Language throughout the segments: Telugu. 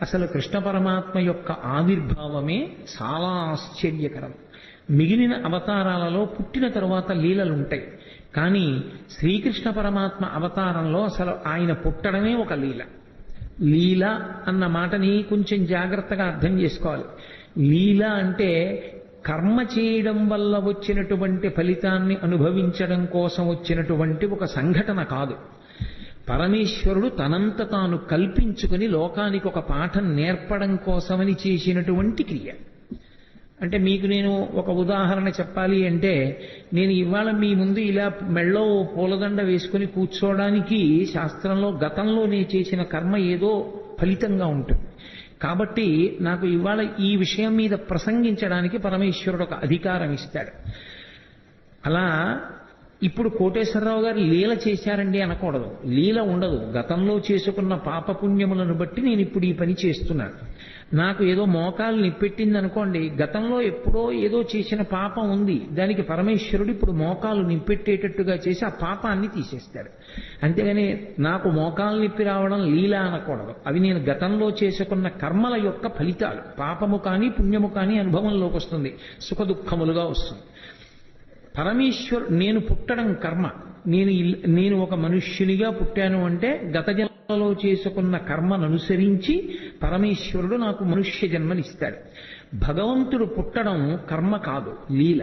అసలు కృష్ణ పరమాత్మ యొక్క ఆవిర్భావమే చాలా ఆశ్చర్యకరం. మిగిలిన అవతారాలలో పుట్టిన తరువాత లీలలు ఉంటాయి, కానీ శ్రీకృష్ణ పరమాత్మ అవతారంలో అసలు ఆయన పుట్టడమే ఒక లీల. లీల అన్న మాటని కొంచెం జాగ్రత్తగా అర్థం చేసుకోవాలి. లీల అంటే కర్మ చేయడం వల్ల వచ్చినటువంటి ఫలితాన్ని అనుభవించడం కోసం వచ్చినటువంటి ఒక సంఘటన కాదు. పరమేశ్వరుడు తనంత తాను కల్పించుకుని లోకానికి ఒక పాఠం నేర్పడం కోసమని చేసినటువంటి క్రియ. అంటే మీకు నేను ఒక ఉదాహరణ చెప్పాలి అంటే, నేను ఇవాళ మీ ముందు ఇలా మెళ్ళో పూలదండ వేసుకుని కూర్చోవడానికి శాస్త్రంలో గతంలో నేను చేసిన కర్మ ఏదో ఫలితంగా ఉంటుంది. కాబట్టి నాకు ఇవాళ ఈ విషయం మీద ప్రసంగించడానికి పరమేశ్వరుడు ఒక అధికారం ఇస్తాడు. అలా ఇప్పుడు కోటేశ్వరరావు గారు లీల చేశారండి అనకూడదు. లీల ఉండదు. గతంలో చేసుకున్న పాపపుణ్యములను బట్టి నేను ఇప్పుడు ఈ పని చేస్తున్నాను. నాకు ఏదో మోకాలు నిప్పెట్టింది అనుకోండి, గతంలో ఎప్పుడో ఏదో చేసిన పాపం ఉంది, దానికి పరమేశ్వరుడు ఇప్పుడు మోకాలు నిప్పెట్టేటట్టుగా చేసి ఆ పాపాన్ని తీసేస్తాడు. అంతేగాని నాకు మోకాలు నిప్పి రావడం లీల అనకూడదు. అవి నేను గతంలో చేసుకున్న కర్మల యొక్క ఫలితాలు. పాపము కానీ పుణ్యము కానీ అనుభవంలోకి వస్తుంది, సుఖ దుఃఖములుగా వస్తుంది. నేను పుట్టడం కర్మ. నేను ఒక మనుష్యునిగా పుట్టాను అంటే గత జన్మలో చేసుకున్న కర్మను అనుసరించి పరమేశ్వరుడు నాకు మనుష్య జన్మనిస్తాడు. భగవంతుడు పుట్టడం కర్మ కాదు, లీల.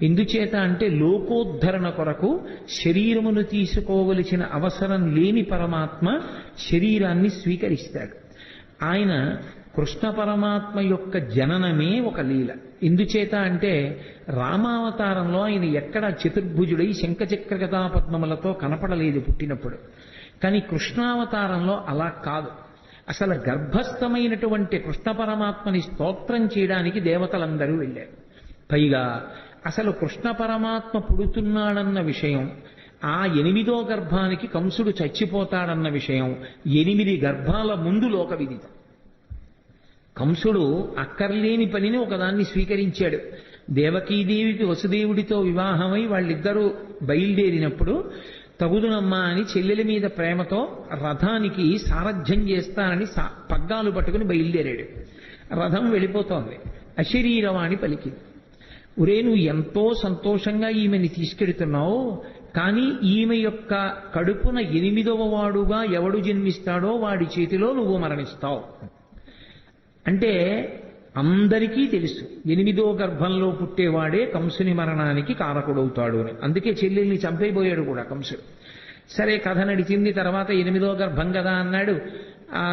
ఎందుచేత అంటే లోకోద్ధరణ కొరకు శరీరమును తీసుకోవలసిన అవసరం లేని పరమాత్మ శరీరాన్ని స్వీకరిస్తాడు. ఆయన కృష్ణ పరమాత్మ యొక్క జననమే ఒక లీల. ఎందుచేత అంటే రామావతారంలో ఆయన ఎక్కడ చతుర్భుజుడై శంఖచక్ర గదాపద్మములతో కనపడలేదు పుట్టినప్పుడు. కానీ కృష్ణావతారంలో అలా కాదు. అసలు గర్భస్థమైనటువంటి కృష్ణ పరమాత్మని స్తోత్రం చేయడానికి దేవతలందరూ వెళ్ళారు. పైగా అసలు కృష్ణ పరమాత్మ పుడుతున్నాడన్న విషయం, ఆ 8వ గర్భానికి కంసుడు చచ్చిపోతాడన్న విషయం 8 గర్భాల ముందు లోక విదితం. కంసుడు అక్కర్లేని పనిని ఒకదాన్ని స్వీకరించాడు. దేవకీదేవికి వసుదేవుడితో వివాహమై వాళ్ళిద్దరూ బయలుదేరినప్పుడు తగుదునమ్మా అని చెల్లెలి మీద ప్రేమతో రథానికి సారథ్యం చేస్తానని పగ్గాలు పట్టుకుని బయలుదేరాడు. రథం వెళ్ళిపోతోంది. అశరీరవాణి పలికింది, ఒరే నువ్వు ఎంతో సంతోషంగా ఈమెని తీసుకెడుతున్నావు, కానీ ఈమె యొక్క కడుపున 8వ వాడుగా ఎవడు జన్మిస్తాడో వాడి చేతిలో నువ్వు మరణిస్తావు. అంటే అందరికీ తెలుసు 8వ గర్భంలో పుట్టేవాడే కంసుని మరణానికి కారకుడవుతాడు అని. అందుకే చెల్లెల్ని చంపైపోయాడు కూడా కంసుడు. సరే, కథ నడిచింది. తర్వాత 8వ గర్భం కదా అన్నాడు. ఆ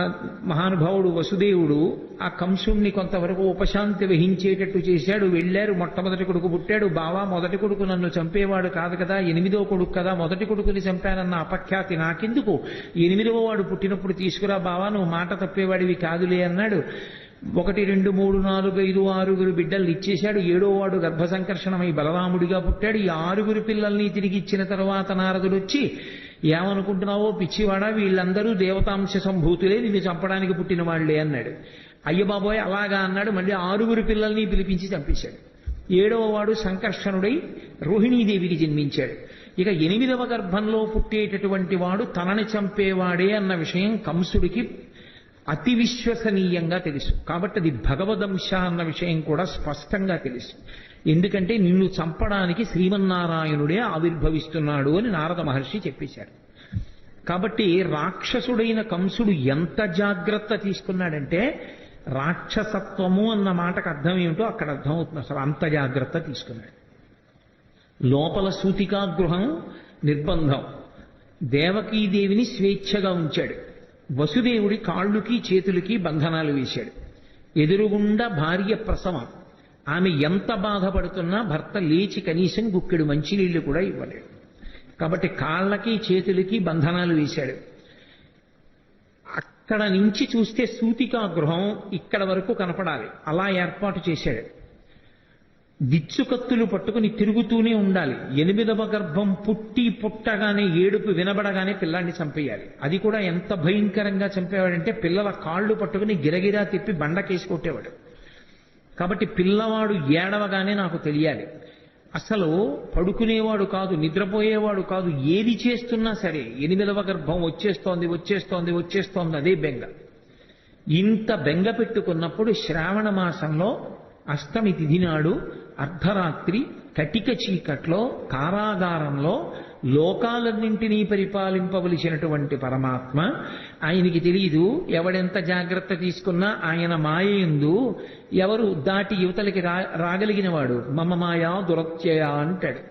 మహానుభావుడు వసుదేవుడు ఆ కంసుణ్ణి కొంతవరకు ఉపశాంతి వహించేటట్టు చేశాడు. వెళ్ళారు. మొట్టమొదటి కొడుకు పుట్టాడు. బావా, మొదటి కొడుకు నన్ను చంపేవాడు కాదు కదా, 8వ కొడుకు కదా, మొదటి కొడుకుని చంపానన్న అపఖ్యాతి నాకెందుకు, 8వ వాడు పుట్టినప్పుడు తీసుకురా బావా, నువ్వు మాట తప్పేవాడివి కాదులే అన్నాడు. 1, 2, 3, 4, 5, 6 బిడ్డల్ని ఇచ్చేశాడు. 7వ వాడు గర్భ సంకర్షణమై బలరాముడిగా పుట్టాడు. ఈ 6 పిల్లల్ని తిరిగి ఇచ్చిన తర్వాత నారదుడు వచ్చి, ఏమనుకుంటున్నావో పిచ్చివాడా, వీళ్ళందరూ దేవతాంశ సంభూతులే, నిన్ను చంపడానికి పుట్టిన వాళ్లే అన్నాడు. అయ్య బాబోయ్ అలాగా అన్నాడు. మళ్ళీ 6 పిల్లల్ని పిలిపించి చంపేశాడు. 7వ వాడు సంకర్షణుడై రోహిణీదేవికి జన్మించాడు. ఇక 8వ గర్భంలో పుట్టేటటువంటి వాడు తనని చంపేవాడే అన్న విషయం కంసుడికి అతి విశ్వసనీయంగా తెలుసు. కాబట్టి అది భగవదంశ అన్న విషయం కూడా స్పష్టంగా తెలుసు. ఎందుకంటే నిన్ను చంపడానికి శ్రీమన్నారాయణుడే ఆవిర్భవిస్తున్నాడు అని నారద మహర్షి చెప్పేశారు. కాబట్టి రాక్షసుడైన కంసుడు ఎంత జాగ్రత్త తీసుకున్నాడంటే, రాక్షసత్వము అన్న మాటకు అర్థం ఏమిటో అక్కడ అర్థమవుతుంది. అసలు అంత జాగ్రత్త తీసుకున్నాడు. లోపల సూతికా గృహం నిర్బంధం, దేవకీదేవిని స్వేచ్ఛగా ఉంచాడు. వసుదేవుడి కాళ్ళుకి చేతులకి బంధనాలు వేశాడు. ఎదురుగుండా భార్య ప్రసవం. ఆమె ఎంత బాధపడుతున్నా భర్త లేచి కనీసం గుక్కెడు మంచినీళ్లు కూడా ఇవ్వలేడు. కాబట్టి కాళ్ళకి చేతులకి బంధనాలు వేశాడు. అక్కడ నుంచి చూస్తే సూతికా గృహం ఇక్కడ వరకు కనపడాలి, అలా ఏర్పాటు చేశాడు. విచ్చుకత్తులు పట్టుకుని తిరుగుతూనే ఉండాలి. 8వ గర్భం పుట్టగానే ఏడుపు వినబడగానే పిల్లాన్ని చంపేయాలి. అది కూడా ఎంత భయంకరంగా చంపేవాడంటే, పిల్లల కాళ్ళు పట్టుకుని గిరగిరా తిప్పి బండకేసి కొట్టేవాడు. కాబట్టి పిల్లవాడు ఏడవగానే నాకు తెలియాలి. అసలు పడుకునేవాడు కాదు, నిద్రపోయేవాడు కాదు, ఏది చేస్తున్నా సరే 8వ గర్భం వచ్చేస్తోంది అదే బెంగ. ఇంత బెంగ పెట్టుకున్నప్పుడు శ్రావణ మాసంలో అష్టమి తిథి నాడు అర్ధరాత్రి కటిక చీకట్లో కారాగారంలో లోకాలన్నింటినీ పరిపాలింపవలసినటువంటి పరమాత్మ, ఆయనకి తెలియదు ఎవడెంత జాగ్రత్త తీసుకున్నా ఆయన మాయందు ఎవరు దాటి యువతలకి రాగలిగిన వాడు. మమ మాయా దురత్యయ అంటాడు.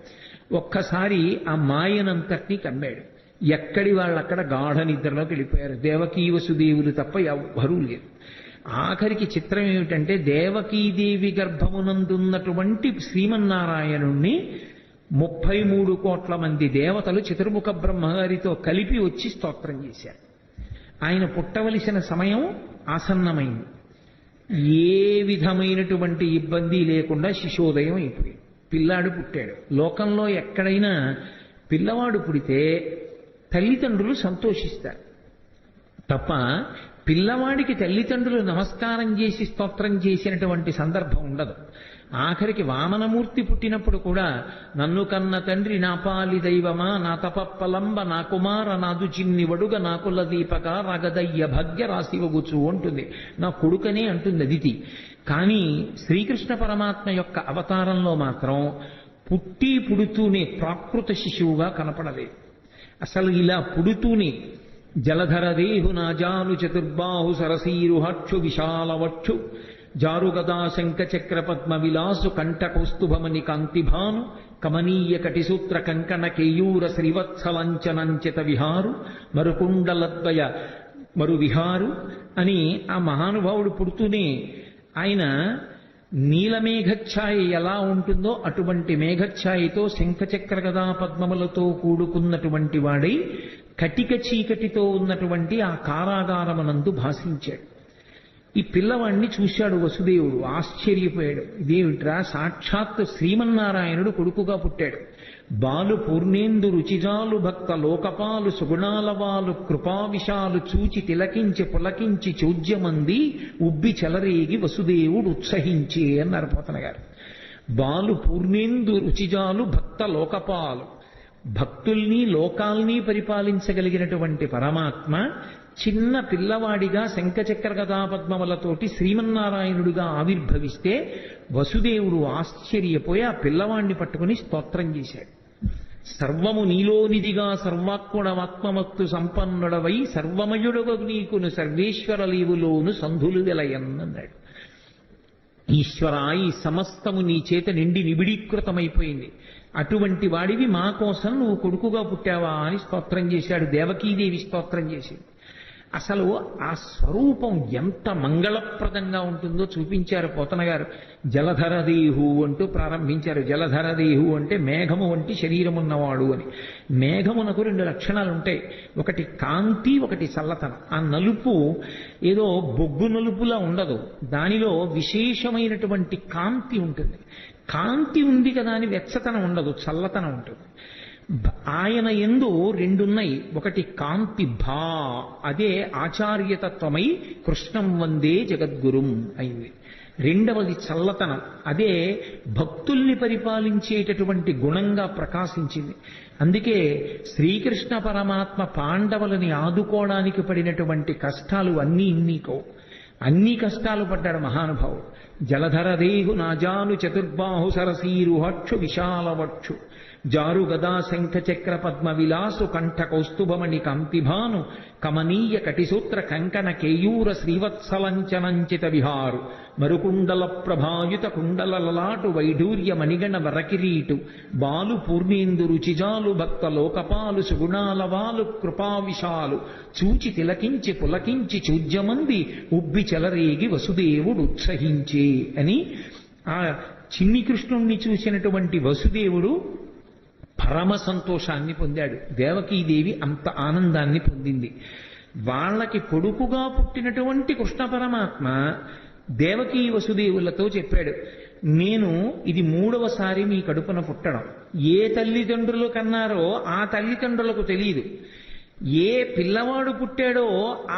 ఒక్కసారి ఆ మాయనంతటినీ కమ్మాడు. ఎక్కడి వాళ్ళక్కడ గాఢ నిద్రలోకి వెళ్ళిపోయారు. దేవకీ వసుదేవులు తప్ప ఎవ్వరూ లేరు. ఆఖరికి చిత్రం ఏమిటంటే దేవకీదేవి గర్భమునందున్నటువంటి శ్రీమన్నారాయణుణ్ణి 33 కోట్ల మంది దేవతలు చతుర్ముఖ బ్రహ్మగారితో కలిపి వచ్చి స్తోత్రం చేశారు. ఆయన పుట్టవలసిన సమయం ఆసన్నమైంది. ఏ విధమైనటువంటి ఇబ్బంది లేకుండా శిశోదయం అయిపోయింది. పిల్లాడు పుట్టాడు. లోకంలో ఎక్కడైనా పిల్లవాడు పుడితే తల్లిదండ్రులు సంతోషిస్తారు తప్ప పిల్లవాడికి తల్లిదండ్రులు నమస్కారం చేసి స్తోత్రం చేసినటువంటి సందర్భం ఉండదు. ఆఖరికి వామనమూర్తి పుట్టినప్పుడు కూడా నన్ను కన్న తండ్రి నా పాలి దైవమా నా తపప్పలంబ నా కుమార నాదు చిన్ని వడుగ నా కుల దీపక రగదయ్య భాగ్య రాశివగుచు అంటుంది. నా కొడుకనే అంటుంది అదితి. కానీ శ్రీకృష్ణ పరమాత్మ యొక్క అవతారంలో మాత్రం పుడుతూనే ప్రాకృత శిశువుగా కనపడలేదు. అసలు ఇలా పుడుతూనే జలధరదేహు నాజాను చతుర్బాహు సరసీరుహక్షు విశాలవక్షు జారుగదా శంఖ చక్ర పద్మ విలాసు కంఠ కౌస్తుభమణి కాంతిభాను కమనీయ కటిసూత్ర కంకణ కేయూర శ్రీవత్సలంచనంచిత విహారు మరుకుండలద్వయ మరు విహారు అని ఆ మహానుభావుడు పుడుతూనే ఆయన నీలమేఘఛాయ ఎలా ఉంటుందో అటువంటి మేఘఛాయతో శంఖచక్ర గదా పద్మములతో కూడుకున్నటువంటి వాడై కటిక చీకటితో ఉన్నటువంటి ఆ కారాగారమునందు భాషించాడు. ఈ పిల్లవాడిని చూశాడు వసుదేవుడు. ఆశ్చర్యపోయాడు. ఇదేమిట్రా, సాక్షాత్ శ్రీమన్నారాయణుడు కొడుకుగా పుట్టాడు. బాలు పూర్ణేందు రుచిజాలు భక్త లోకపాలు సుగుణాలవాలు కృపావిశాలు చూచి తిలకించి పులకించి చౌద్యమంది ఉబ్బి చెలరేగి వసుదేవుడు ఉత్సహించే అన్నారు పోతన గారు. బాలు పూర్ణేందు రుచిజాలు భక్త లోకపాలు, భక్తుల్ని లోకాల్ని పరిపాలించగలిగినటువంటి పరమాత్మ చిన్న పిల్లవాడిగా శంఖచక్ర గదాపద్మములతోటి శ్రీమన్నారాయణుడిగా ఆవిర్భవిస్తే వసుదేవుడు ఆశ్చర్యపోయి ఆ పిల్లవాడిని పట్టుకుని స్తోత్రం చేశాడు. సర్వము నీలోనిదిగా సర్వాత్మడమాత్మమత్తు సంపన్నుడవై సర్వమయుడగు నీకును సర్వేశ్వర లీవులోను సంధులు వెలయన్నన్నాడు. ఈశ్వర, ఈ సమస్తము నీ చేత నిండి నిబిడీకృతమైపోయింది. అటువంటి వాడివి మా కోసం నువ్వు కొడుకుగా పుట్టావా అని స్తోత్రం చేశాడు. దేవకీదేవి స్తోత్రం చేసింది. అసలు ఆ స్వరూపం ఎంత మంగళప్రదంగా ఉంటుందో చూపించారు పోతన గారు. జలధరదేహు అంటూ ప్రారంభించారు. జలధరదేహు అంటే మేఘము వంటి శరీరం ఉన్నవాడు అని. మేఘమునకు 2 లక్షణాలు ఉంటాయి. ఒకటి కాంతి, ఒకటి చల్లతనం. ఆ నలుపు ఏదో బొగ్గు నలుపులా ఉండదు. దానిలో విశేషమైనటువంటి కాంతి ఉంటుంది. కాంతి ఉంది కదా అని వెచ్చతనం ఉండదు, చల్లతనం ఉంటుంది. ఆయన యందు 2 ఉన్నాయి. ఒకటి కాంతి భా, అదే ఆచార్యతత్వమై కృష్ణం వందే జగద్గురుం అయింది. రెండవది చల్లతనం, అదే భక్తుల్ని పరిపాలించేటటువంటి గుణంగా ప్రకాశించింది. అందుకే శ్రీకృష్ణ పరమాత్మ పాండవులని ఆదుకోవడానికి పడినటువంటి కష్టాలు అన్నీ ఇన్నీకో. అన్ని కష్టాలు పడ్డాడు మహానుభావుడు. జలధరదేహు నాజాను చతుర్బాహు సరసీరుహక్షు విశాలవక్షు జారు గదా శంఖ చక్ర పద్మ విలాసు కంఠ కౌస్తుభమణి కాంతిభాను కమనీయ కటిసూత్ర కంకణ కేయూర శ్రీవత్సలంచనంచిత విహారు మరుకుండల ప్రభాయుత కుండల లలాటు వైఢూర్య మణిగణ వరకిరీటు బాలు పూర్ణేందు రుచిజాలు భక్త లోకపాలు సుగుణాలవాలు కృపావిశాలు చూచి తిలకించి పులకించి చూజ్యమంది ఉబ్బి చెలరేగి వసుదేవుడు ఉత్సహించే అని ఆ చిన్ని కృష్ణుణ్ణి చూసినటువంటి వసుదేవుడు పరమ సంతోషాన్ని పొందాడు. దేవకీదేవి అంత ఆనందాన్ని పొందింది. వాళ్ళకి కొడుకుగా పుట్టినటువంటి కృష్ణ పరమాత్మ దేవకీ వసుదేవులతో చెప్పాడు, నేను ఇది 3వసారి మీ కడుపున పుట్టడం. ఏ తల్లిదండ్రులు కన్నారో ఆ తల్లిదండ్రులకు తెలియదు. ఏ పిల్లవాడు పుట్టాడో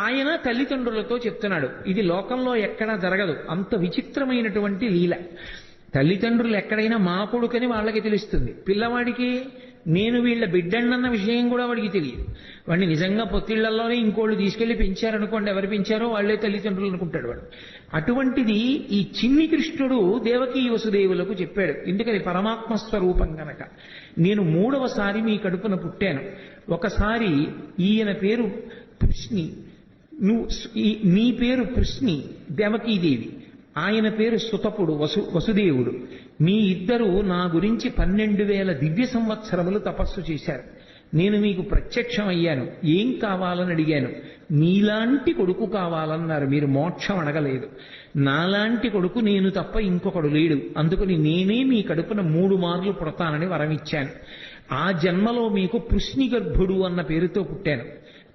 ఆయన తల్లిదండ్రులతో చెప్తున్నాడు. ఇది లోకంలో ఎక్కడా జరగదు. అంత విచిత్రమైనటువంటి లీల. తల్లిదండ్రులు ఎక్కడైనా మా కొడుకని వాళ్ళకి తెలుస్తుంది, పిల్లవాడికి నేను వీళ్ళ బిడ్డన్నన్న విషయం కూడా వాడికి తెలియదు. వాడిని నిజంగా పొత్తిళ్లలోనే ఇంకోళ్ళు తీసుకెళ్లి పెంచారనుకోండి, ఎవరు పెంచారో వాళ్లే తల్లిదండ్రులు అనుకుంటాడు వాడు. అటువంటిది ఈ చిన్ని కృష్ణుడు దేవకీ వసుదేవులకు చెప్పాడు. ఎందుకని? పరమాత్మ స్వరూపం గనక. నేను 3వసారి మీ కడుపున పుట్టాను. ఒకసారి ఈయన పేరు కృష్ణి, నీ పేరు కృష్ణి దేవకీదేవి, ఆయన పేరు సుతపుడు వసుదేవుడు. మీ ఇద్దరు నా గురించి 12,000 దివ్య సంవత్సరములు తపస్సు చేశారు. నేను మీకు ప్రత్యక్షం అయ్యాను. ఏం కావాలని అడిగాను. నీలాంటి కొడుకు కావాలన్నారు. మీరు మోక్షం అడగలేదు. నాలాంటి కొడుకు నేను తప్ప ఇంకొకడు లేడు, అందుకని నేనే మీ కడుపున 3 మార్లు పుడతానని వరమిచ్చాను. ఆ జన్మలో మీకు పృష్ణి గర్భుడు అన్న పేరుతో పుట్టాను.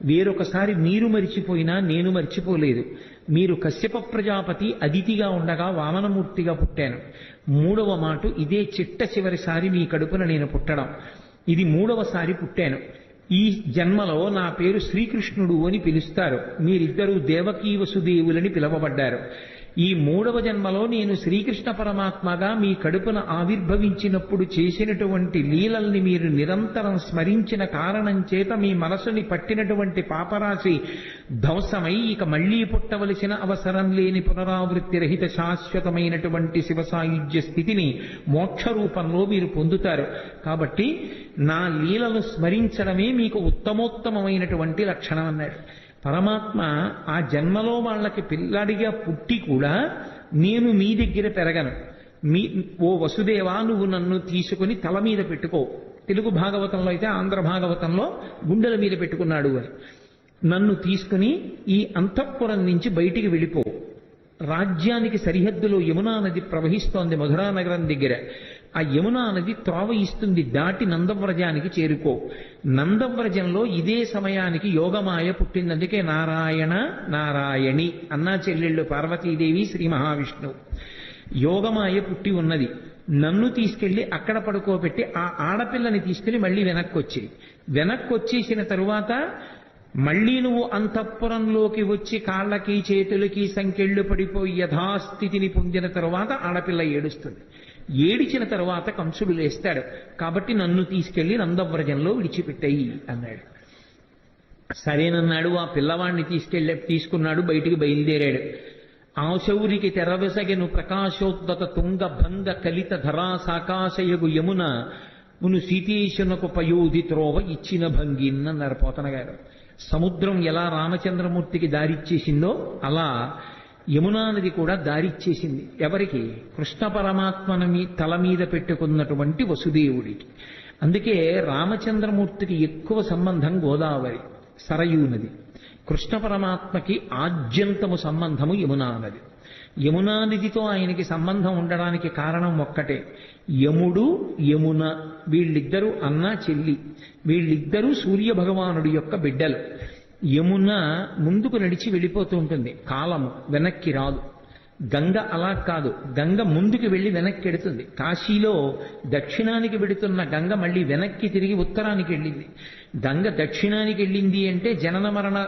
వేరొకసారి మీరు మరిచిపోయినా నేను మరిచిపోలేదు. మీరు కశ్యప ప్రజాపతి అదితిగా ఉండగా వామనమూర్తిగా పుట్టాను. 3వ మాట ఇదే చిట్ట చివరిసారి మీ కడుపున నేను పుట్టడం. ఇది 3వసారి పుట్టాను. ఈ జన్మలో నా పేరు శ్రీకృష్ణుడు అని పిలుస్తారు. మీరిద్దరూ దేవకీ వసుదేవులని పిలవబడ్డారు. ఈ 3వ జన్మలో నేను శ్రీకృష్ణ పరమాత్మగా మీ కడుపున ఆవిర్భవించినప్పుడు చేసినటువంటి లీలల్ని మీరు నిరంతరం స్మరించిన కారణం చేత మీ మనసుని పట్టినటువంటి పాపరాశి ధ్వంసమై ఇక మళ్లీ పుట్టవలసిన అవసరం లేని పునరావృత్తి రహిత శాశ్వతమైనటువంటి శివసాయుజ్య స్థితిని మోక్ష రూపంలో మీరు పొందుతారు. కాబట్టి నా లీలను స్మరించడమే మీకు ఉత్తమోత్తమైనటువంటి లక్షణం అన్నాడు. పరమాత్మ ఆ జన్మలో వాళ్ళకి పిల్లాడిగా పుట్టి కూడా నేను మీ దగ్గర పెరగను. ఓ వసుదేవా, నువ్వు నన్ను తీసుకుని తల మీద పెట్టుకో. తెలుగు భాగవతంలో అయితే ఆంధ్ర భాగవతంలో గుండెల మీద పెట్టుకున్నాడు అని. నన్ను తీసుకుని ఈ అంతఃపురం నుంచి బయటికి వెళ్ళిపో. రాజ్యానికి సరిహద్దులో యమునా నది ప్రవహిస్తోంది మధురా నగరం దగ్గర. ఆ యమునా నది త్రోవ ఇస్తుంది, దాటి నందవ్రజానికి చేరుకో. నందవ్రజంలో ఇదే సమయానికి యోగమాయ పుట్టింది. అందుకే నారాయణ నారాయణి అన్నా చెల్లెళ్ళు పార్వతీదేవి శ్రీ మహావిష్ణువు. యోగమాయ పుట్టి ఉన్నది. నన్ను తీసుకెళ్లి అక్కడ పడుకోబెట్టి ఆ ఆడపిల్లని తీసుకెళ్లి మళ్ళీ వెనక్కి వచ్చేసిన తరువాత మళ్ళీ నువ్వు అంతఃపురంలోకి వచ్చి కాళ్ళకి చేతులకి సంకెళ్ళు పడిపోయి యథాస్థితిని పొందిన తరువాత ఆడపిల్ల ఏడుస్తుంది. ఏడిచిన తరువాత కంసుడు లేస్తాడు. కాబట్టి నన్ను తీసుకెళ్లి నందవ్రజంలో విడిచిపెట్టాయి అన్నాడు. సరేనన్నాడు. ఆ పిల్లవాడిని తీసుకున్నాడు, బయటికి బయలుదేరాడు. ఆశౌరికి తెరవెసగెను ప్రకాశోద్దత తుంగ భంగ కలిత ధరాసాకాశయగు యమున మును సీతేశునకు పయోధి త్రోవ ఇచ్చిన భంగిన్నన్నారు పోతన గారు. సముద్రం ఎలా రామచంద్రమూర్తికి దారిచ్చేసిందో అలా యమునా నది కూడా దారిచ్చేసింది. ఎవరికి? కృష్ణ పరమాత్మని తల మీద పెట్టుకున్నటువంటి వసుదేవుడికి. అందుకే రామచంద్రమూర్తికి ఎక్కువ సంబంధం గోదావరి సరయూ నది. కృష్ణ పరమాత్మకి ఆద్యంతము సంబంధము యమునా నది. యమునా నదితో ఆయనకి సంబంధం ఉండడానికి కారణం ఒక్కటే. యముడు యమున వీళ్ళిద్దరూ అన్నా చెల్లి. వీళ్ళిద్దరూ సూర్య భగవానుడి యొక్క బిడ్డలు. యమున ముందుకు నడిచి వెళ్ళిపోతూ ఉంటుంది, కాలము వెనక్కి రాదు. గంగ అలా కాదు, గంగ ముందుకు వెళ్ళి వెనక్కి ఎడుతుంది. కాశీలో దక్షిణానికి వెడుతున్న గంగ మళ్ళీ వెనక్కి తిరిగి ఉత్తరానికి వెళ్ళింది. గంగ దక్షిణానికి వెళ్ళింది అంటే జనన మరణ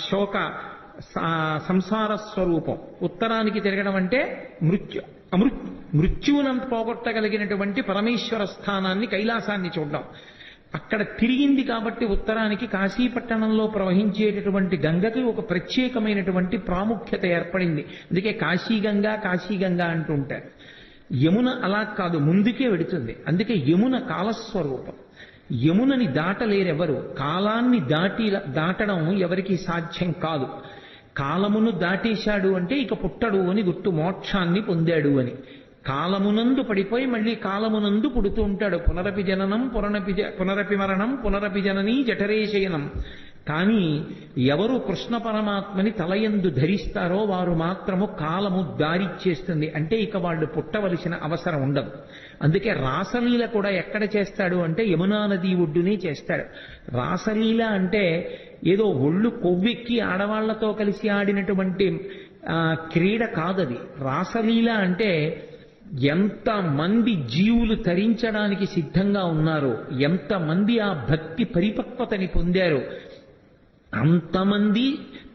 శోక సంసార స్వరూపం. ఉత్తరానికి తిరగడం అంటే మృత్యువునంత పోగొట్టగలిగినటువంటి పరమేశ్వర స్థానాన్ని, కైలాసాన్ని చూడడం. అక్కడ తిరిగింది కాబట్టి ఉత్తరానికి కాశీపట్టణంలో ప్రవహించేటటువంటి గంగకి ఒక ప్రత్యేకమైనటువంటి ప్రాముఖ్యత ఏర్పడింది. అందుకే కాశీగంగా అంటూ ఉంటారు. యమున అలా కాదు, ముందుకే వెడుతుంది. అందుకే యమున కాలస్వరూపం. యమునని దాటలేరెవరు. కాలాన్ని దాటడం ఎవరికి సాధ్యం కాదు. కాలమును దాటేశాడు అంటే ఇక పుట్టడు అని గుర్తు, మోక్షాన్ని పొందాడు అని. కాలమునందు పడిపోయి మళ్ళీ కాలమునందు పుడుతూ ఉంటాడు. పునరపి జననం పునరపి మరణం పునరపి జననీ జఠరేశయనం. కానీ ఎవరు కృష్ణ పరమాత్మని తలయందు ధరిస్తారో వారు మాత్రము కాలము దారిచ్చేస్తుంది. అంటే ఇక వాళ్ళు పుట్టవలసిన అవసరం ఉండదు. అందుకే రాసలీల కూడా ఎక్కడ చేస్తాడు అంటే యమునా నది ఒడ్డునే చేస్తాడు. రాసలీల అంటే ఏదో ఒళ్ళు కొవ్వెక్కి ఆడవాళ్లతో కలిసి ఆడినటువంటి క్రీడ కాదది. రాసలీల అంటే ఎంతమంది జీవులు తరించడానికి సిద్ధంగా ఉన్నారో, ఎంతమంది ఆ భక్తి పరిపక్వతని పొందారో అంతమంది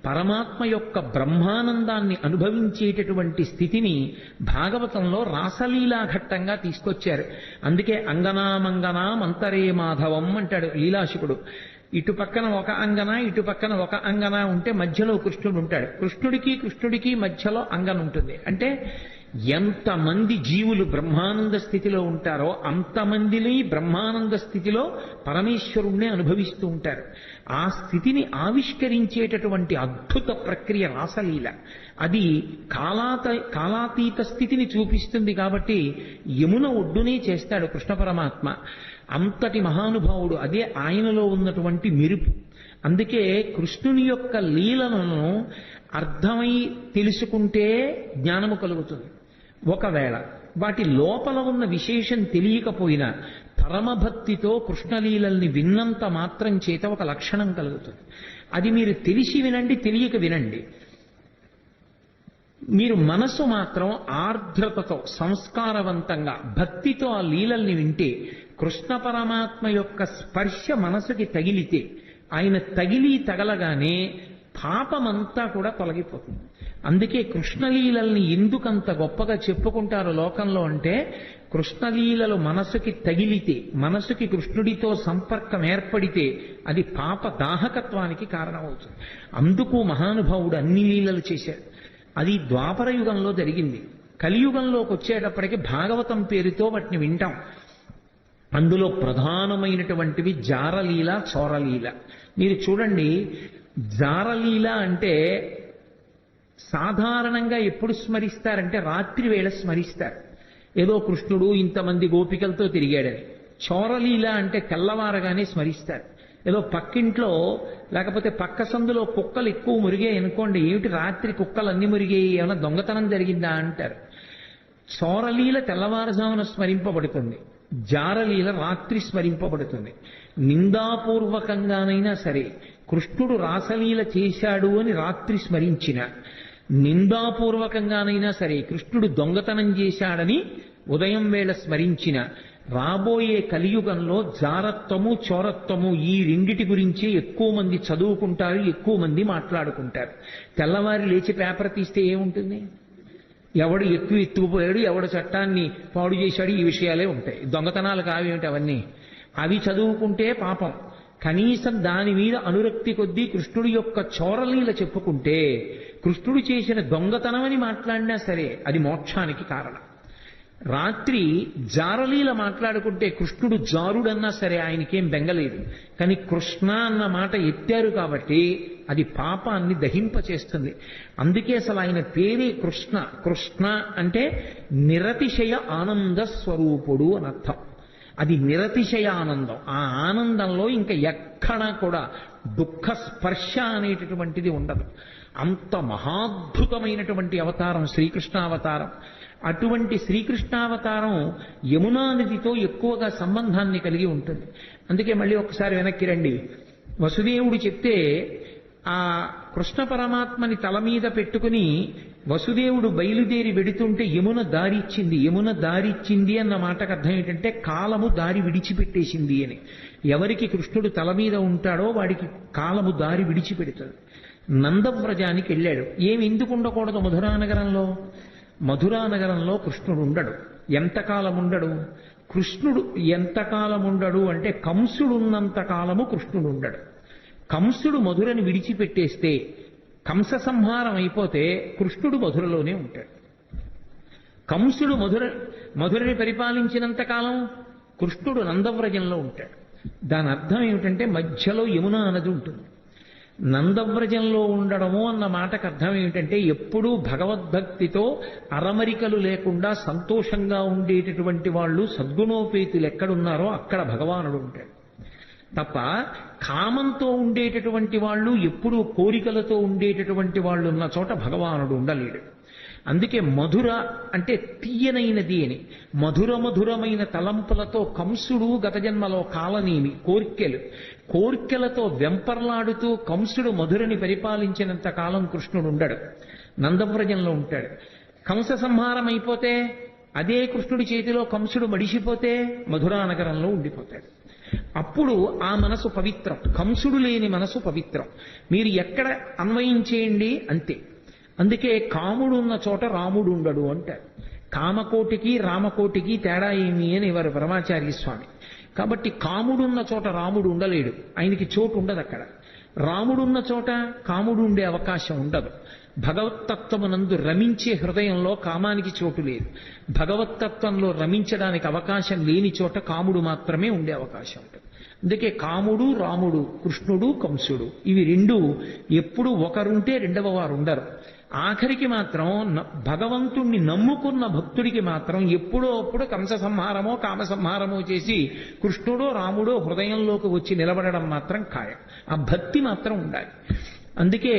పరమాత్మ యొక్క బ్రహ్మానందాన్ని అనుభవించేటటువంటి స్థితిని భాగవతంలో రాసలీలా ఘట్టంగా తీసుకొచ్చారు. అందుకే అంగనామంగనాం అంతరే మాధవం అంటాడు లీలాశుకుడు. ఇటు పక్కన ఒక అంగన, ఇటు పక్కన ఒక అంగన ఉంటే మధ్యలో కృష్ణుడు ఉంటాడు. కృష్ణుడికి మధ్యలో అంగన ఉంటుంది. అంటే ఎంతమంది జీవులు బ్రహ్మానంద స్థితిలో ఉంటారో అంతమందిని బ్రహ్మానంద స్థితిలో పరమేశ్వరుణ్ణి అనుభవిస్తూ ఉంటారు. ఆ స్థితిని ఆవిష్కరించేటటువంటి అద్భుత ప్రక్రియ రాసలీల. అది కాలాతీత స్థితిని చూపిస్తుంది. కాబట్టి యమున ఒడ్డునే చేస్తాడు కృష్ణ పరమాత్మ. అంతటి మహానుభావుడు. అదే ఆయనలో ఉన్నటువంటి మెరుపు. అందుకే కృష్ణుని యొక్క లీలలను అర్థమై తెలుసుకుంటే జ్ఞానము కలుగుతుంది. ఒకవేళ వాటి లోపల ఉన్న విశేషం తెలియకపోయినా పరమభక్తితో కృష్ణలీలల్ని విన్నంత మాత్రం చేత ఒక లక్షణం కలుగుతుంది. అది మీరు తెలిసి వినండి, తెలియక వినండి. మీరు మనసు మాత్రం ఆర్ద్రతతో సంస్కారవంతంగా భక్తితో ఆ లీలల్ని వింటే, కృష్ణ పరమాత్మ యొక్క స్పర్శ మనసుకి తగిలితే, ఆయన తగలగానే పాపమంతా కూడా తొలగిపోతుంది. అందుకే కృష్ణలీలల్ని ఎందుకంత గొప్పగా చెప్పుకుంటారు లోకంలో అంటే, కృష్ణలీలలు మనసుకి తగిలితే, మనసుకి కృష్ణుడితో సంపర్కం ఏర్పడితే అది పాప దాహకత్వానికి కారణమవుతుంది. అందుకు మహానుభావుడు అన్ని లీలలు చేశాడు. అది ద్వాపర యుగంలో జరిగింది. కలియుగంలోకి వచ్చేటప్పటికి భాగవతం పేరుతో వాటిని వింటాం. అందులో ప్రధానమైనటువంటివి జారలీల, చోరలీల. మీరు చూడండి, జారలీల అంటే సాధారణంగా ఎప్పుడు స్మరిస్తారంటే రాత్రి వేళ స్మరిస్తారు. ఏదో కృష్ణుడు ఇంతమంది గోపికలతో తిరిగాడని. చోరలీల అంటే తెల్లవారగానే స్మరిస్తారు. ఏదో పక్కింట్లో లేకపోతే పక్క సందులో కుక్కలు ఎక్కువ మురిగాయి అనుకోండి, ఏమిటి రాత్రి కుక్కలు అన్ని మురిగాయి, ఏమైనా దొంగతనం జరిగిందా అంటారు. చోరలీల తెల్లవారుజామున స్మరింపబడుతుంది, జారలీల రాత్రి స్మరింపబడుతుంది. నిందాపూర్వకంగానైనా సరే కృష్ణుడు రాసలీల చేశాడు అని రాత్రి స్మరించిన, నిందాపూర్వకంగానైనా సరే కృష్ణుడు దొంగతనం చేశాడని ఉదయం వేళ స్మరించిన, రాబోయే కలియుగంలో జారత్వము చోరత్వము ఈ రెండిటి గురించి ఎక్కువ మంది చదువుకుంటారు, ఎక్కువ మంది మాట్లాడుకుంటారు. తెల్లవారి లేచి పేపర్ తీస్తే ఏముంటుంది? ఎవడు ఎత్తుకుపోయాడు, ఎవడు చట్టాన్ని పాడు చేశాడు, ఈ విషయాలే ఉంటాయి. దొంగతనాలు కావేమిటి అవన్నీ? అవి చదువుకుంటే పాపం. కనీసం దాని మీద అనురక్తి కొద్దీ కృష్ణుడి యొక్క చోరలీల చెప్పుకుంటే, కృష్ణుడు చేసిన దొంగతనమని మాట్లాడినా సరే అది మోక్షానికి కారణం. రాత్రి జారలీల మాట్లాడుకుంటే కృష్ణుడు జారుడన్నా సరే ఆయనకేం బెంగలేదు. కానీ కృష్ణ అన్న మాట ఎత్తారు కాబట్టి అది పాపాన్ని దహింపచేస్తుంది. అందుకే అసలు ఆయన పేరే కృష్ణ. కృష్ణ అంటే నిరతిశయ ఆనంద స్వరూపుడు అని అర్థం. అది నిరతిశయ ఆనందం. ఆ ఆనందంలో ఇంకా ఎక్కడా కూడా దుఃఖ స్పర్శ అనేటటువంటిది ఉండదు. అంత మహాద్భుతమైనటువంటి అవతారం శ్రీకృష్ణావతారం. అటువంటి శ్రీకృష్ణావతారం యమునా నదితో ఎక్కువగా సంబంధాన్ని కలిగి ఉంటుంది. అందుకే మళ్ళీ ఒకసారి వెనక్కి రండి. వసుదేవుడు చెప్తే ఆ కృష్ణ పరమాత్మని తల మీద పెట్టుకుని వసుదేవుడు బయలుదేరి వెడుతుంటే యమున దారిచ్చింది. యమున దారిచ్చింది అన్న మాటకు అర్థం ఏంటంటే కాలము దారి విడిచిపెట్టేసింది అని. ఎవరికి కృష్ణుడు తల మీద ఉంటాడో వాడికి కాలము దారి విడిచిపెడుతుంది. నందవ్రజానికి వెళ్ళాడు. ఏమి ఎందుకు ఉండకూడదు మధురానగరంలో? మధురానగరంలో కృష్ణుడు ఉండడు. ఎంతకాలం ఉండడు? కృష్ణుడు ఎంతకాలం ఉండడు అంటే కంసుడు ఉన్నంత కాలము కృష్ణుడు ఉండడు. కంసుడు మధురని విడిచిపెట్టేస్తే, కంస సంహారం అయిపోతే కృష్ణుడు మధురలోనే ఉంటాడు. కంసుడు మధురని పరిపాలించినంత కాలం కృష్ణుడు నందవ్రజంలో ఉంటాడు. దాని అర్థం ఏమిటంటే మధ్యలో యమునా నది ఉంటుంది. నందవ్రజంలో ఉండడము అన్న మాటకు అర్థం ఏమిటంటే ఎప్పుడూ భగవద్భక్తితో అరమరికలు లేకుండా సంతోషంగా ఉండేటటువంటి వాళ్ళు సద్గుణోపేతులు ఎక్కడున్నారో అక్కడ భగవానుడు ఉంటాడు తప్ప, కామంతో ఉండేటటువంటి వాళ్ళు ఎప్పుడూ కోరికలతో ఉండేటటువంటి వాళ్ళు ఉన్న చోట భగవానుడు ఉండలేడు. అందుకే మధుర అంటే తీయనైనది అని. మధురమైన తలంపులతో కంసుడు గత జన్మలో కాలనేమి కోర్కెలతో వెంపర్లాడుతూ కంసుడు మధురని పరిపాలించినంత కాలం కృష్ణుడు ఉండడు, నందవ్రజంలో ఉంటాడు. కంస సంహారం అయిపోతే అదే కృష్ణుడి చేతిలో కంసుడు మడిసిపోతే మధురానగరంలో ఉండిపోతాడు. అప్పుడు ఆ మనసు పవిత్రం. కంసుడు లేని మనసు పవిత్రం. మీరు ఎక్కడ అన్వయించేయండి అంతే. అందుకే కాముడు ఉన్న చోట రాముడు ఉండడు అంటారు. కామకోటికి రామకోటికి తేడా ఏమి అని వారు పరమాచార్య స్వామి. కాబట్టి కాముడున్న చోట రాముడు ఉండలేడు, ఆయనకి చోటు ఉండదు అక్కడ. రాముడున్న చోట కాముడు ఉండే అవకాశం ఉండదు. భగవత్తత్వమునందు రమించే హృదయంలో కామానికి చోటు లేదు. భగవత్తత్వంలో రమించడానికి అవకాశం లేని చోట కాముడు మాత్రమే ఉండే అవకాశం ఉంటుంది. అందుకే కాముడు రాముడు, కృష్ణుడు కంసుడు, ఇవి రెండు ఎప్పుడు ఒకరుంటే రెండవ వారు ఉండరు. ఆఖరికి మాత్రం భగవంతుణ్ణి నమ్ముకున్న భక్తుడికి మాత్రం ఎప్పుడో అప్పుడు కంస సంహారమో కామ సంహారమో చేసి కృష్ణుడో రాముడో హృదయంలోకి వచ్చి నిలబడడం మాత్రం ఖాయం. ఆ భక్తి మాత్రం ఉండాలి. అందుకే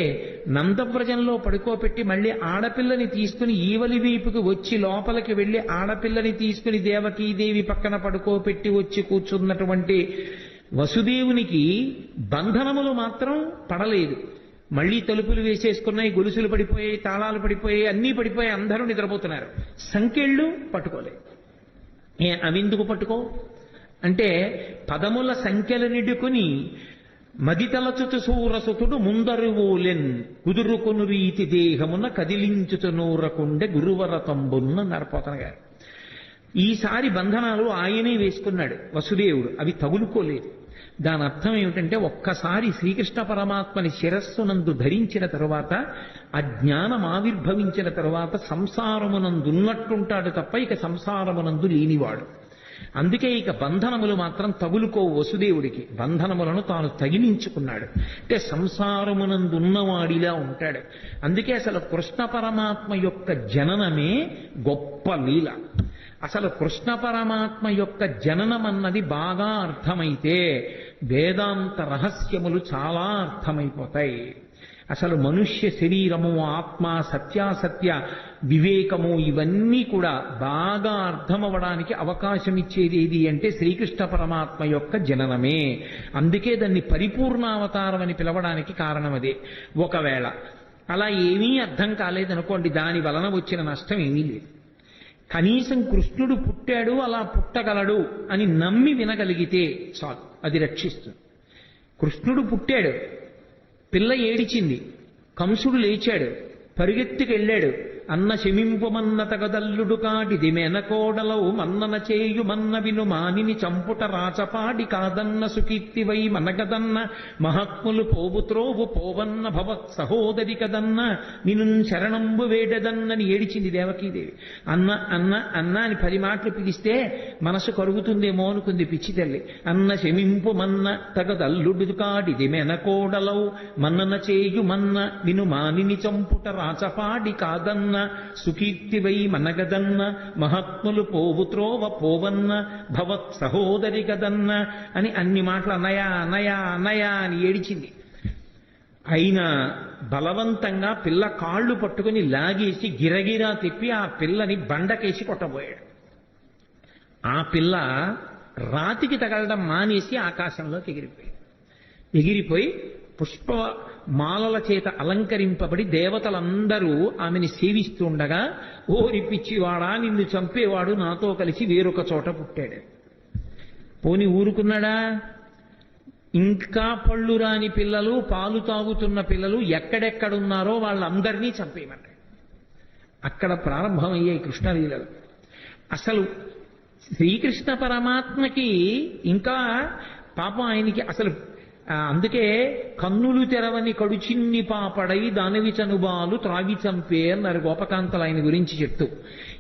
నందవ్రజంలో పడుకోబెట్టి మళ్ళీ ఆడపిల్లని తీసుకుని ఈవలి వీపుకి వచ్చి లోపలికి వెళ్ళి ఆడపిల్లని తీసుకుని దేవకీదేవి పక్కన పడుకోబెట్టి వచ్చి కూర్చున్నటువంటి వసుదేవునికి బంధనములు మాత్రం పడలేదు. మళ్లీ తలుపులు వేసేసుకున్నాయి, గొలుసులు పడిపోయాయి, తాళాలు పడిపోయాయి, అన్నీ పడిపోయాయి, అందరూ నిద్రపోతున్నారు. సంకెళ్ళు పట్టుకోలేదు. అవెందుకు పట్టుకో అంటే పదముల సంఖ్యలు నిడుకుని మదితలచుతు సూరసుతుడు ముందరు ఓలెన్ కుదురుకొను రీతి దేహమున కదిలించుతు నూరకుండె గురువరతంబున్న నరపోతన గారు. ఈసారి బంధనాలు ఆయనే వేసుకున్నాడు వసుదేవుడు, అవి తగులుకోలేదు. దాని అర్థం ఏమిటంటే ఒక్కసారి శ్రీకృష్ణ పరమాత్మని శిరస్సునందు ధరించిన తరువాత, ఆ జ్ఞానం ఆవిర్భవించిన తరువాత సంసారమునందున్నట్టుంటాడు తప్ప ఇక సంసారమునందు లేనివాడు. అందుకే ఇక బంధనములు మాత్రం తగులుకోవు వసుదేవుడికి. బంధనములను తాను తగిలించుకున్నాడు. అంటే సంసారమునందున్నవాడిలా ఉంటాడు. అందుకే అసలు కృష్ణ పరమాత్మ యొక్క జననమే గొప్ప లీల. అసలు కృష్ణ పరమాత్మ యొక్క జననం అన్నది బాగా అర్థమైతే వేదాంత రహస్యములు చాలా అర్థమైపోతాయి. అసలు మనుష్య శరీరము, ఆత్మ, సత్యాసత్య వివేకము ఇవన్నీ కూడా బాగా అర్థమవడానికి అవకాశం ఇచ్చేది ఏది అంటే శ్రీకృష్ణ పరమాత్మ యొక్క జననమే. అందుకే దాన్ని పరిపూర్ణావతారం అని పిలవడానికి కారణం అదే. ఒకవేళ అలా ఏమీ అర్థం కాలేదనుకోండి, దాని వలన వచ్చిన నష్టం ఏమీ లేదు. కనీసం కృష్ణుడు పుట్టాడు, అలా పుట్టగలడు అని నమ్మి వినగలిగితే చాలు, అది రక్షిస్తుంది. కృష్ణుడు పుట్టాడు, పిల్ల ఏడిచింది, కంసుడు లేచాడు, పరిగెత్తుకెళ్ళాడు. అన్న శమింపుమన్న తగదల్లుడు కాటిది మెనకోడలవు మన్నన చేయు మన్న విను మానిని చంపుట రాచపాడి కాదన్న సుకీర్తివై మనగదన్న మహాత్ములు పోవుత్రోవు పోవన్న భవత్ సహోదరి కదన్న నిను శరణంబు వేడదన్నని ఏడిచింది దేవకీదేవి. అన్న అన్న అన్న అని 10 మాటలు పిలిస్తే మనసు కరుగుతుందేమో అనుకుంది పిచ్చి తల్లి. అన్న శమింపు మన్న తగదల్లుడు కాటిది మెనకోడలవు మన్నన చేయు మన్న విను మానిని చంపుట రాచపాడి కాదన్న సుకీర్తివై మనగదన్న మహాత్ములు పోవుత్రోవ పోవన్న భవత్ సహోదరి గదన్న అని అన్ని మాటలు అన్నయా అన్నయా అన్నయా అని ఏడిచింది. అయినా బలవంతంగా పిల్ల కాళ్ళు పట్టుకుని లాగేసి గిరగిరా తిప్పి ఆ పిల్లని బండకేసి కొట్టబోయాడు. ఆ పిల్ల రాతికి తగలడం మానేసి ఆకాశంలోకి ఎగిరిపోయి పుష్ప మాలల చేత అలంకరింపబడి దేవతలందరూ ఆమెని సేవిస్తుండగా, ఓరి పిచ్చివాడా, నిన్ను చంపేవాడు నాతో కలిసి వేరొక చోట పుట్టాడు. పోని ఊరుకున్నాడా? ఇంకా పళ్ళు రాని పిల్లలు, పాలు తాగుతున్న పిల్లలు ఎక్కడెక్కడున్నారో వాళ్ళందరినీ చంపేయమన్నాడు. అక్కడ ప్రారంభమయ్యాయి కృష్ణలీలలు. అసలు శ్రీకృష్ణ పరమాత్మకి ఇంకా పాపం ఆయనకి అసలు అందుకే కన్నులు తెరవని కడుచిన్ని పాపడై దానవి చనుబాలు త్రాగి చంపే అన్నారు గోపకాంతలు ఆయన గురించి చెప్తూ.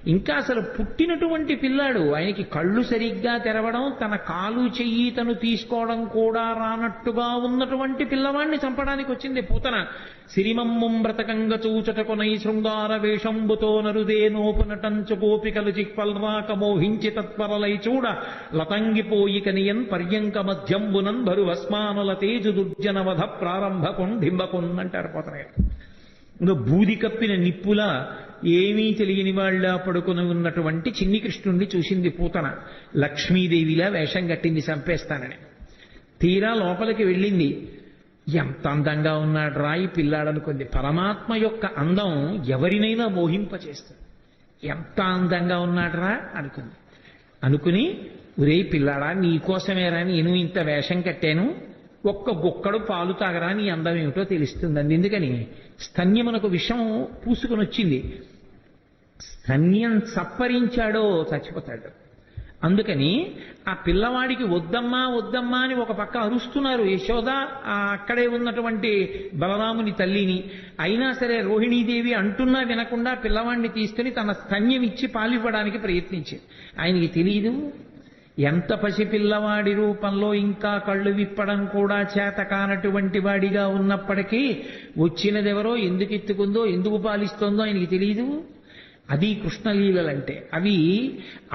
ఇంకా అసలు పుట్టినటువంటి పిల్లాడు, ఆయనకి కళ్ళు సరిగ్గా తెరవడం, తన కాలు చెయ్యి తను తీసుకోవడం కూడా రానట్టుగా ఉన్నటువంటి పిల్లవాడిని చంపడానికి వచ్చింది పూతన. సిరిమమ్మం బ్రతకంగ చూచటకొనై శృంగార వేషంబుతో నరుదే నోపునటంచు గోపికలు చిక్పల్రాక మోహించి తత్పరలై చూడ లతంగిపోయి కనియన్ పర్యంక మధ్యంబునన్ భరువస్మానుల తేజు దుర్జనవధ ప్రారంభ కొండింబకొన్ అంటారు పోతన. ఇంకా బూది కప్పిన నిప్పులా ఏమీ తెలియని వాళ్ళ పడుకుని ఉన్నటువంటి చిన్ని కృష్ణుణ్ణి చూసింది పూతన. లక్ష్మీదేవిలా వేషం కట్టింది చంపేస్తానని. తీరా లోపలికి వెళ్ళింది. ఎంత అందంగా ఉన్నాడు రాయి పిల్లాడనుకుంది. పరమాత్మ యొక్క అందం ఎవరినైనా మోహింపచేస్తుంది. ఎంత అందంగా ఉన్నాడు రా అనుకుంది. అనుకుని ఒరే పిల్లాడా నీకోసమేరా నేను ఇంత వేషం కట్టాను, ఒక్క గుక్కడు పాలు తాగరా నీ అందం ఏమిటో తెలుస్తుందండి. ఎందుకని స్తన్యమునకు విషం పూసుకొని వచ్చింది. స్తన్యం సప్పరించాడో చచ్చిపోతాడు. అందుకని ఆ పిల్లవాడికి వద్దమ్మా వద్దమ్మా అని ఒక పక్క అరుస్తున్నారు యశోద, అక్కడే ఉన్నటువంటి బలరాముని తల్లిని. అయినా సరే రోహిణీదేవి అంటున్నా వినకుండా పిల్లవాడిని తీసుకుని తన స్తన్యం ఇచ్చి పాలివ్వడానికి ప్రయత్నించింది. ఆయనకి తెలియదు ఎంత పసిపిల్లవాడి రూపంలో ఇంకా కళ్ళు విప్పడం కూడా చేత కానటువంటి వాడిగా ఉన్నప్పటికీ వచ్చినదెవరో, ఎందుకు ఎత్తుకుందో, ఎందుకు పాలిస్తోందో ఆయనకి తెలియదు. అది కృష్ణలీలలంటే. అవి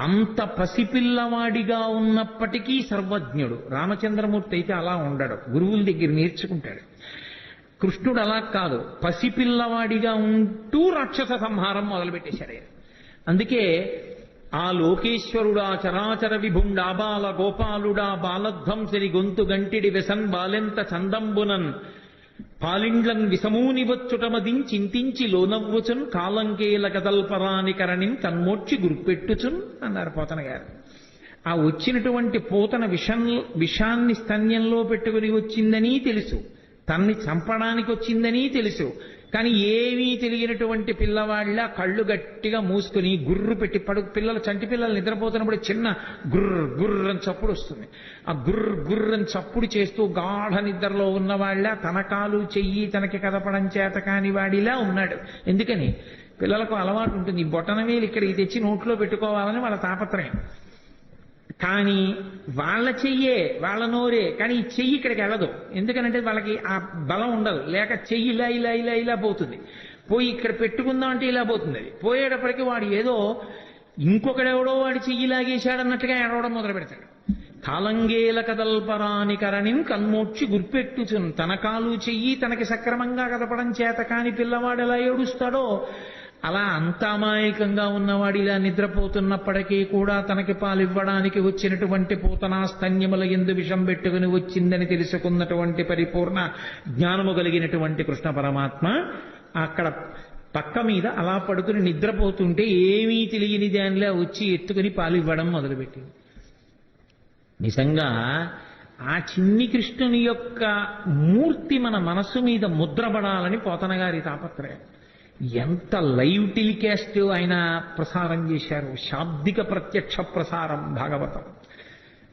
అంత పసిపిల్లవాడిగా ఉన్నప్పటికీ సర్వజ్ఞుడు. రామచంద్రమూర్తి అయితే అలా ఉండడు, గురువుల దగ్గర నేర్చుకుంటాడు. కృష్ణుడు అలా కాదు, పసిపిల్లవాడిగా ఉంటూ రాక్షస సంహారం మొదలుపెట్టేశాడు ఆయన. అందుకే ఆ లోకేశ్వరుడా చరాచర విభుండా బాల గోపాలుడా బాలధ్వంసరి గొంతు గంటిడి వెసన్ బాలెంత చందంబునన్ పాలిండ్లన్ విసమూని వచ్చుటమదించింతించి లోనవ్వుచున్ కాలంకేల కదల్పరాని కరణిన్ తన్మోడ్చి గుర్పెట్టుచున్ అన్నారు పోతన గారు. ఆ వచ్చినటువంటి పూతన విషాన్ని స్తన్యంలో పెట్టుకుని వచ్చిందని తెలుసు, తన్ని చంపడానికి వచ్చిందని తెలుసు. కానీ ఏమీ తెలియనటువంటి పిల్లవాళ్ళ కళ్ళు గట్టిగా మూసుకుని గుర్రు పెట్టి పిల్లలు, చంటి పిల్లలు నిద్రపోతున్నప్పుడు చిన్న గుర్ర గుర్రని చప్పుడు వస్తుంది. ఆ గుర్ర గుర్రని చప్పుడు చేస్తూ గాఢ నిద్రలో ఉన్నవాళ్ళ తన కాలు చెయ్యి తనకి కదపడం చేత కాని వాడిలా ఉన్నాడు. ఎందుకని పిల్లలకు అలవాటు ఉంటుంది, బొటనవేలు ఇక్కడికి తెచ్చి నోట్లో పెట్టుకోవాలని వాళ్ళ తాపత్రయం. కానీ వాళ్ళ చెయ్యే వాళ్ళ నోరే, కానీ ఈ చెయ్యి ఇక్కడికి వెళ్ళదు. ఎందుకనంటే వాళ్ళకి ఆ బలం ఉండదు. లేక చెయ్యి ఇలా ఇలా ఇలా ఇలా పోతుంది, పోయి ఇక్కడ పెట్టుకుందాం అంటే ఇలా పోతుంది. అది పోయేటప్పటికి వాడు ఏదో ఇంకొకడెవడో వాడి చెయ్యి లాగేశాడన్నట్టుగా ఏడవడం మొదలు పెడతాడు. కాలంగేల కదల్పరాని కరణిన్ కన్మోడ్చి గుర్పెట్టుచున్. తన కాలు చెయ్యి తనకి సక్రమంగా కదపడం చేత కాని పిల్లవాడు ఎలా ఏడుస్తాడో అలా అంత అమాయకంగా ఉన్నవాడు ఇలా నిద్రపోతున్నప్పటికీ కూడా తనకి పాలివ్వడానికి వచ్చినటువంటి పూతనా స్తన్యముల యందు విషం పెట్టుకుని వచ్చిందని తెలుసుకున్నటువంటి పరిపూర్ణ జ్ఞానము కలిగినటువంటి కృష్ణ పరమాత్మ అక్కడ పక్క మీద అలా పడుకుని నిద్రపోతుంటే ఏమీ తెలియని దానిలా వచ్చి ఎత్తుకుని పాలివ్వడం మొదలుపెట్టింది. నిజంగా ఆ చిన్ని కృష్ణుని యొక్క మూర్తి మన మనస్సు మీద ముద్రపడాలని పోతన గారి తాపత్రయం. ఎంత లైవ్ టెలికాస్ట్ ఆయన ప్రసారం చేశారు, శాబ్దిక ప్రత్యక్ష ప్రసారం భాగవతం.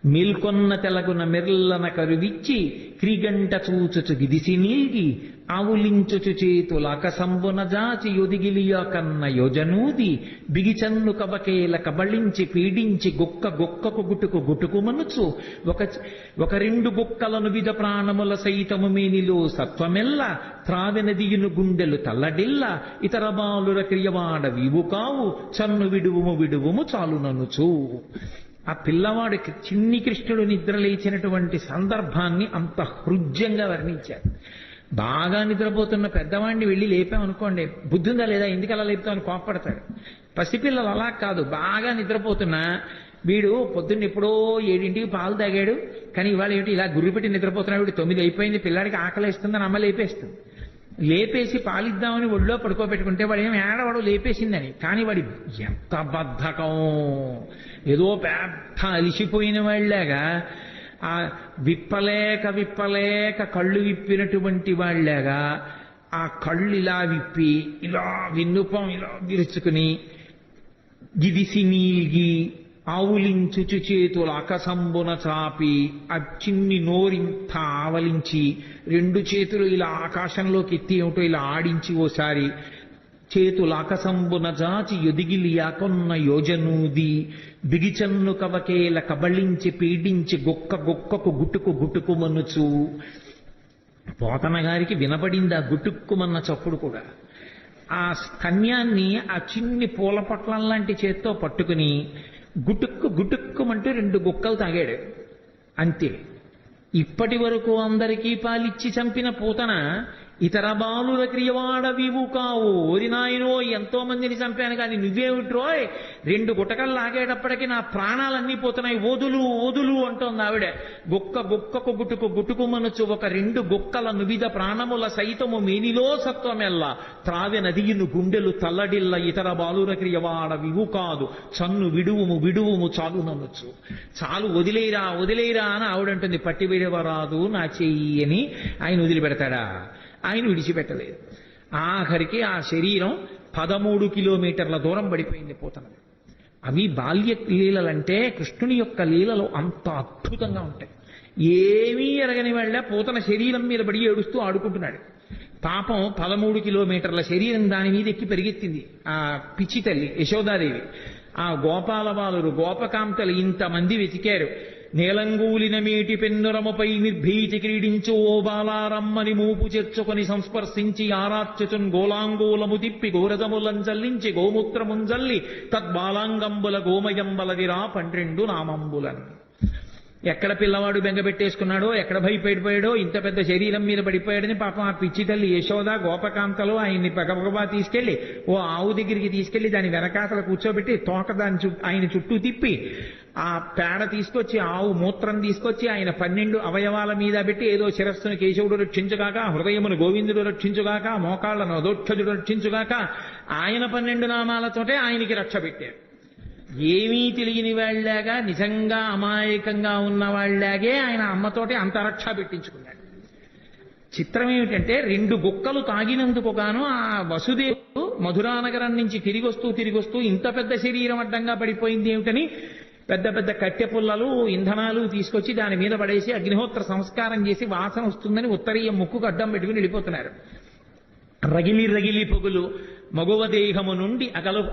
మేల్కొన్న తెలగున మెర్లన కరువిచ్చి క్రీగంట చూచుచు గిదిసి నీల్గి ఆవులించుచు చేతులాకసంబున జాచి యొదిగిలియ కన్న యోజనూది బిగిచన్ను కబకేల కబళించి పీడించి గొక్క గొక్కకు గుటుకు గుటుకు మనుచు ఒక రెండు గుక్కలను విధ ప్రాణముల సైతము మేనిలో సత్వమెల్ల త్రావెనదియును గుండెలు తల్లడిల్ల ఇతర బాలుర క్రియవాడ వీవు కావు చన్ను విడువుము విడువుము చాలుననుచు. ఆ పిల్లవాడు చిన్ని కృష్ణుడు నిద్రలేచినటువంటి సందర్భాన్ని అంత హృద్యంగా వర్ణించారు. బాగా నిద్రపోతున్న పెద్దవాడిని వెళ్ళి లేపామనుకోండి, బుద్ధి ఉందా లేదా, ఎందుకు అలా లేపుతామని కోప్పడతాడు. పసిపిల్లలు అలా కాదు, బాగా నిద్రపోతున్నా వీడు పొద్దున్న ఎప్పుడో 7ంటికి పాలు తాగాడు, కానీ ఇవాళ ఏమిటి ఇలా గుర్రు పెట్టి నిద్రపోతున్నాడు, వీడు 9 అయిపోయింది, పిల్లాడికి ఆకలేస్తుందని అమ్మ లేపేస్తుంది. లేపేసి పాలిద్దామని ఒళ్ళో పడుకోబెట్టుకుంటే వాడు ఏం ఏడవాడు లేపేసిందని. కానీ వాడి ఎంత బద్ధకం, ఏదో పెద్ద అలిసిపోయిన వాళ్ళలాగా ఆ విప్పలేక కళ్ళు విప్పినటువంటి వాళ్ళలాగా ఆ కళ్ళు ఇలా విప్పి ఇలా విన్నుపం ఇలా విరుచుకుని గిదిసి నీల్గి ఆవులించుచు చేతులు అకసంబున చాపి ఆ చిన్ని నోరింత ఆవలించి 2 చేతులు ఇలా ఆకాశంలోకి ఎత్తి ఏమిటో ఇలా ఆడించి ఓసారి చేతులు అకసంబున జాచి ఎదిగిలియాకొన్న యోజనూది బిగిచన్ను కవకేల కబళించి పీడించి గొక్క గొక్కకు గుటుకు గుటుకు మనుచు. పోతన గారికి వినపడింది ఆ గుటుక్కుమన్న చప్పుడు కూడా. ఆ స్తన్యాన్ని ఆ చిన్ని పూల పట్లం లాంటి చేత్తో పట్టుకుని గుటుక్కు గుటుక్కుమంటూ 2 గుక్కలు తాగాడు అంతే. ఇప్పటి వరకు అందరికీ పాలిచ్చి చంపిన పూతన ఇతర బాలుల క్రియవాడవివు కావు. ఓరి నాయనో, ఎంతో మందిని చంపాను కానీ నువ్వేమిట్రోయ్, 2 గుటకలు లాగేటప్పటికీ నా ప్రాణాలన్నీ పోతున్నాయి, వదులు వదులు అంటోంది ఆవిడ. గుక్కకు గుటుకు మనసు ఒక 2 గుక్కల నువిద ప్రాణముల సైతము మేనిలో సత్వమెల్ల త్రావె నదియును గుండెలు తల్లడిల్ల ఇతర బాలుల క్రియవాడవివు కాదు. చన్ను విడువుము చాలు ననొచ్చు. చాలు, వదిలేరా అని ఆవిడంటుంది. పట్టి విడవరాదు నా చెయ్యి అని ఆయన వదిలిపెడతాడా? ఆయన విడిచిపెట్టలేదు. ఆఖరికి ఆ శరీరం 13 కిలోమీటర్ల దూరం పడిపోయింది పోతనది. అవి బాల్య లీలలంటే కృష్ణుని యొక్క లీలలు అంత అద్భుతంగా ఉంటాయి. ఏమీ ఎరగని వాళ్ళ పోతన శరీరం మీద పడి ఏడుస్తూ ఆడుకుంటున్నాడు. పాపం 13 కిలోమీటర్ల శరీరం దాని మీద ఎక్కి పెరిగెత్తింది ఆ పిచ్చి తల్లి యశోదాదేవి. ఆ గోపాల బాలురు గోపకాంతలు ఇంతమంది వెతికారు. నేలంగూలిన మేటి పెన్నురముపై నిర్భీతి క్రీడించు ఓ బాలారమ్మని మూపు చేర్చుకొని సంస్పర్శించి ఆరార్చుచున్ గోలాంగూలము తిప్పి గోరజములంజల్లించి గోమూత్రముంజల్లి తద్బాలాంగంబుల గోమయంబలదిరా 12 నామంబులని. ఎక్కడ పిల్లవాడు బెంగపెట్టేసుకున్నాడో, ఎక్కడ భయపడిపోయాడో, ఇంత పెద్ద శరీరం మీద పడిపోయాడని పాపం ఆ పిచ్చి తల్లి యశోద గోపకాంతలో ఆయన్ని పగపగబా తీసుకెళ్లి ఓ ఆవు దగ్గరికి తీసుకెళ్లి దాని వెనకాతల కూర్చోబెట్టి తోక దాని ఆయన చుట్టూ తిప్పి ఆ పేడ తీసుకొచ్చి ఆవు మూత్రం తీసుకొచ్చి ఆయన 12 అవయవాల మీద పెట్టి ఏదో శిరస్సును కేశవుడు రక్షించుగాక, హృదయమును గోవిందుడు రక్షించుగాక, మోకాళ్లను అధోక్షజుడు రక్షించుగాక, ఆయన 12 నామాలతోటే ఆయనకి రక్ష పెట్టారు. ఏమీ తెలియని వాళ్ళలాగా, నిజంగా అమాయకంగా ఉన్న వాళ్ళలాగే ఆయన అమ్మతోటి అంత రక్ష పెట్టించుకున్నాడు. చిత్రం ఏమిటంటే 2 గుక్కలు తాగినందుకు గాను ఆ వసుదేవుడు మధురానగరం నుంచి తిరిగొస్తూ ఇంత పెద్ద శరీరం అడ్డంగా పడిపోయింది ఏమిటని పెద్ద పెద్ద కట్టె పుల్లలు ఇంధనాలు తీసుకొచ్చి దాని మీద పడేసి అగ్నిహోత్ర సంస్కారం చేసి వాసన వస్తుందని ఉత్తరీయ ముక్కుకు అడ్డం పెట్టుకుని వెళ్ళిపోతున్నారు. రగిలి పొగులు మగువ దేహము నుండి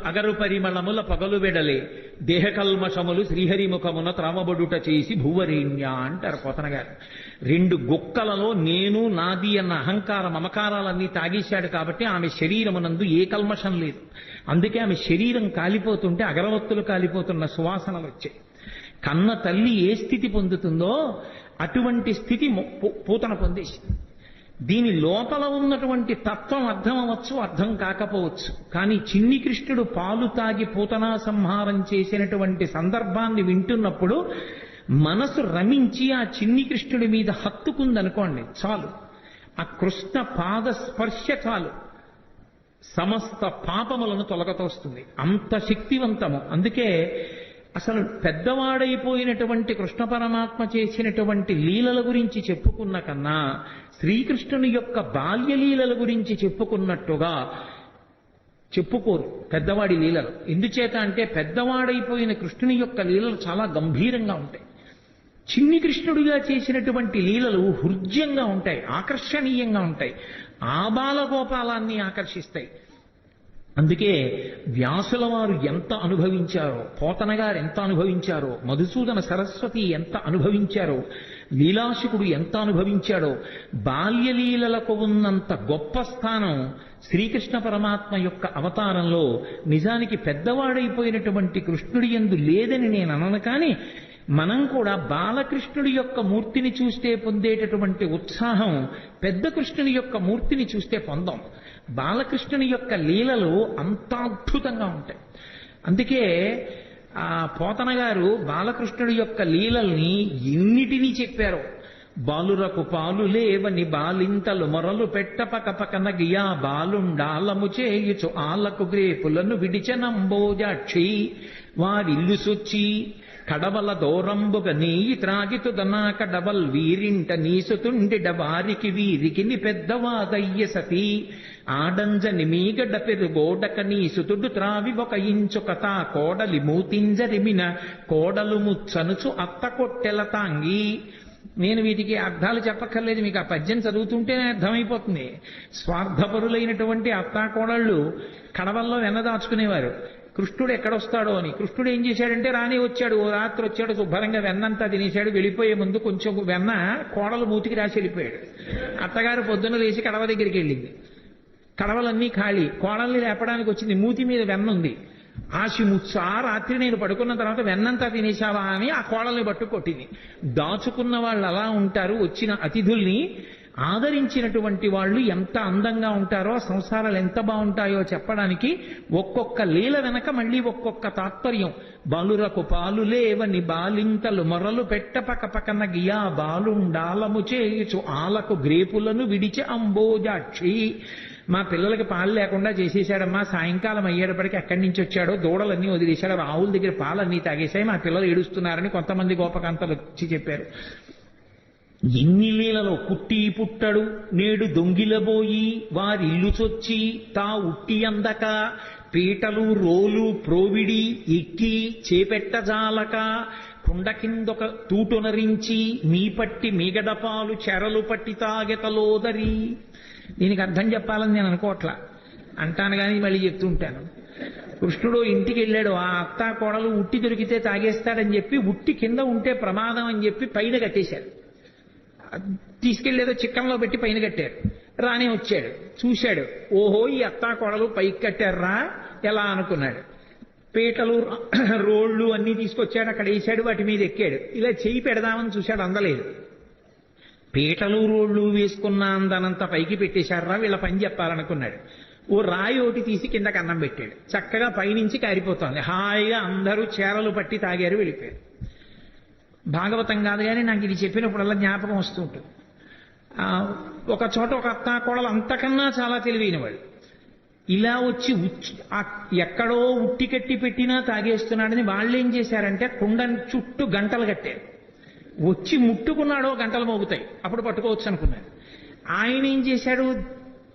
అగరు పరిమళముల పగలు వెడలే దేహకల్మషములు శ్రీహరిముఖమున త్రామబడుట చేసి భూవరేణ్య అంటారు పోతన గారు. 2 గుక్కలలో నేను నాది అన్న అహంకార మమకారాలన్నీ తాగేశాడు కాబట్టి ఆమె శరీరమునందు ఏ కల్మషం లేదు. అందుకే ఆమె శరీరం కాలిపోతుంటే అగరవత్తులు కాలిపోతున్న సువాసనలు వచ్చాయి. కన్న తల్లి ఏ స్థితి పొందుతుందో అటువంటి స్థితి పూతన పొందేసింది. దీని లోపల ఉన్నటువంటి తత్వం అర్థం అవ్వచ్చు, అర్థం కాకపోవచ్చు. కానీ చిన్ని కృష్ణుడు పాలు తాగి పూతనా సంహారం చేసినటువంటి సందర్భాన్ని వింటున్నప్పుడు మనసు రమించి ఆ చిన్ని కృష్ణుడి మీద హత్తుకుందనుకోండి, చాలు. ఆ కృష్ణ పాద స్పర్శ చాలు సమస్త పాపములను తొలగతోస్తుంది. అంత శక్తివంతము. అందుకే అసలు పెద్దవాడైపోయినటువంటి కృష్ణ పరమాత్మ చేసినటువంటి లీలల గురించి చెప్పుకున్న కన్నా శ్రీకృష్ణుని యొక్క బాల్యలీలల గురించి చెప్పుకున్నట్టుగా చెప్పుకోరు పెద్దవాడి లీలలు. ఎందుచేత అంటే పెద్దవాడైపోయిన కృష్ణుని యొక్క లీలలు చాలా గంభీరంగా ఉంటాయి. చిన్ని కృష్ణుడిగా చేసినటువంటి లీలలు హృద్యంగా ఉంటాయి, ఆకర్షణీయంగా ఉంటాయి, ఆబాలగోపాలాన్ని ఆకర్షిస్తాయి. అందుకే వ్యాసుల వారు ఎంత అనుభవించారో, పోతన గారు ఎంత అనుభవించారో, మధుసూదన సరస్వతి ఎంత అనుభవించారో, లీలాశుకుడు ఎంత అనుభవించాడో, బాల్యలీలలకు ఉన్నంత గొప్ప స్థానం శ్రీకృష్ణ పరమాత్మ యొక్క అవతారంలో నిజానికి పెద్దవాడైపోయినటువంటి కృష్ణుడి యందు లేదని నేను అనను. కానీ మనం కూడా బాలకృష్ణుడి యొక్క మూర్తిని చూస్తే పొందేటటువంటి ఉత్సాహం పెద్ద కృష్ణుని యొక్క మూర్తిని చూస్తే పొందాం. బాలకృష్ణుని యొక్క లీలలు అంత అద్భుతంగా ఉంటాయి. అందుకే ఆ పోతన గారు బాలకృష్ణుడి యొక్క లీలల్ని ఎన్నిటినీ చెప్పారో. బాలురకు పాలు లేవని బాలింతలు మొరలు పెట్టపకపకన గియా బాలుండాలము చేయుచు ఆలకు గ్రేపులను విడిచనంబోజాక్షి వారిల్లు సొచ్చి కడవల దూరంబుగ నీయి త్రాగితుదనా కడవల్ వీరింట నీసుతుండెడ వారికి వీరికి పెద్దవాదయ్య సతీ ఆడంజని మీగడ పెరుగోడక నీసుతుడు త్రావి ఒక ఇంచుకతా కోడలి మూతింజరిమిన కోడలు ముచ్చనుచు అత్త కొట్టెల తాంగి. నేను వీటికి అర్థాలు చెప్పక్కర్లేదు, మీకు ఆ పద్యం చదువుతుంటేనే అర్థమైపోతుంది. స్వార్థపరులైనటువంటి అత్తాకోడళ్ళు కడవల్లో వెన్నదాచుకునేవారు. కృష్ణుడు ఎక్కడొస్తాడో అని. కృష్ణుడు ఏం చేశాడంటే రాని వచ్చాడు, ఓ రాత్రి వచ్చాడు, శుభ్రంగా వెన్నంతా తినేశాడు. వెళ్ళిపోయే ముందు కొంచెం వెన్న కోడలు మూతికి రాసి వెళ్ళిపోయాడు. అత్తగారు పొద్దున్న లేచి కడవ దగ్గరికి వెళ్ళింది. కడవలన్నీ ఖాళీ. కోడల్ని లేపడానికి వచ్చింది, మూతి మీద వెన్న ఉంది. ఆశిముచ్చా రాత్రి నేను పడుకున్న తర్వాత వెన్నంతా తినేశావా అని ఆ కోడల్ని పట్టు కొట్టింది. దాచుకున్న వాళ్ళు అలా ఉంటారు. వచ్చిన అతిథుల్ని ఆదరించినటువంటి వాళ్ళు ఎంత అందంగా ఉంటారో, సంసారాలు ఎంత బాగుంటాయో చెప్పడానికి ఒక్కొక్క లీల వెనక మళ్ళీ ఒక్కొక్క తాత్పర్యం. బాలురకు పాలు లేవని బాలింతలు మొరలు పెట్ట పకపకన గియా బాలుండాలము చేయుచు ఆలకు గ్రేపులను విడిచి అంబోజాక్షి. మా పిల్లలకి పాలు లేకుండా చేసేసాడమ్మా, సాయంకాలం అయ్యేటప్పటికి ఎక్కడి నుంచి వచ్చాడో దూడలన్నీ వదిలేశాడు, ఆవుల దగ్గర పాలన్నీ తాగేశాయి, మా పిల్లలు ఏడుస్తున్నారని కొంతమంది గోపకాంతలు వచ్చి చెప్పారు. ఎన్ని లీలలో పుట్టి పుట్టడు నేడు దొంగిలబోయి వారిల్లు చొచ్చి తా ఉట్టి అందక పీటలు రోలు ప్రోవిడి ఎక్కి చేపెట్టజాలక కుండ కిందొక తూటునరించి మీ పట్టి మీగడపాలు చెరలు పట్టి తాగెతలోదరి. దీనికి అర్థం చెప్పాలని నేను అనుకోవట్లా, అంటాను కానీ మళ్ళీ చెప్తుంటాను. కృష్ణుడు ఇంటికి వెళ్ళాడు, ఆ అత్త కోడలు ఉట్టి దొరికితే తాగేస్తాడని చెప్పి ఉట్టి కింద ఉంటే ప్రమాదం అని చెప్పి పైన కట్టేశారు. తీసుకెళ్లేదో చిక్కంలో పెట్టి పైన కట్టారు. రానే వచ్చాడు, చూశాడు, ఓహో ఈ అత్తా కోడలు పైకి కట్టారా ఎలా అనుకున్నాడు. పీటలు రోళ్లు అన్నీ తీసుకొచ్చాడు, అక్కడ వేసాడు, వాటి మీద ఎక్కాడు. ఇలా చేయి పెడదామని చూశాడు, అందలేదు. పీటలు రోళ్లు వేసుకున్న అందనంత పైకి పెట్టేశారా, వీళ్ళ పని చెప్పాలనుకున్నాడు. ఓ రాయి ఒకటి తీసి కిందకి అన్నం పెట్టాడు, చక్కగా పైనుంచి కారిపోతోంది. హాయిగా అందరూ చేరలు పట్టి తాగారు, వెళ్ళిపోయారు. భాగవతం కాదు కానీ నాకు ఇది చెప్పినప్పుడల్లా జ్ఞాపకం వస్తూ ఉంటుంది. ఒక చోట ఒక అత్తా కోడలు అంతకన్నా చాలా తెలివైన వాళ్ళు ఇలా వచ్చి ఎక్కడో ఉట్టి కట్టి పెట్టినా తాగేస్తున్నాడని వాళ్ళు ఏం చేశారంటే కుండ చుట్టూ గంటలు కట్టారు. వచ్చి ముట్టుకున్నాడో గంటలు మోగుతాయి, అప్పుడు పట్టుకోవచ్చు అనుకున్నాడు. ఆయన ఏం చేశాడు,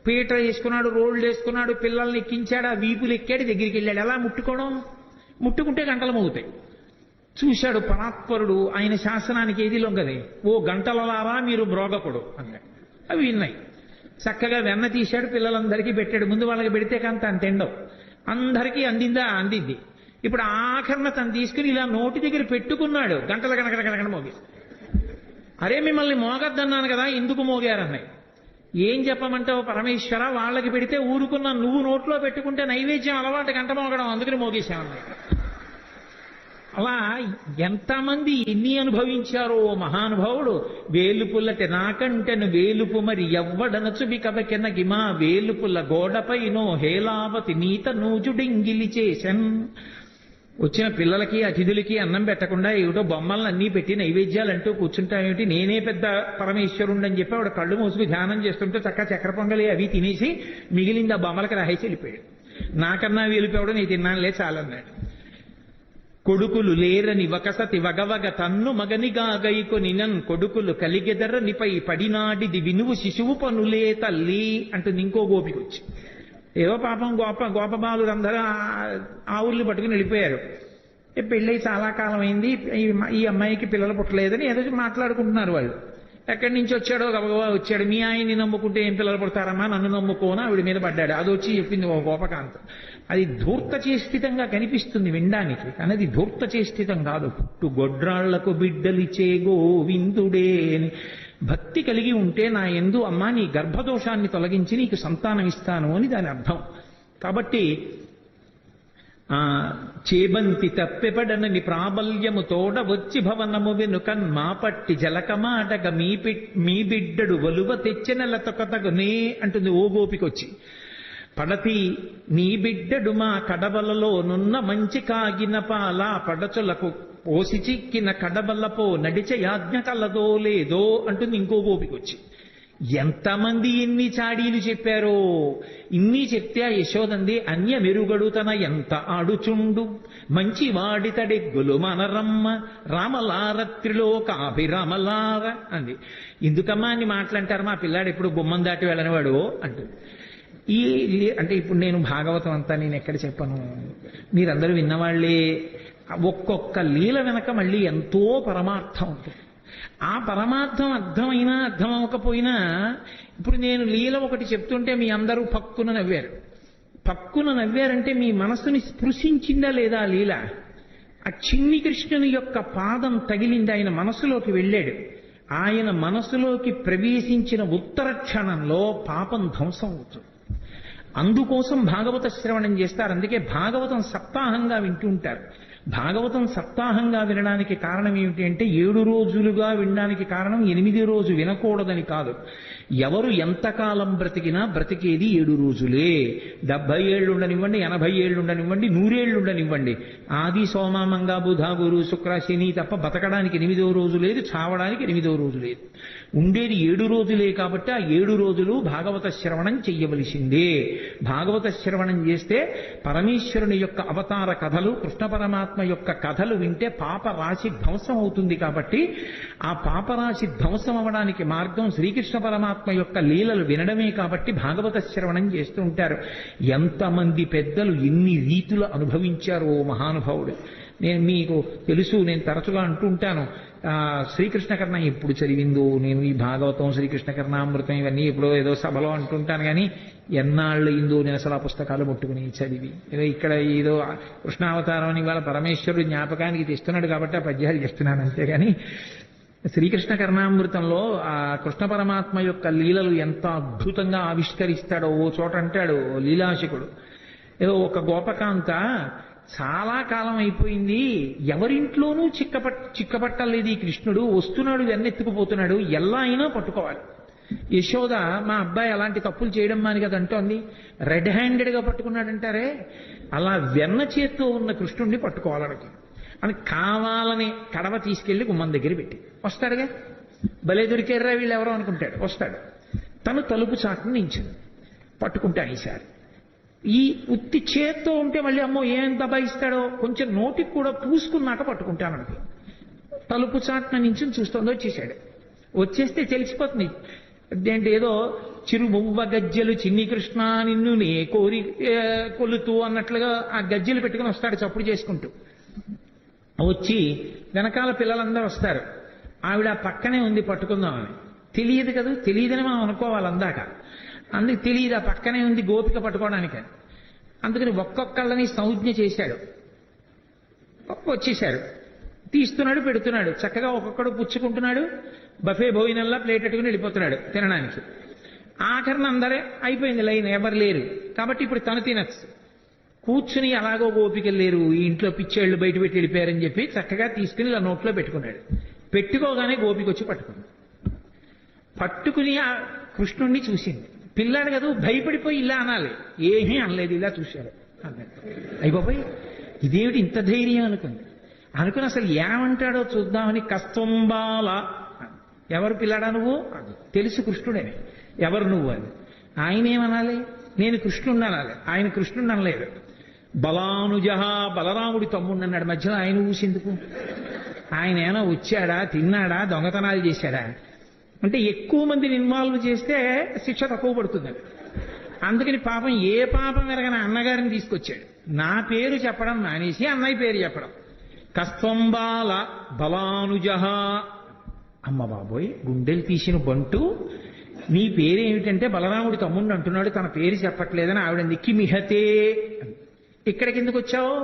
పీట వేసుకున్నాడు, రోడ్లు వేసుకున్నాడు, పిల్లల్ని ఎక్కించాడు, ఆ వీపులు ఎక్కాడు, దగ్గరికి వెళ్ళాడు. ఎలా ముట్టుకోవడం, ముట్టుకుంటే గంటలు మోగుతాయి. చూశాడు పరాత్పరుడు, ఆయన శాసనానికి ఏది లొంగదే. ఓ గంటలలారా మీరు మ్రోగకుడు అన్నాడు. అవి విన్నాయి. చక్కగా వెన్న తీశాడు, పిల్లలందరికీ పెట్టాడు. ముందు వాళ్ళకి పెడితే కాంత అంత ఎండవు, అందరికీ అందిందా, అందింది. ఇప్పుడు ఆఖరణ తను తీసుకుని ఇలా నోటి దగ్గర పెట్టుకున్నాడు, గంటల గనకన మోగి. అరే మిమ్మల్ని మోగద్దన్నాను కదా, ఎందుకు మోగారన్నాయి. ఏం చెప్పమంటావు పరమేశ్వర, వాళ్ళకి పెడితే ఊరుకున్నా, నువ్వు నోట్లో పెట్టుకుంటే నైవేద్యం అలవాటు గంట మోగడం, అందుకని మోగేశామన్నాయి. అలా ఎంతమంది ఎన్ని అనుభవించారో మహానుభావుడు. వేలుపుల్లటి నాకంటెను వేలుపు మరి ఎవ్వడనచు బికబకెన గిమా వేలుపుల్ల గోడపైనో హేలావతి నీత నూజుడింగిలి చేసెన్. వచ్చిన పిల్లలకి అతిథులకి అన్నం పెట్టకుండా ఏమిటో బొమ్మలను అన్నీ పెట్టి నైవేద్యాలు అంటూ కూర్చుంటామేమిటి, నేనే పెద్ద పరమేశ్వరుండని చెప్పి ఆవిడ కళ్ళు మూసుకు ధ్యానం చేస్తుంటే చక్క చక్కెర పొంగలి అవి తినేసి మిగిలింది ఆ బొమ్మలకి రాహేసి వెళ్ళిపోయాడు. నాకన్నా వేలిపోవడం నీ తిన్నానులే చాలన్నాడు. కొడుకులు లేరని వకసతి వగవగ తన్ను మగనిగా గైకొనినన్ కొడుకులు కలిగెదరనిపై పడినాడిది వినువు శిశువు పనులే తల్లి అంటుంది ఇంకో గోపికొచ్చి. ఏదో పాపం గోపబాలురందరూ ఆవుల్ని పట్టుకుని వెళ్ళిపోయారు. పెళ్ళై చాలా కాలం అయింది, ఈ అమ్మాయికి పిల్లలు పుట్టలేదని ఏదో మాట్లాడుకుంటున్నారు వాళ్ళు. ఎక్కడి నుంచి వచ్చాడో గబగబా వచ్చాడు. మీ ఆయన్ని నమ్ముకుంటే ఏం పిల్లలు పుడతారమ్మా, నన్ను నమ్ముకోనా ఆవిడ మీద పడ్డాడు. అది వచ్చి చెప్పింది ఓ గోపకాంతం. అది ధూర్తచేష్టితంగా కనిపిస్తుంది వినడానికి, కానీ అది ధూర్తచేష్టితం కాదు. పుట్టు గొడ్రాళ్లకు బిడ్డలిచే గోవిందుడే అని భక్తి కలిగి ఉంటే నా యందు అమ్మా నీ గర్భదోషాన్ని తొలగించి నీకు సంతానం ఇస్తాను అని దాని అర్థం. కాబట్టి చేబంతి తప్పెపడనని ప్రాబల్యము తోడ వచ్చి భవనము వెనుకన్ మా పట్టి జలకమాటగ మీ బిడ్డడు వలువ తెచ్చెనల తొకతగునే అంటుంది ఓ గోపికొచ్చి. పడతి నీ బిడ్డడు మా కడవలలో నున్న మంచి కాగిన పాల పడచులకు పోసి చిక్కిన కడవలపో నడిచ యాజ్ఞ కలదో లేదో అంటుంది ఇంకో గోపికొచ్చి. ఎంతమంది ఎన్ని చాడీలు చెప్పారో. ఇన్ని చెప్తే ఆ యశోదంది అన్య మెరుగడు తన ఎంత ఆడుచుండు మంచి వాడితడెగ్గులు మనరమ్మ రామలారత్రిలోకాభిరామలార అంది. ఎందుకమ్మా అని మాట్లాంటారు, మా పిల్లాడు ఎప్పుడు గుమ్మం దాటి వెళ్ళనివాడు అంటుంది. అంటే ఇప్పుడు నేను భాగవతం అంతా నేను ఎక్కడ చెప్పను, మీరందరూ విన్నవాళ్లే. ఒక్కొక్క లీల వెనక మళ్ళీ ఎంతో పరమార్థం ఉంటుంది. ఆ పరమార్థం అర్థమైనా అర్థం అవ్వకపోయినా ఇప్పుడు నేను లీల ఒకటి చెప్తుంటే మీ అందరూ పక్కున నవ్వారు. పక్కున నవ్వారంటే మీ మనసుని స్పృశించిందా లేదా లీల? ఆ చిన్ని కృష్ణుని యొక్క పాదం తగిలింది, ఆయన మనసులోకి వెళ్ళాడు. ఆయన మనసులోకి ప్రవేశించిన ఉత్తర క్షణంలో పాపం ధ్వంసం అవుతుంది. అందుకోసం భాగవత శ్రవణం చేస్తారు. అందుకే భాగవతం సప్తాహంగా వింటూ ఉంటారు. భాగవతం సప్తాహంగా వినడానికి కారణం ఏమిటి అంటే 7 రోజులుగా వినడానికి కారణం 8 రోజు వినకూడదని కాదు. ఎవరు ఎంతకాలం బ్రతికినా బ్రతికేది 7 రోజులే. 70 ఏళ్ళు ఉండనివ్వండి, 80 ఏళ్ళు ఉండనివ్వండి, 100 ఏళ్ళు ఉండనివ్వండి. ఆది సోమ మంగ బుధ గురు శుక్ర శని తప్ప బతకడానికి 8వ రోజు లేదు, చావడానికి 8వ రోజు లేదు. ఉండేది 7 రోజులే కాబట్టి ఆ 7 రోజులు భాగవత శ్రవణం చెయ్యవలసిందే. భాగవత శ్రవణం చేస్తే పరమేశ్వరుని యొక్క అవతార కథలు, కృష్ణ పరమాత్మ యొక్క కథలు వింటే పాపరాశి ధ్వంసం అవుతుంది. కాబట్టి ఆ పాపరాశి ధ్వంసం అవడానికి మార్గం శ్రీకృష్ణ పరమాత్మ యొక్క లీలలు వినడమే. కాబట్టి భాగవత శ్రవణం చేస్తూ ఉంటారు. ఎంతమంది పెద్దలు ఎన్ని రీతులు అనుభవించారో మహానుభావుడు. నేను మీకు తెలుసు, నేను తరచుగా అంటూ ఉంటాను, శ్రీకృష్ణ కర్ణ ఎప్పుడు చదివిందో నేను ఈ భాగవతం, శ్రీకృష్ణ కర్ణామృతం ఇవన్నీ ఎప్పుడో ఏదో సభలో అంటుంటాను. కానీ ఎన్నాళ్ళు అయిందో నేను అసలు ఆ పుస్తకాలు ముట్టుకుని చదివి. ఏదో ఇక్కడ ఏదో కృష్ణావతారం అని ఇవాళ పరమేశ్వరుడు జ్ఞాపకానికి తెస్తున్నాడు కాబట్టి ఆ పద్యాలు చేస్తున్నాను అంతేగాని శ్రీకృష్ణ కర్ణామృతంలో ఆ కృష్ణ పరమాత్మ యొక్క లీలలు ఎంత అద్భుతంగా ఆవిష్కరిస్తాడో. ఓ చోట అంటాడు లీలాశకుడు, ఏదో ఒక గోపకాంత చాలా కాలం అయిపోయింది, ఎవరింట్లోనూ చిక్కపట్టలేదు ఈ కృష్ణుడు, వస్తున్నాడు వెన్నెత్తుకుపోతున్నాడు, ఎలా అయినా పట్టుకోవాలి. యశోద మా అబ్బాయి అలాంటి తప్పులు చేయడం మాని కదా అంటోంది, రెడ్ హ్యాండెడ్గా పట్టుకున్నాడంటారే, అలా వెన్న చేత్తో ఉన్న కృష్ణుడిని పట్టుకోవాలనుకో అని కావాలని కడవ తీసుకెళ్లి గుమ్మం దగ్గర పెట్టి వస్తాడుగా. భలే దొరికారా వీళ్ళు ఎవరో అనుకుంటాడు. వస్తాడు, తను తలుపు చాటును నించుంది, పట్టుకుంటాను ఈసారి. ఈ ఉత్తి చేత్తో ఉంటే మళ్ళీ అమ్మో ఏం దబాయిస్తాడో, కొంచెం నోటికి కూడా పూసుకున్నాక పట్టుకుంటాను అనుకో. తలుపు చాటున నించుని చూస్తుందో వచ్చేసాడు. వచ్చేస్తే తెలిసిపోతుంది అదేంటి, ఏదో చిరుమువ్వ గజ్జెలు చిన్ని కృష్ణ నిన్ను నే కోరి కొలుతూ అన్నట్లుగా ఆ గజ్జెలు పెట్టుకుని వస్తాడు చప్పుడు చేసుకుంటూ. వచ్చి వెనకాల పిల్లలందరూ వస్తారు. ఆవిడ పక్కనే ఉంది పట్టుకుందామని. తెలియదు కదా, తెలియదని మనం అనుకోవాలి అందాక. అందుకు తెలియదు ఆ పక్కనే ఉంది గోపిక పట్టుకోవడానికి. అందుకని ఒక్కొక్కళ్ళని సంజ్ఞ చేశాడు. వచ్చేశారు, తీస్తున్నాడు, పెడుతున్నాడు, చక్కగా ఒక్కొక్కడు పుచ్చుకుంటున్నాడు. బఫే భోజనంలా ప్లేట్ పెట్టుకుని వెళ్ళిపోతున్నాడు తినడానికి. ఆఖరణ అందరే అయిపోయింది లైన్, ఎవరు లేరు కాబట్టి ఇప్పుడు తను తినచ్చు. కూర్చుని అలాగో గోపికలు లేరు, ఈ ఇంట్లో పిచ్చేళ్లు బయట పెట్టి వెళ్ళిపోయారని చెప్పి చక్కగా తీసుకుని ఇలా నోట్లో పెట్టుకున్నాడు. పెట్టుకోగానే గోపిక వచ్చి పట్టుకుంది. పట్టుకుని ఆ కృష్ణుణ్ణి చూసింది. పిల్లాడు కదా, భయపడిపోయి ఇలా అనాలి, ఏమీ అనలేదు, ఇలా చూశాడు. అయ్య బాబాయ్ ఇదేమిటి ఇంత ధైర్యం అనుకుని అసలు ఏమంటాడో చూద్దామని కస్తంబాల, ఎవరు పిల్లాడా నువ్వు, తెలుసు కృష్ణుడని, ఎవరు నువ్వు అని. ఆయన ఏమనాలి, నేను కృష్ణుడిని అనాలి. ఆయన కృష్ణుడిని అనలేదు. బలానుజహ, బలరాముడి తమ్ముడు అన్నాడు. మధ్యలో ఆయన ఊసిందుకు? ఆయన ఏమైనా వచ్చాడా, తిన్నాడా, దొంగతనాలు చేశాడా? అంటే ఎక్కువ మందిని ఇన్వాల్వ్ చేస్తే శిక్ష తక్కువ పడుతుంది. అందుకని పాపం ఏ పాపం ఎరగని అన్నగారిని తీసుకొచ్చాడు. నా పేరు చెప్పడం మానేసి అన్నయ్య పేరు చెప్పడం. కస్తంబాల బలానుజహ. అమ్మ బాబోయ్, గుండెలు తీసిన బంటు, నీ పేరేమిటంటే బలరాముడి తమ్ముడిని అంటున్నాడు, తన పేరు చెప్పట్లేదని ఆవిడ నిక్కిమిహతే. ఇక్కడికి ఎందుకు వచ్చావు?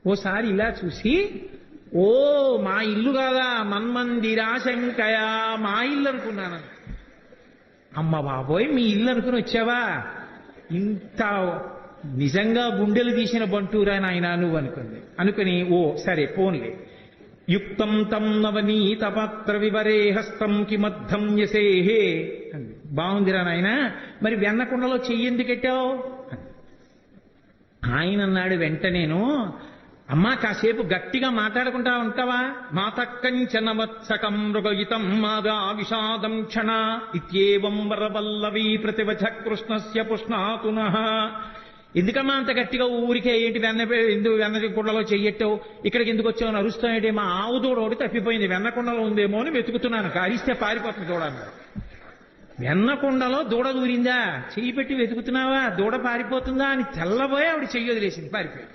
ఓసారి ఇలా చూసి, ఓ మా ఇల్లు కాదా, మన్మందిరాశంకయా, మా ఇల్లు అనుకున్నాను. అమ్మ బాబోయ్, మీ ఇల్లు అనుకుని వచ్చావా? ఇంత నిజంగా గుండెలు తీసిన బంటూరా నాయన నువ్వు అనుకుని ఓ సరే పోన్లే. యుక్తం తం నవనీత పాత్ర వివరే హస్తం కిమద్ధం యసేహే. బాగుందిరా నాయన, మరి వెన్నకుండలో చెయ్యెందుకెట్టావు? ఆయన అన్నాడు వెంటనేను, అమ్మా కాసేపు గట్టిగా మాట్లాడుకుంటా ఉంటావా? మాతకంచన వత్సకం మృగయితం మాదా విషాదం క్షణ ఇత్యేవం వరవల్లవీ ప్రతివచ కృష్ణస్య పుష్ణాతునః. ఎందుకమ్మా అంత గట్టిగా ఊరికే ఏంటి వెన్న కుండలో చెయ్యట్టావు, ఇక్కడికి ఎందుకు వచ్చావు అని అరుస్తాయంటే, మా ఆవు దూడ ఒకటి తప్పిపోయింది, వెన్నకుండలో ఉందేమో అని వెతుకుతున్నాను, అరిస్తే పారిపోతుంది దూడ. వెన్నకుండలో దూడ దూరిందా, చెయ్యి పెట్టి వెతుకుతున్నావా, దూడ పారిపోతుందా అని తెల్లబోయి ఆవిడ చెయ్యి వదిలేసింది, పారిపోయి.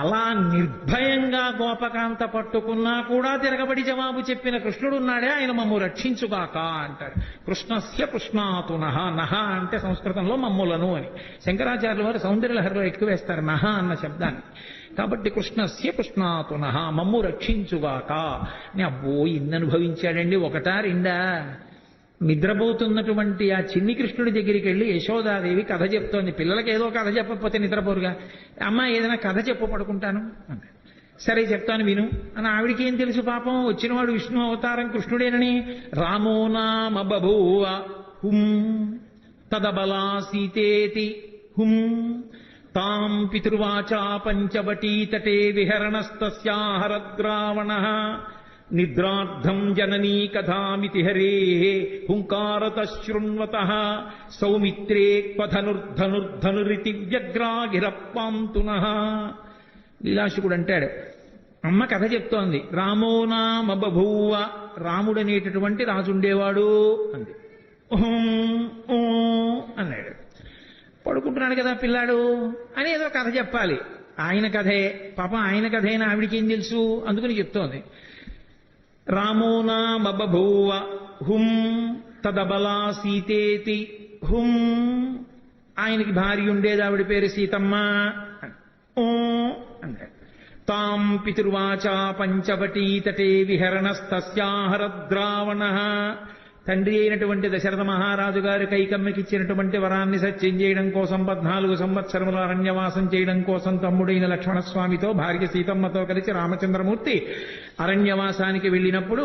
అలా నిర్భయంగా గోపకాంత పట్టుకున్నా కూడా తిరగబడి జవాబు చెప్పిన కృష్ణుడు ఉన్నాడే, ఆయన మమ్ము రక్షించుగాక అంటాడు. కృష్ణస్య పుష్ణాతునః. నహ అంటే సంస్కృతంలో మమ్ములను అని. శంకరాచార్యుల వారు సౌందర్యలహరిలో ఎక్కువ వేస్తారు నహ అన్న శబ్దాన్ని. కాబట్టి కృష్ణస్య పుష్ణాతునః, మమ్ము రక్షించుగాక. అబ్బో ఇన్ని అనుభవించాడండి, ఒకటా రెండా? నిద్రపోతున్నటువంటి ఆ చిన్ని కృష్ణుడి దగ్గరికి వెళ్ళి యశోదాదేవి కథ చెప్తోంది. పిల్లలకి ఏదో కథ చెప్పకపోతే నిద్రపోరుగా. అమ్మ ఏదైనా కథ చెప్పు పడుకుంటాను అన్నాడు. సరే చెప్తాను విను అని. ఆవిడికి ఏం తెలుసు పాపం, వచ్చినవాడు విష్ణు అవతారం కృష్ణుడేనని. రామో నామ బభూవ హుం తదబలా సీతేతి హుం తాం పితృవాచా పంచవటీతటే విహరణస్తస్యాహరద్రావణః నిద్రార్థం జననీ కథామితి హరే హుంకారతః శృణ్వతః సౌమిత్రే క్వధనుర్ధనుర్ధనురితి వ్యగ్రాగిరప్పాంతునః. లీలాశుకుడు అంటాడు, అమ్మ కథ చెప్తోంది. రామో నామ బభూవ, రాముడనేటటువంటి రాజుండేవాడు అంది. అన్నాడు. పడుకుంటున్నాడు కదా పిల్లాడు అని ఏదో కథ చెప్పాలి. ఆయన కథే పాపం, ఆయన కథేనా ఆవిడికి ఏం తెలుసు, అందుకని చెప్తోంది. రామో నామ బభూవ హుం తదబలా సీతేతి హుం, ఆయనకి భార్య ఉండేది, ఆవిడ పేరు సీతమ్మ అన్నాడు. తాం పితృవాచా పంచవటీతటే విహరణస్తస్యాహరద్రావణః, తండ్రి అయినటువంటి దశరథ మహారాజు గారు కైకమ్మకిచ్చినటువంటి వరాన్ని సత్యం చేయడం కోసం 14 సంవత్సరముల అరణ్యవాసం చేయడం కోసం తమ్ముడైన లక్ష్మణస్వామితో భార్య సీతమ్మతో కలిసి రామచంద్రమూర్తి అరణ్యవాసానికి వెళ్ళినప్పుడు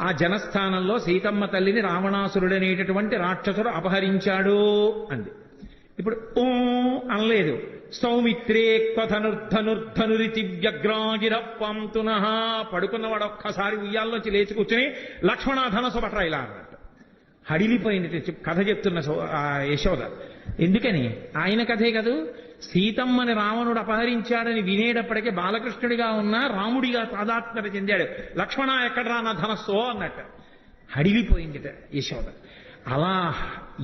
ఆ జనస్థానంలో సీతమ్మ తల్లిని రావణాసురుడనేటటువంటి రాక్షసుడు అపహరించాడు అంది. ఇప్పుడు అనలేదు. సౌమిత్రే క్వధనుర్ధనుర్ధనురితి వ్యగ్రాగిరప్పాంతునః, పడుకున్నవాడు ఒక్కసారి ఉయ్యాల్లోంచి లేచి కూర్చుని లక్ష్మణ ధనసు పట్రా ఇలా అన్నట్టు హడిలిపోయింది కథ చెప్తున్న యశోద. ఎందుకని, ఆయన కథే కదూ. సీతమ్మని రావణుడు అపహరించాడని వినేటప్పటికే బాలకృష్ణుడిగా ఉన్న రాముడిగా తాదాత్మ్యత చెందాడు. లక్ష్మణ ఎక్కడరా నా ధనస్సో అన్నట్టు హడిలిపోయిందిట యశోద. అలా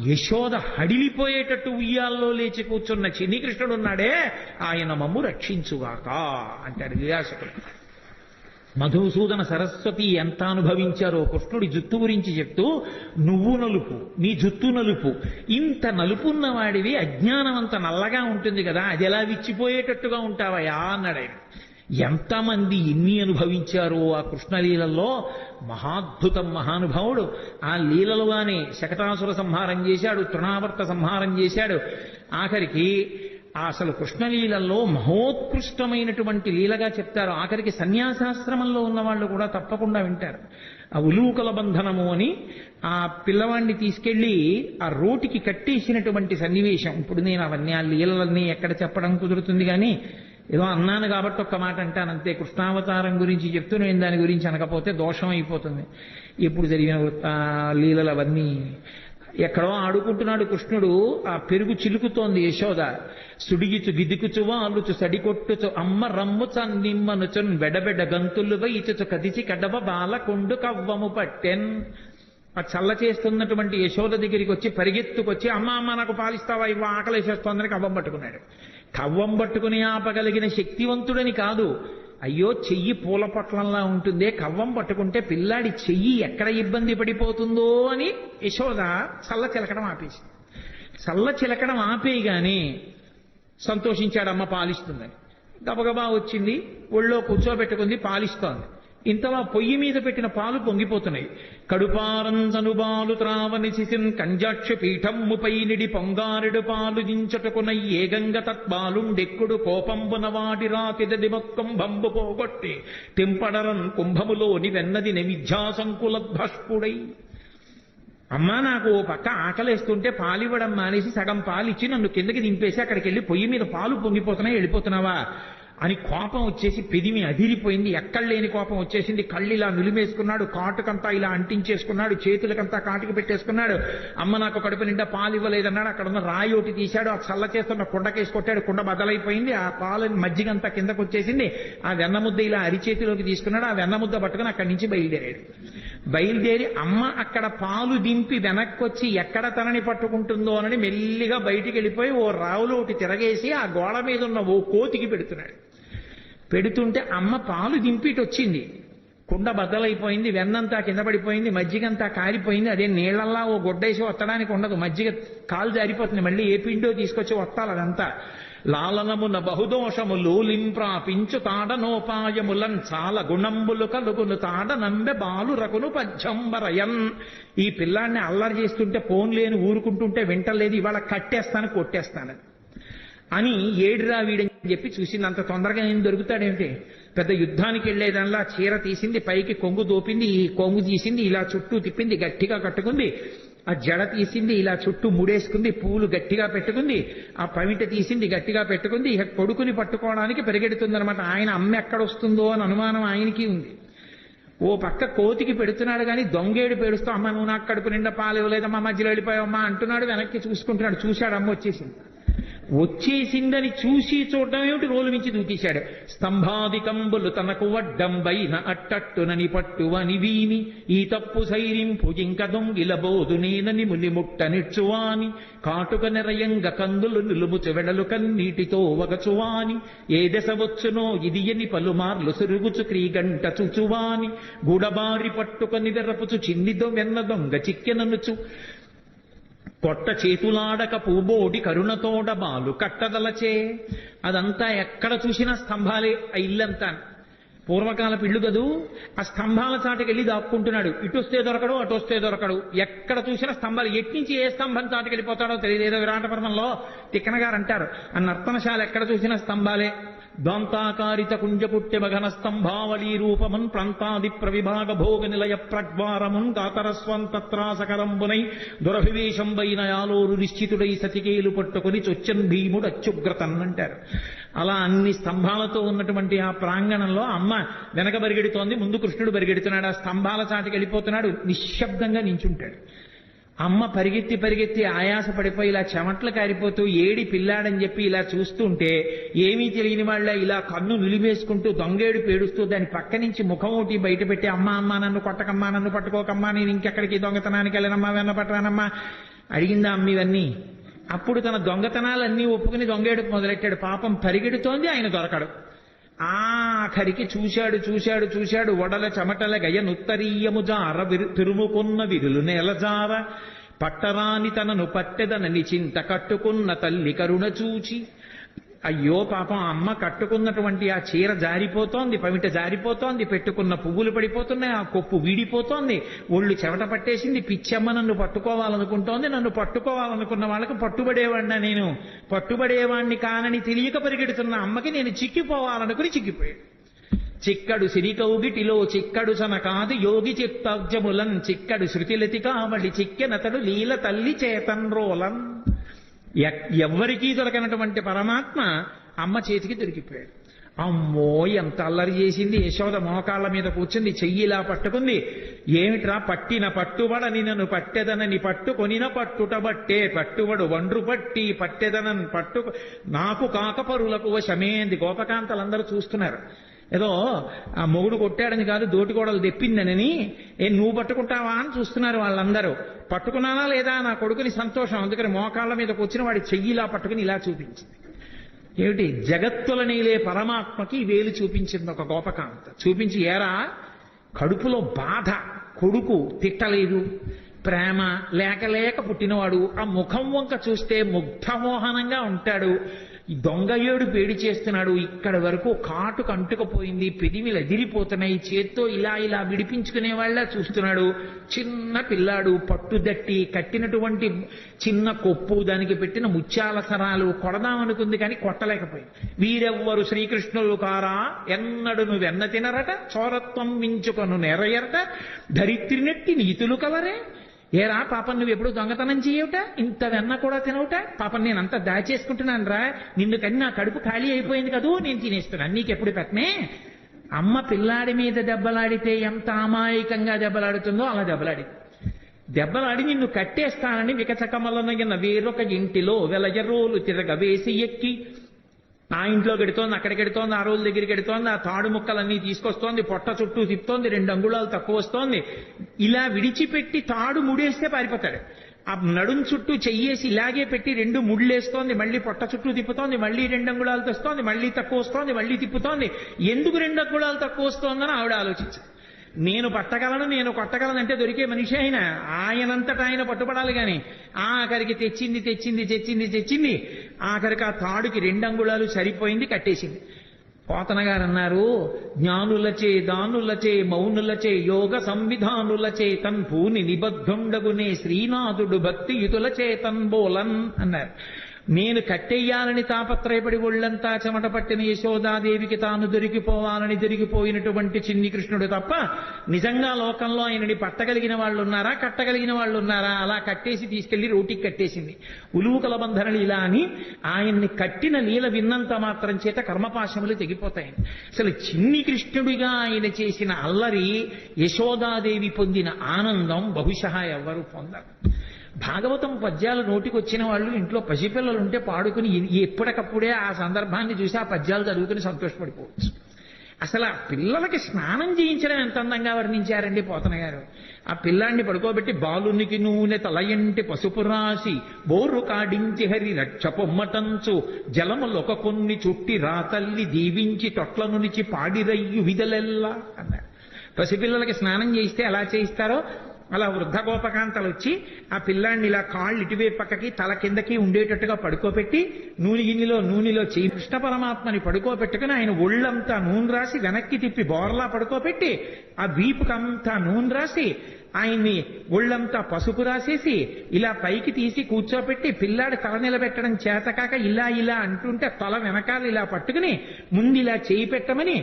యశోద హడిలిపోయేటట్టు ఉయ్యాల్లో లేచి కూర్చున్న చిన్ని కృష్ణుడు ఉన్నాడే, ఆయన మమ్ము రక్షించుగాక అంటాడు వ్యాసకుడు. మధుసూదన సరస్వతి ఎంత అనుభవించారో కృష్ణుడి జుత్తు గురించి చెప్తూ, నువ్వు నలుపు, నీ జుత్తు నలుపు, ఇంత నలుపున్న వాడివి అజ్ఞానమంత నల్లగా ఉంటుంది కదా, అది ఎలా విచ్చిపోయేటట్టుగా ఉంటావయా అన్నాడు ఆయన. ఎంతమంది ఎన్ని అనుభవించారో ఆ కృష్ణలీలలో. మహాద్భుతం మహానుభావుడు. ఆ లీలలుగానే శకటాసుర సంహారం చేశాడు, తృణావర్త సంహారం చేశాడు. ఆఖరికి అసలు కృష్ణలీలలో మహోత్కృష్టమైనటువంటి లీలగా చెప్తారు. ఆఖరికి సన్యాసాశ్రమంలో ఉన్న వాళ్ళు కూడా తప్పకుండా వింటారు. ఆ ఉలూకల బంధనము అని ఆ పిల్లవాడిని తీసుకెళ్లి ఆ రోటికి కట్టేసినటువంటి సన్నివేశం. ఇప్పుడు నేను అవన్నీ ఆ లీలలన్నీ ఎక్కడ చెప్పడం కుదురుతుంది, కానీ ఏదో అన్నాను కాబట్టి ఒక్క మాట అంటాను అంతే. కృష్ణావతారం గురించి చెప్తూ నేను దాని గురించి అనకపోతే దోషం అయిపోతుంది. ఇప్పుడు జరిగిన లీలలు అవన్నీ. ఎక్కడో ఆడుకుంటున్నాడు కృష్ణుడు, ఆ పెరుగు చిలుకుతోంది యశోద. సుడిగిచు గిదికుచు వాలుచు సడికొట్టుచు అమ్మ రమ్ముచ నిమ్మనుచున్ బెడబెడ గంతులు వైచుచు కదిచి కడవ బాల కొండు కవ్వము పట్టెన్. ఆ చల్ల చేస్తున్నటువంటి యశోద దగ్గరికి వచ్చి పరిగెత్తుకొచ్చి, అమ్మ అమ్మ నాకు పాలిస్తావా, ఇవ్వ ఆకలేసేస్తోందని కవ్వం పట్టుకున్నాడు. కవ్వం పట్టుకుని ఆపగలిగిన శక్తివంతుడని కాదు, అయ్యో చెయ్యి పూల పొట్లంలా ఉంటుందే, కవ్వం పట్టుకుంటే పిల్లాడి చెయ్యి ఎక్కడ ఇబ్బంది పడిపోతుందో అని యశోద చల్ల చిలకడం ఆపేసింది. చల్ల చిలకడం ఆపేయగానే సంతోషించాడమ్మ పాలిస్తుందని. గబగబా వచ్చింది, ఒళ్ళో కూర్చోబెట్టుకుంది, పాలిస్తోంది. ఇంతలా పొయ్యి మీద పెట్టిన పాలు పొంగిపోతున్నాయి. కడుపారంజనుబాలు త్రావని శిశిన్ కంజాక్ష పీఠమ్ముపై నిడి పొంగారెడు పాలు దించటకున ఏగంగ తత్బాలుండెక్కుడు కోపంబున వాడి రాతిదది మొత్తం బంబు పోగొట్టి తెంపడరన్ కుంభములోని వెన్నది విద్యాసంకులద్భష్పుడై. అమ్మా నాకు ఓ పక్క ఆకలేస్తుంటే పాలివ్వడం మానేసి సగం పాలిచ్చి నన్ను కిందకి దింపేసి అక్కడికి వెళ్ళి పొయ్యి మీద పాలు పొంగిపోతున్నాయి, వెళ్ళిపోతున్నావా అని కోపం వచ్చేసి పెదిమి అదిరిపోయింది. ఎక్కడ లేని కోపం వచ్చేసింది. కళ్ళు ఇలా నిలిమేసుకున్నాడు, కాటుకంతా ఇలా అంటించేసుకున్నాడు, చేతులకంతా కాటుకు పెట్టేసుకున్నాడు. అమ్మ నాకు కడుపు నిండా పాలు ఇవ్వలేదన్నాడు. అక్కడ ఉన్న రాయి ఒకటి తీశాడు, ఆ చల్ల చేస్తున్న కుండకేసి కొట్టాడు, కుండ బద్దలైపోయింది. ఆ పాలని మజ్జిగంతా కిందకు వచ్చేసింది. ఆ వెన్న ముద్ద ఇలా అరిచేతిలోకి తీసుకున్నాడు. ఆ వెన్న ముద్ద పట్టుకుని అక్కడి నుంచి బయలుదేరి అమ్మ అక్కడ పాలు దింపి వెనక్కి వచ్చి ఎక్కడ తనని పట్టుకుంటుందో అని మెల్లిగా బయటికి వెళ్ళిపోయి ఓ రావులో ఒకటి తిరగేసి ఆ గోడ మీద ఉన్న ఓ కోతికి పెడుతున్నాడు. పెడుతుంటే అమ్మ పాలు దింపిటి వచ్చింది, కుండ బద్దలైపోయింది, వెన్నంతా కింద పడిపోయింది, మజ్జిగంతా కారిపోయింది. అదే నీళ్లల్లా ఓ గుడ్డేసి వత్తడానికి ఉండదు, మజ్జిగ కాలు జారిపోతుంది, మళ్ళీ ఏ పిండో తీసుకొచ్చి వత్తాలి అదంతా. లాలనమున బహుదోషము లూలింప్రాపించు తాడనోపాయములన్ చాలా గుణంబులు కలుగును తాడనంబె బాలురకును పద్యంబరయన్. ఈ పిల్లాన్ని అల్లరి చేస్తుంటే ఫోన్ లేని ఊరుకుంటుంటే వింటలేదు, ఇవాళ కట్టేస్తాను కొట్టేస్తాను అని ఏడురా వీడని చెప్పి చూసింది. అంత తొందరగా ఏం దొరుకుతాడేమిటి? పెద్ద యుద్ధానికి వెళ్లేదల్లా చీర తీసింది, పైకి కొంగు దోపింది, ఈ కొంగు తీసింది, ఇలా చుట్టూ తిప్పింది, గట్టిగా కట్టుకుంది. ఆ జడ తీసింది, ఇలా చుట్టూ ముడేసుకుంది, పూలు గట్టిగా పెట్టుకుంది, ఆ పమిట తీసింది, గట్టిగా పెట్టుకుంది. ఇక కొడుకుని పట్టుకోవడానికి పెరిగెడుతుందనమాట. ఆయన అమ్మ ఎక్కడొస్తుందో అని అనుమానం ఆయనకి ఉంది. ఓ పక్క కోతికి పెడుతున్నాడు కానీ దొంగేడు పేడుస్తూ, అమ్మ నువ్వు నాకు కడుపు నిండా పాలు ఇవ్వలేదమ్మా, మధ్యలో వెళ్ళిపోయావమ్మా అంటున్నాడు. వెనక్కి చూసుకుంటున్నాడు. చూశాడు, అమ్మ వచ్చేసింది. వచ్చేసిందని చూసి చూడడం ఏమిటి, రోలు మించి దూకేశాడు. స్తంభాదికంబులు తనకు వడ్డంబైన అట్టట్టునని పట్టువని వీని ఈ తప్పు సైరింపు జింక దొంగిల బోధు నేనని ముని ముట్ట నిచ్చువాని కాటుక నెరయంగ కందులు నిలుముచు వెడలు కన్నీటితో వగచువాని ఏ దశ వచ్చునో ఇది ఎని పలుమార్లు సురుగుచు క్రీగంట చుచువాని గుడబారి పట్టుకొని వెరపుచు చిన్నిదో వెన్న దొంగ చిక్కెననుచు కొట్ట చేతులాడక పూబోడి కరుణతోడ బాలు కట్టదలచే. అదంతా ఎక్కడ చూసినా స్తంభాలే, ఆ ఇల్లంతా పూర్వకాలపు ఇల్లు కదూ. ఆ స్తంభాల చాటుకి వెళ్ళి దాక్కుంటున్నాడు. ఇటు వస్తే దొరకడు, అటు వస్తే దొరకడు. ఎక్కడ చూసినా స్తంభాలు. ఎట్నుంచి ఏ స్తంభం చాటుకి వెళ్ళిపోతాడో తెలియదు. ఏదో విరాట పర్వంలో తిక్కన గారు అంటారు, ఆ నర్తనశాల ఎక్కడ చూసినా స్తంభాలే. దాంతాకారిత కుంజపుట్టె మఘన స్తంభావళీ రూపమున్ ప్రాంతాది ప్రవిభాగ భోగ నిలయ ప్రద్వారమున్ కాతరస్వంతత్రాసకరంబునై దురభివేశంబైన యాలోరు నిశ్చితుడై సతికేలు పట్టుకుని చొచ్చన్ భీముడు అత్యుగ్రతన్ అంటారు. అలా అన్ని స్తంభాలతో ఉన్నటువంటి ఆ ప్రాంగణంలో అమ్మ వెనక బరిగెడుతోంది, ముందు కృష్ణుడు బరిగెడుతున్నాడు. ఆ స్తంభాల చాటుకి వెళ్ళిపోతున్నాడు, నిశ్శబ్దంగా నించుంటాడు. అమ్మ పరిగెత్తి పరిగెత్తి ఆయాస పడిపోయి ఇలా చెమట్లు కారిపోతూ ఏడి పిల్లాడని చెప్పి ఇలా చూస్తుంటే ఏమీ తెలియని వాళ్ళ ఇలా కన్ను నిలివేసుకుంటూ దొంగేడు పేడుస్తూ దాని పక్క నుంచి ముఖం ఒకటి బయట పెట్టి, అమ్మ అమ్మ నన్ను కొట్టకమ్మా, నన్ను పట్టుకోకమ్మా, నేను ఇంకెక్కడికి దొంగతనానికి వెళ్ళనమ్మా, వెన్న పట్టరానమ్మా అడిగిందా అమ్మ ఇవన్నీ. అప్పుడు తన దొంగతనాలన్నీ ఒప్పుకుని దొంగేడు మొదలెట్టాడు. పాపం పరిగెడుతోంది, ఆయన దొరకడు. ఆఖరికి చూశాడు చూశాడు చూశాడు వడల చెమటల గయ నుత్తరీయము జార తిరుముకున్న విరులు నేలజార పట్టరాని తనను పట్టెదనని చింత కట్టుకున్న తల్లి కరుణ చూచి. అయ్యో పాపం, అమ్మ కట్టుకున్నటువంటి ఆ చీర జారిపోతోంది, పమిట జారిపోతోంది, పెట్టుకున్న పువ్వులు పడిపోతున్నాయి, ఆ కొప్పు వీడిపోతోంది, ఒళ్ళు చెమట పట్టేసింది. పిచ్చమ్మ నన్ను పట్టుకోవాలనుకుంటోంది. నన్ను పట్టుకోవాలనుకున్న వాళ్ళకు పట్టుబడేవాడినా, నేను పట్టుబడేవాణ్ణి కానని తెలియక పరిగెడుతున్న అమ్మకి నేను చిక్కిపోవాలనుకుని చిక్కిపోయాడు. చిక్కడు సిరికౌగిటిలో చిక్కడు సన కాదు యోగి చిత్తాబ్జములన్ చిక్కడు శృతిలతి కావడి చిక్కెనతడు లీల తల్లి చేతన్రోలన్. ఎవ్వరికీ దొరకనటువంటి పరమాత్మ అమ్మ చేతికి దొరికిపోయాడు. అమ్మో ఎంత అల్లరి చేసింది. యశోద మోకాళ్ళ మీద కూర్చుంది, చెయ్యిలా పట్టుకుంది. ఏమిట్రా పట్టిన పట్టుబడని నన్ను పట్టెదనని పట్టుకొనిన పట్టుట బట్టే పట్టుబడు వండ్రు పట్టి పట్టెదనని పట్టు నాకు కాకపరులకు వశమేంది. గోపకాంతలందరూ చూస్తున్నారు. ఏదో ఆ మొగుడు కొట్టాడని కాదు, దోటికోడలు తెప్పిందనని నువ్వు పట్టుకుంటావా అని చూస్తున్నారు వాళ్ళందరూ. పట్టుకున్నానా లేదా నా కొడుకుని సంతోషం. అందుకని మోకాళ్ళ మీద కూర్చుని వాడి చెయ్యిలా పట్టుకుని ఇలా చూపించింది. ఏమిటి, జగత్తుల నీలే పరమాత్మకి వేలు చూపించింది ఒక గోపకాంత. చూపించి, ఏరా కడుపులో బాధ, కొడుకు తిట్టలేదు, ప్రేమ లేక లేక పుట్టినవాడు, ఆ ముఖం వంక చూస్తే ముగ్ధమోహనంగా ఉంటాడు, ఈ దొంగ ఏడు పేడి చేస్తున్నాడు, ఇక్కడ వరకు కాటుకు అంటుకుపోయింది, పెదిమిలు ఎదిరిపోతున్నాయి, చేత్తో ఇలా ఇలా విడిపించుకునే వాళ్ళ చూస్తున్నాడు. చిన్న పిల్లాడు, పట్టుదట్టి కట్టినటువంటి చిన్న కొప్పు, దానికి పెట్టిన ముత్యాల సరాలు కొడదామనుకుంది కానీ కొట్టలేకపోయింది. వీరెవ్వరు శ్రీకృష్ణులు కారా ఎన్నడు నువ్వెన్న తినరట, చోరత్వం మించుకొను నెరయరట, ధరిత్రినెట్టి నీతులు కలరే. ఏరా పాపం నువ్వు ఎప్పుడు దొంగతనం చేయవుట, ఇంత వెన్న కూడా తినవుట, పాపం నేనంతా దాచేసుకుంటున్నాను రా, నిన్ను కని నా కడుపు ఖాళీ అయిపోయింది కదూ, నేను తినేస్తున్నాను, నీకెప్పుడు పెట్టనే. అమ్మ పిల్లాడి మీద దెబ్బలాడితే ఎంత అమాయకంగా దెబ్బలాడుతుందో అలా దెబ్బలాడి నిన్ను కట్టేస్తానని వికచకమలనగిన వేరొక ఇంటిలో వెలయరోలు తిరగవేసి ఎక్కి ఆ ఇంట్లో గెడుతోంది, అక్కడికి గెడుతోంది, ఆ రోజు దగ్గరికి గెడుతోంది, ఆ తాడు ముక్కలన్నీ తీసుకొస్తోంది, పొట్ట చుట్టూ తిప్పుతోంది, 2 అంగుళాలు తక్కువ వస్తోంది. ఇలా విడిచిపెట్టి తాడు ముడేస్తే పారిపోతాడు. ఆ నడుం చుట్టూ చెయ్యేసి ఇలాగే పెట్టి 2 ముళ్ళేస్తోంది, మళ్ళీ పొట్ట చుట్టూ తిప్పుతోంది, మళ్ళీ 2 అంగుళాలు తెస్తోంది, మళ్ళీ తక్కువ వస్తోంది, మళ్ళీ తిప్పుతోంది. ఎందుకు 2 అంగుళాలు తక్కువ వస్తోందని ఆవిడ ఆలోచించారు. నేను పట్టగలను, నేను కొట్టగలను అంటే దొరికే మనిషి ఆయనంతటా ఆయన పట్టుబడాలి కానీ ఆఖరికి తెచ్చింది ఆఖరికి ఆ తాడుకి 2 అంగుళాలు సరిపోయింది, కట్టేసింది. పోతన గారు అన్నారు, జ్ఞానులచే దానులచే మౌనులచే యోగ సంవిధానులచే తన్పూని నిబద్ధుండగునే శ్రీనాథుడు భక్తియుతులచే తన్బోలన్ అన్నారు. నేను కట్టెయ్యాలని తాపత్రయపడి ఒళ్ళంతా చెమట పట్టిన యశోదాదేవికి తాను దొరికిపోవాలని దొరికిపోయినటువంటి చిన్ని కృష్ణుడు తప్ప నిజంగా లోకంలో ఆయనని పట్టగలిగిన వాళ్ళు ఉన్నారా, కట్టగలిగిన వాళ్ళు ఉన్నారా? అలా కట్టేసి తీసుకెళ్లి రోటికి కట్టేసింది. ఉలూకల బంధన లీల అని ఆయన్ని కట్టిన లీల విన్నంత మాత్రం చేత కర్మపాశములు తెగిపోతాయి. అసలు చిన్ని కృష్ణుడిగా ఆయన చేసిన అల్లరి యశోదాదేవి పొందిన ఆనందం బహుశಃ ఎవ్వరూ పొందరు. భాగవతం పద్యాలు నోటికి వచ్చిన వాళ్ళు ఇంట్లో పసిపిల్లలుంటే పాడుకుని ఎప్పటికప్పుడే ఆ సందర్భాన్ని చూసి ఆ పద్యాలు చదువుకుని సంతోషపడిపోవచ్చు. అసలు ఆ పిల్లలకి స్నానం చేయించడం ఎంత అందంగా వర్ణించారండి పోతన గారు. ఆ పిల్లాన్ని పడుకోబెట్టి బాలునికి నూనె తలయంటి పసుపు రాసి బోర్రు కాడించి హరి రక్ష పొమ్మటంచు జలములొక కొన్ని చుట్టి రాతల్లి దీవించి తొట్ల నునిచి పాడిరయ్యు విధలెల్లా అన్నారు. పసిపిల్లలకి స్నానం చేయిస్తే ఎలా చేయిస్తారో అలా వృద్ధ గోపకాంతలు వచ్చి ఆ పిల్లాన్ని ఇలా కాళ్ళు ఇటువైపు పక్కకి తల కిందకి ఉండేటట్టుగా పడుకోబెట్టి నూనెలో చేయి కృష్ణ పరమాత్మని పడుకోబెట్టుకుని ఆయన ఒళ్ళంతా నూనె రాసి వెనక్కి తిప్పి బోర్లా పడుకోబెట్టి ఆ వీపుకంతా నూనె రాసి ఆయన్ని ఒళ్ళంతా పసుపు రాసేసి ఇలా పైకి తీసి కూర్చోబెట్టి పిల్లాడి తల నిలబెట్టడం చేతకాక ఇలా అంటుంటే తల వెనకాల ఇలా పట్టుకుని ముందు ఇలా చేయి పెట్టమని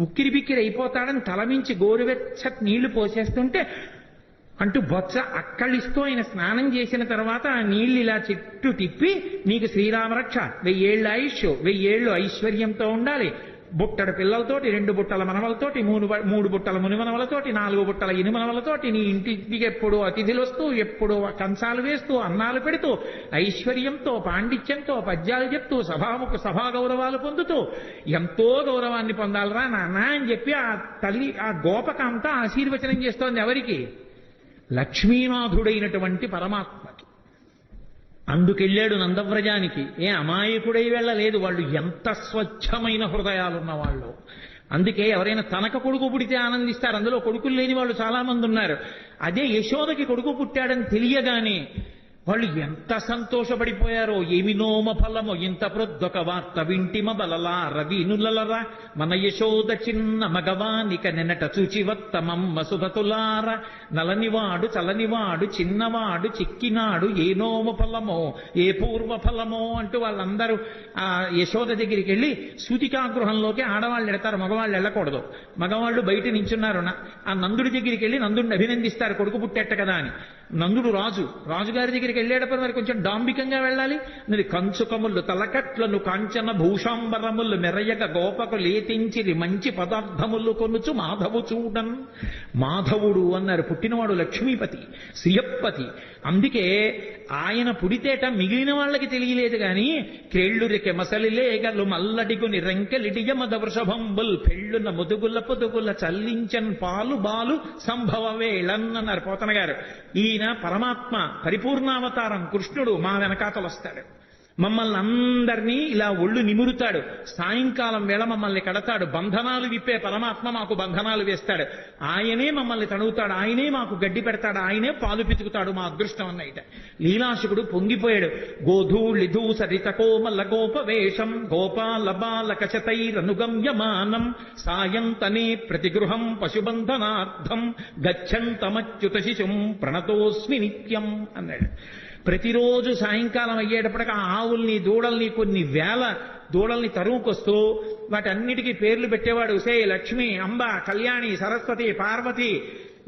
ఉక్కిరి బిక్కిరి అయిపోతాడని తలమించి గోరువెచ్చటి నీళ్లు పోసేస్తుంటే అంటూ బొత్స అక్కడిస్తూ ఆయన స్నానం చేసిన తర్వాత ఆ నీళ్లు ఇలా చుట్టూ తిప్పి నీకు శ్రీరామరక్ష 1000 ఏళ్ల ఆయుష్ 1000 ఏళ్లు ఐశ్వర్యంతో ఉండాలి, బుట్టడు పిల్లలతోటి 2 బుట్టల మనవలతోటి 3 బుట్టల మునిమనవలతోటి 4 బుట్టల ఇనుమనవలతోటి నీ ఇంటికి ఎప్పుడు అతిథులు వస్తూ ఎప్పుడు కంచాలు వేస్తూ అన్నాలు పెడుతూ ఐశ్వర్యంతో పాండిత్యంతో పద్యాలు చెప్తూ సభా గౌరవాలు పొందుతూ ఎంతో గౌరవాన్ని పొందాలరా నాన్న అని చెప్పి ఆ తల్లి ఆ గోపకాంత ఆశీర్వచనం చేస్తోంది. ఎవరికి? లక్ష్మీనాథుడైనటువంటి పరమాత్మకి. అందుకెళ్ళాడు నందవ్రజానికి. అమాయకుడై వెళ్ళలేదు. వాళ్ళు ఎంత స్వచ్ఛమైన హృదయాలున్న వాళ్ళు. అందుకే ఎవరైనా తనక కొడుకు పుడితే ఆనందిస్తారు. అందులో కొడుకులు లేని వాళ్ళు చాలా మంది ఉన్నారు. అదే యశోదకి కొడుకు పుట్టాడని తెలియగానే వాళ్ళు ఎంత సంతోషపడిపోయారో. ఏమి నోమ ఫలమో ఇంత ప్రొద్దొక వార్త వింటిమ బలలా రవినులరా మన యశోద చిన్న మగవానిక నెనట చూచివత్తమమ్మ సుధతులార నలనివాడు చలనివాడు చిన్నవాడు చిక్కినాడు ఏ నోమ ఫలమో ఏ పూర్వ ఫలమో అంటూ వాళ్ళందరూ ఆ యశోద దగ్గరికి వెళ్ళి సూతికాగృహంలోకి ఆడవాళ్ళు ఎడతారు, మగవాళ్ళు వెళ్ళకూడదు. మగవాళ్ళు బయట నించున్నారు. ఆ నందుడి దగ్గరికి వెళ్ళి నందుడిని అభినందిస్తారు, కొడుకు పుట్టేట కదా అని. నందుడు రాజుగారి దగ్గరికి వెళ్ళేటప్పుడు మరి కొంచెం డాంబికంగా వెళ్ళాలి. మరి కంచుకములు తలకట్లను కాంచన భూషాంబరములు మెరయగ గోపకు లేతించిరి మంచి పదార్థములు కొనుచు మాధవు చూడన్. మాధవుడు అన్నారు. పుట్టినవాడు లక్ష్మీపతి, శ్రియప్పతి. అందుకే ఆయన పుడితేట మిగిలిన వాళ్ళకి తెలియలేదు గాని క్రేళ్లురికె మసలిలేగలు మల్లడిగుని రెంకెలిడియమద వృషభంబుల్ పెళ్ళున ముదుగుల పొదుగుల చల్లించన్ పాలు బాలు సంభవ వేళన్ అన్నారు పోతన గారు. ఈయన పరమాత్మ పరిపూర్ణావతారం కృష్ణుడు మా వెనకాతలు వస్తాడు. మమ్మల్ని అందరినీ ఇలా ఒళ్ళు నిమురుతాడు. సాయంకాలం వేళ మమ్మల్ని కడతాడు. బంధనాలు విప్పే పరమాత్మ మాకు బంధనాలు వేస్తాడు. ఆయనే మమ్మల్ని తడుగుతాడు, ఆయనే మాకు గడ్డి పెడతాడు, ఆయనే పాలు పితుకుతాడు. మా అదృష్టం అన్నయిట. లీలాశుకుడు పొంగిపోయాడు. గోధూళిధూ సరిత కోమల గోపవేషం గోపాల బాలక శతైరనుగమ్యమానం సాయంతనే ప్రతిగృహం పశుబంధనార్థం గచ్చంతమచ్యుత శిశుం ప్రణతోస్మి నిత్యం అన్నాడు. ప్రతిరోజు సాయంకాలం అయ్యేటప్పటికి ఆ ఆవుల్ని దూడల్ని కొన్ని వేల దూడల్ని తరువుకొస్తూ వాటన్నిటికీ పేర్లు పెట్టేవాడు. సే లక్ష్మి, అంబ, కళ్యాణి, సరస్వతి, పార్వతి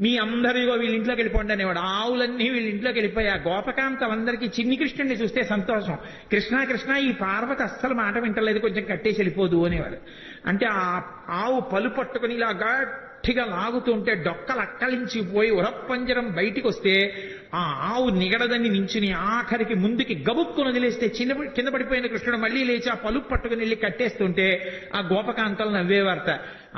మీ అందరిగో వీళ్ళ ఇంట్లోకి వెళ్ళిపోండి అనేవాడు. ఆవులన్నీ వీళ్ళ ఇంట్లోకి వెళ్ళిపోయి ఆ గోపకాంతలందరికీ చిన్ని కృష్ణుడిని చూస్తే సంతోషం. కృష్ణ ఈ పార్వతి అస్సలు మాట వింటలేదు, కొంచెం కట్టేసి వెళ్ళిపోదు అనేవాడు. అంటే ఆ ఆవు పలు పట్టుకుని ఇలా గట్టిగా లాగుతుంటే డొక్కలు అక్కలించిపోయి ఉరప్పంజరం బయటికి వస్తే ఆ ఆవు నిగడదని నించుని ఆఖరికి ముందుకి గబుక్కును వదిలేస్తే కింద పడిపోయిన కృష్ణుడు మళ్ళీ లేచి ఆ పలుపు పట్టుకుని వెళ్ళి కట్టేస్తుంటే ఆ గోపకాంతలు నవ్వేవార్త.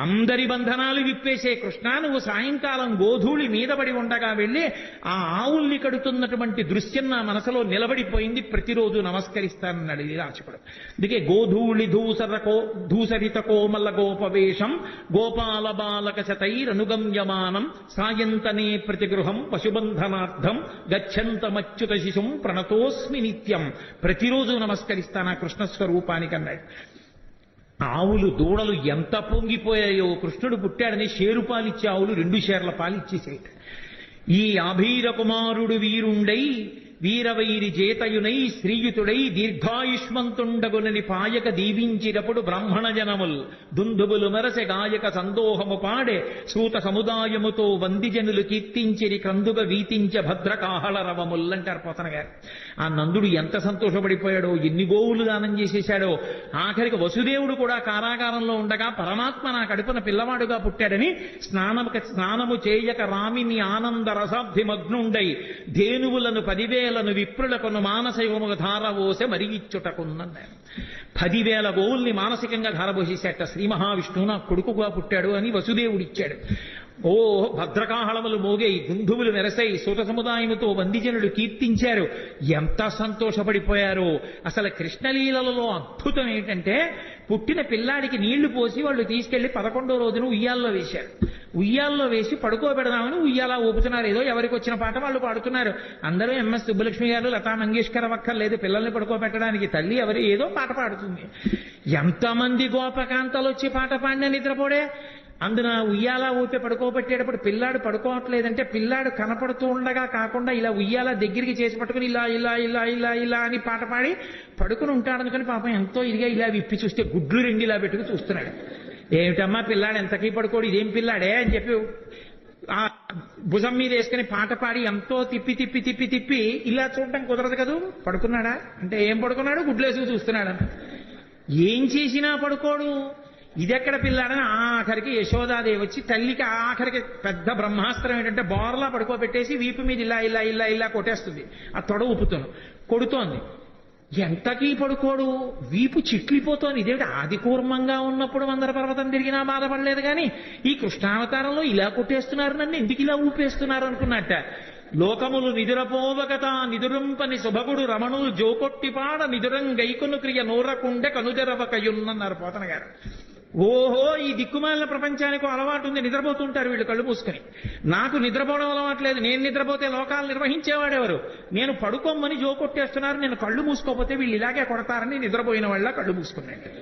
అందరి బంధనాలు విప్పేసే కృష్ణ, నువ్వు సాయంకాలం గోధూళి మీద పడి ఉండగా వెళ్ళి ఆ ఆవుల్ని కడుతున్నటువంటి దృశ్యం నా మనసులో నిలబడిపోయింది, ప్రతిరోజు నమస్కరిస్తానన్నాడు విరాచకుడు. అందుకే గోధూళి ధూసరిత కోమల గోపవేషం గోపాల బాలక శతైరనుగమ్యమానం సాయంతనే ప్రతిగృహం పశుబంధనార్థం గచ్చంతమచ్యుత శిశుం ప్రణతోస్మి నిత్యం. ప్రతిరోజు నమస్కరిస్తాను ఆ కృష్ణ స్వరూపానికి అన్నాడు. ఆవులు దూడలు ఎంత పొంగిపోయాయో, కృష్ణుడు పుట్టాడని షేరు పాలిచ్చే ఆవులు 2 షేర్ల పాలిచ్చేసాయి. ఈ ఆభీర కుమారుడు వీరుండై వీరవైరి జేతయునై శ్రీయుతుడై దీర్ఘాయుష్మంతుండగునని పాయక దీవించినప్పుడు బ్రాహ్మణ జనముల్ దుందుబులు మెరసె గాయక సందోహము పాడే సూత సముదాయముతో వందిజనులు కీర్తించిరి క్రందుగ వీతించ భద్రకాహళ రవముల్ అంటారు పోతన గారు. ఆ నందుడు ఎంత సంతోషపడిపోయాడో, ఎన్ని గోవులు దానం చేసేశాడో. ఆఖరికి వసుదేవుడు కూడా కారాగారంలో ఉండగా పరమాత్మ నా కడుపున పిల్లవాడుగా పుట్టాడని స్నానము చేయక రామిని ఆనంద రసాబ్ధిమగ్నుండై ధేనువులను 10,000 విప్రులకును మానసికముగ ధారవోసె మరిగిచ్చుటకున్నాను. 10,000 గోవుల్ని మానసికంగా ధారపోసేసేట. శ్రీ మహావిష్ణువు నా కొడుకుగా పుట్టాడు అని వసుదేవుడిచ్చాడు. ఓ భద్రకాహళములు మోగై దుందువులు మెరసై సూత సముదాయముతో వందిజనులు కీర్తించారు. ఎంత సంతోషపడిపోయారో. అసలు కృష్ణలీలలో అద్భుతం ఏంటంటే, పుట్టిన పిల్లాడికి నీళ్లు పోసి వాళ్ళు తీసుకెళ్లి 11వ రోజున ఉయ్యాల్లో వేశారు. ఉయ్యాల్లో వేసి పడుకోబెడదామని ఉయ్యాలా ఊపుతున్నారు. ఏదో ఎవరికి వచ్చిన పాట వాళ్ళు పాడుతున్నారు. అందరూ ఎంఎస్ సుబ్బలక్ష్మి గారు, లతా మంగేష్కర్ అక్కర్లేదు పిల్లల్ని పడుకోబెట్టడానికి. తల్లి ఎవరు ఏదో పాట పాడుతుంది. ఎంతమంది గోపకాంతలు వచ్చి పాట పాడిన నిద్రపోడే. అందున ఉయ్యాలా ఊపి పడుకోబెట్టేటప్పుడు పిల్లాడు పడుకోవట్లేదంటే పిల్లాడు కనపడుతూ ఉండగా కాకుండా ఇలా ఉయ్యాల దగ్గరికి చేసి పట్టుకుని ఇలా ఇలా ఇలా ఇలా ఇలా అని పాట పాడి పడుకుని ఉంటాడు. అనుకుని పాపం ఎంతో ఇదిగా ఇలా విప్పి చూస్తే గుడ్లు 2 ఇలా పెట్టుకుని చూస్తున్నాడు. ఏమిటమ్మా పిల్లాడు ఎంతకీ పడుకోడు, ఇదేం పిల్లాడే అని చెప్పి ఆ భుజం మీద వేసుకుని పాట పాడి ఎంతో తిప్పి తిప్పి తిప్పి తిప్పి ఇలా చూడటం కుదరదు కదూ. పడుకున్నాడా అంటే ఏం పడుకున్నాడు, గుడ్లేసుకు చూస్తున్నాడు. ఏం చేసినా పడుకోడు. ఇదెక్కడ పిల్లాడని ఆఖరికి యశోదాదేవి వచ్చి తల్లికి ఆఖరికి పెద్ద బ్రహ్మాస్త్రం ఏంటంటే బోర్లా పడుకోబెట్టేసి వీపు మీద ఇలా ఇలా ఇలా ఇలా కొట్టేస్తుంది. ఆ తొడ ఊపుతాను కొడుతోంది. ఎంతకీ పడుకోడు, వీపు చిట్లిపోతోంది. ఇదేమిటి ఆది కూర్మంగా ఉన్నప్పుడు మందర పర్వతం తిరిగినా బాధపడలేదు కానీ ఈ కృష్ణావతారంలో ఇలా కొట్టేస్తున్నారు, నన్ను ఎందుకు ఇలా ఊపేస్తున్నారు అనుకున్నట్ట. లోకములు నిదురపోవగత నిదురుంపని శుభగుడు రమణులు జోకొట్టిపాడ నిదురం గైకును క్రియ నూరకుండె కనుజరవకయున్నన్నారు పోతన గారు. ఓహో, ఈ దిక్కుమాలిన ప్రపంచానికి అలవాటు ఉంది, నిద్రపోతుంటారు వీళ్ళు కళ్ళు మూసుకొని. నాకు నిద్రపోవడం అలవాట్లేదు. నేను నిద్రపోతే లోకాలు నిర్వహించేవాడెవరు? నేను పడుకోమని జోకొట్టేస్తున్నారు, నేను కళ్ళు మూసుకోపోతే వీళ్ళు ఇలాగే కొడతారని నిద్రపోయిన వాళ్ళ కళ్ళు మూసుకున్నట్టు.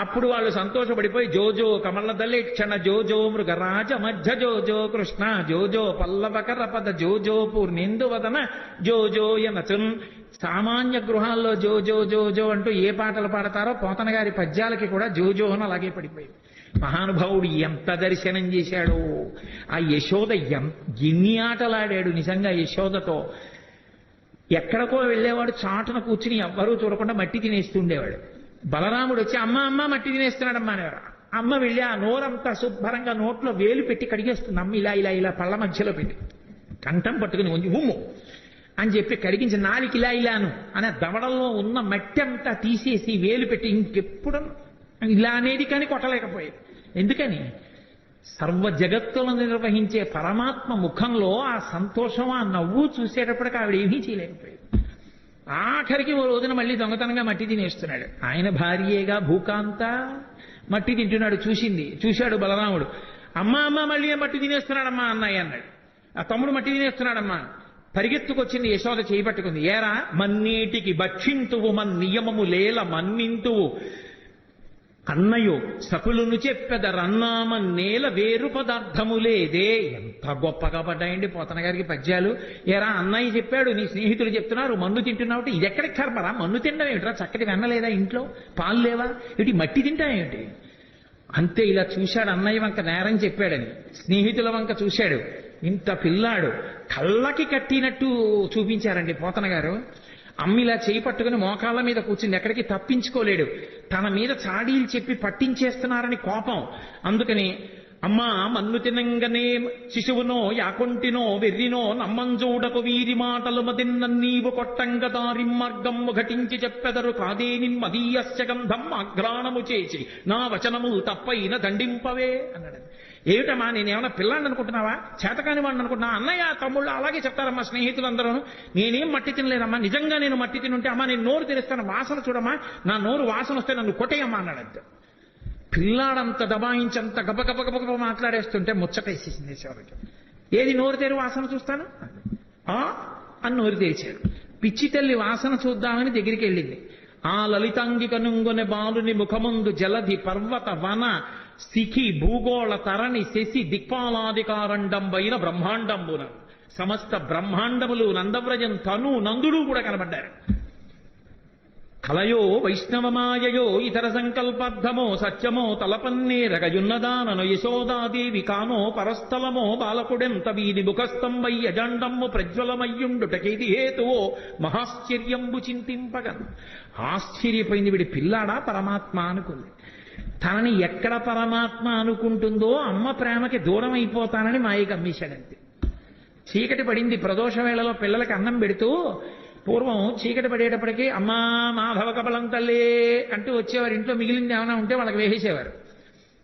అప్పుడు వాళ్ళు సంతోషపడిపోయి జోజో కమలదలి క్షణ జోజో మృగరాజ మధ్య జోజో కృష్ణ జోజో పల్లవకర పద జోజో పూర్ణేందువదన జోజో యనచున్. సామాన్య గృహాల్లో జోజో జోజో అంటూ ఏ పాటలు పాడతారో పోతన గారి పద్యాలకి కూడా జోజో అని అలాగే పడిపోయింది. మహానుభావుడు ఎంత దర్శనం చేశాడో. ఆ యశోద ఎన్ని ఆటలాడాడు నిజంగా యశోదతో. ఎక్కడికో వెళ్ళేవాడు చాటున కూర్చుని ఎవ్వరూ చూడకుండా మట్టి తినేస్తుండేవాడు. బలరాముడు వచ్చి అమ్మ అమ్మ మట్టి తినేస్తున్నాడమ్మా అనేవారు. అమ్మ వెళ్ళి ఆ నోరంతా శుభ్రంగా నోట్లో వేలు పెట్టి కడిగేస్తుంది. అమ్మ ఇలా ఇలా ఇలా పళ్ళ మధ్యలో పెట్టి కంఠం పట్టుకుని కొంచెం ఉమ్ము అని చెప్పి కడిగించి నాలికి ఇలా ఇలాను అనే దవడల్లో ఉన్న మట్టి అంతా తీసేసి వేలు పెట్టి ఇంకెప్పుడు ఇలా అనేది కానీ కొట్టలేకపోయేది. ఎందుకని? సర్వ జగత్తులను నిర్వహించే పరమాత్మ ముఖంలో ఆ సంతోషం, ఆ నవ్వు చూసేటప్పటికి ఆవిడ ఏమీ చేయలేకపోయేది. ఆఖరికి ఓ రోజున మళ్ళీ దొంగతనంగా మట్టి తినేస్తున్నాడు. ఆయన భార్యేగా భూకాంత మట్టి తింటున్నాడు. చూశాడు బలరాముడు. అమ్మ అమ్మ మళ్ళీ మట్టి తినేస్తున్నాడమ్మా అన్నయ్య అన్నాడు. ఆ తమ్ముడు మట్టి తినేస్తున్నాడమ్మా. పరిగెత్తుకొచ్చింది యశోద చేయి పట్టుకుంది. ఏరా మన్నీటికి భక్షింతువు మన్ నియమము లేల మన్నింతువు అన్నయో సకులును చెప్పెదరన్నామ నేల వేరు పదార్థము లేదే. ఎంత గొప్పగా పడ్డాయండి పోతన గారికి పద్యాలు. ఏరా అన్నయ్య చెప్పాడు, నీ స్నేహితులు చెప్తున్నారు మన్ను తింటున్నావు. ఇది ఎక్కడికి కర్మరా? మన్ను తినడం ఏమిట్రా? చక్కటి వెన్నలేదా ఇంట్లో? పాలు లేవా? ఇటు మట్టి తింటాయేమిటి? అంతే. ఇలా చూశాడు అన్నయ్య వంక నేరం చెప్పాడని. స్నేహితుల వంక చూశాడు. ఇంత పిల్లాడు కళ్ళకి కట్టినట్టు చూపించారండి పోతన గారు. అమ్మిలా చేయి పట్టుకుని మోకాళ్ళ మీద కూర్చుంది. ఎక్కడికి తప్పించుకోలేడు. తన మీద చాడీలు చెప్పి పట్టించేస్తున్నారని కోపం. అందుకని అమ్మా మన్ను తినంగనే శిశువునో యాకొంటినో వెర్రినో నమ్మంజూడకు వీరి మాటలు మదిన్న నీవు కొట్టంగ దారి మార్గము ఘటించి చెప్పెదరు కాదే నిన్మదీయస్య గంధం ఆఘ్రాణము చేసి నా వచనము తప్పైన దండింపవే అన్నాడు. ఏమిటమ్మా నేనేమన్నా పిల్లాన్ని అనుకుంటున్నావా, చేతకాని వాడిని అనుకుంటున్నా? అన్నయ్య తమ్ముళ్ళు అలాగే చెప్తారమ్మా స్నేహితులందరూ. నేనేం మట్టి తినలేదమ్మా, నిజంగా నేను మట్టి తినుంటే అమ్మా నేను నోరు తెరుస్తాను, వాసన చూడమ్మా, నా నోరు వాసన వస్తే నన్ను కొట్టేయమ్మా అన్నాడంతే. పిల్లాడంత దబాయించంత గబగబగబగబ మాట్లాడేస్తుంటే ముచ్చటేసేసింది శివరికి. ఏది నోరు తెరు వాసన చూస్తాను అని నోరు తెరిచాడు. పిచ్చి తల్లి వాసన చూద్దామని దగ్గరికి వెళ్ళింది. ఆ లలితాంగి కనుంగొనె బాలుని ముఖముందు జలధి పర్వత వన శిఖి భూగోళ తరణి శశి దిక్పాలాధికారండంబైన బ్రహ్మాండంబున సమస్త బ్రహ్మాండములు నందవ్రజం తను నందుడు కూడా కనబడ్డారు. కలయో వైష్ణవమాయయో ఇతర సంకల్పార్థమో సత్యమో తలపన్నేరగయున్నదానను యశోదాదేవి కానో పరస్థలమో బాలకుడెంత వీని ముఖస్థంబై అజండమ్ము ప్రజ్వలమయ్యుండుటకేది హేతువో మహాశ్చర్యంబు చింతింపగన్. ఆశ్చర్యపోయింది. వీడి పిల్లాడా పరమాత్మ అనుకుంది. తనని ఎక్కడ పరమాత్మ అనుకుంటుందో అమ్మ ప్రేమకి దూరం అయిపోతానని మాయకి అమ్మేశాడంతే. చీకటి పడింది. ప్రదోష వేళలో పిల్లలకి అన్నం పెడుతూ పూర్వం చీకటి పడేటప్పటికీ అమ్మా మాధవ కబలం తల్లే అంటూ వచ్చేవారు. ఇంట్లో మిగిలింది ఏమైనా ఉంటే వాళ్ళకి వేసేసేవారు.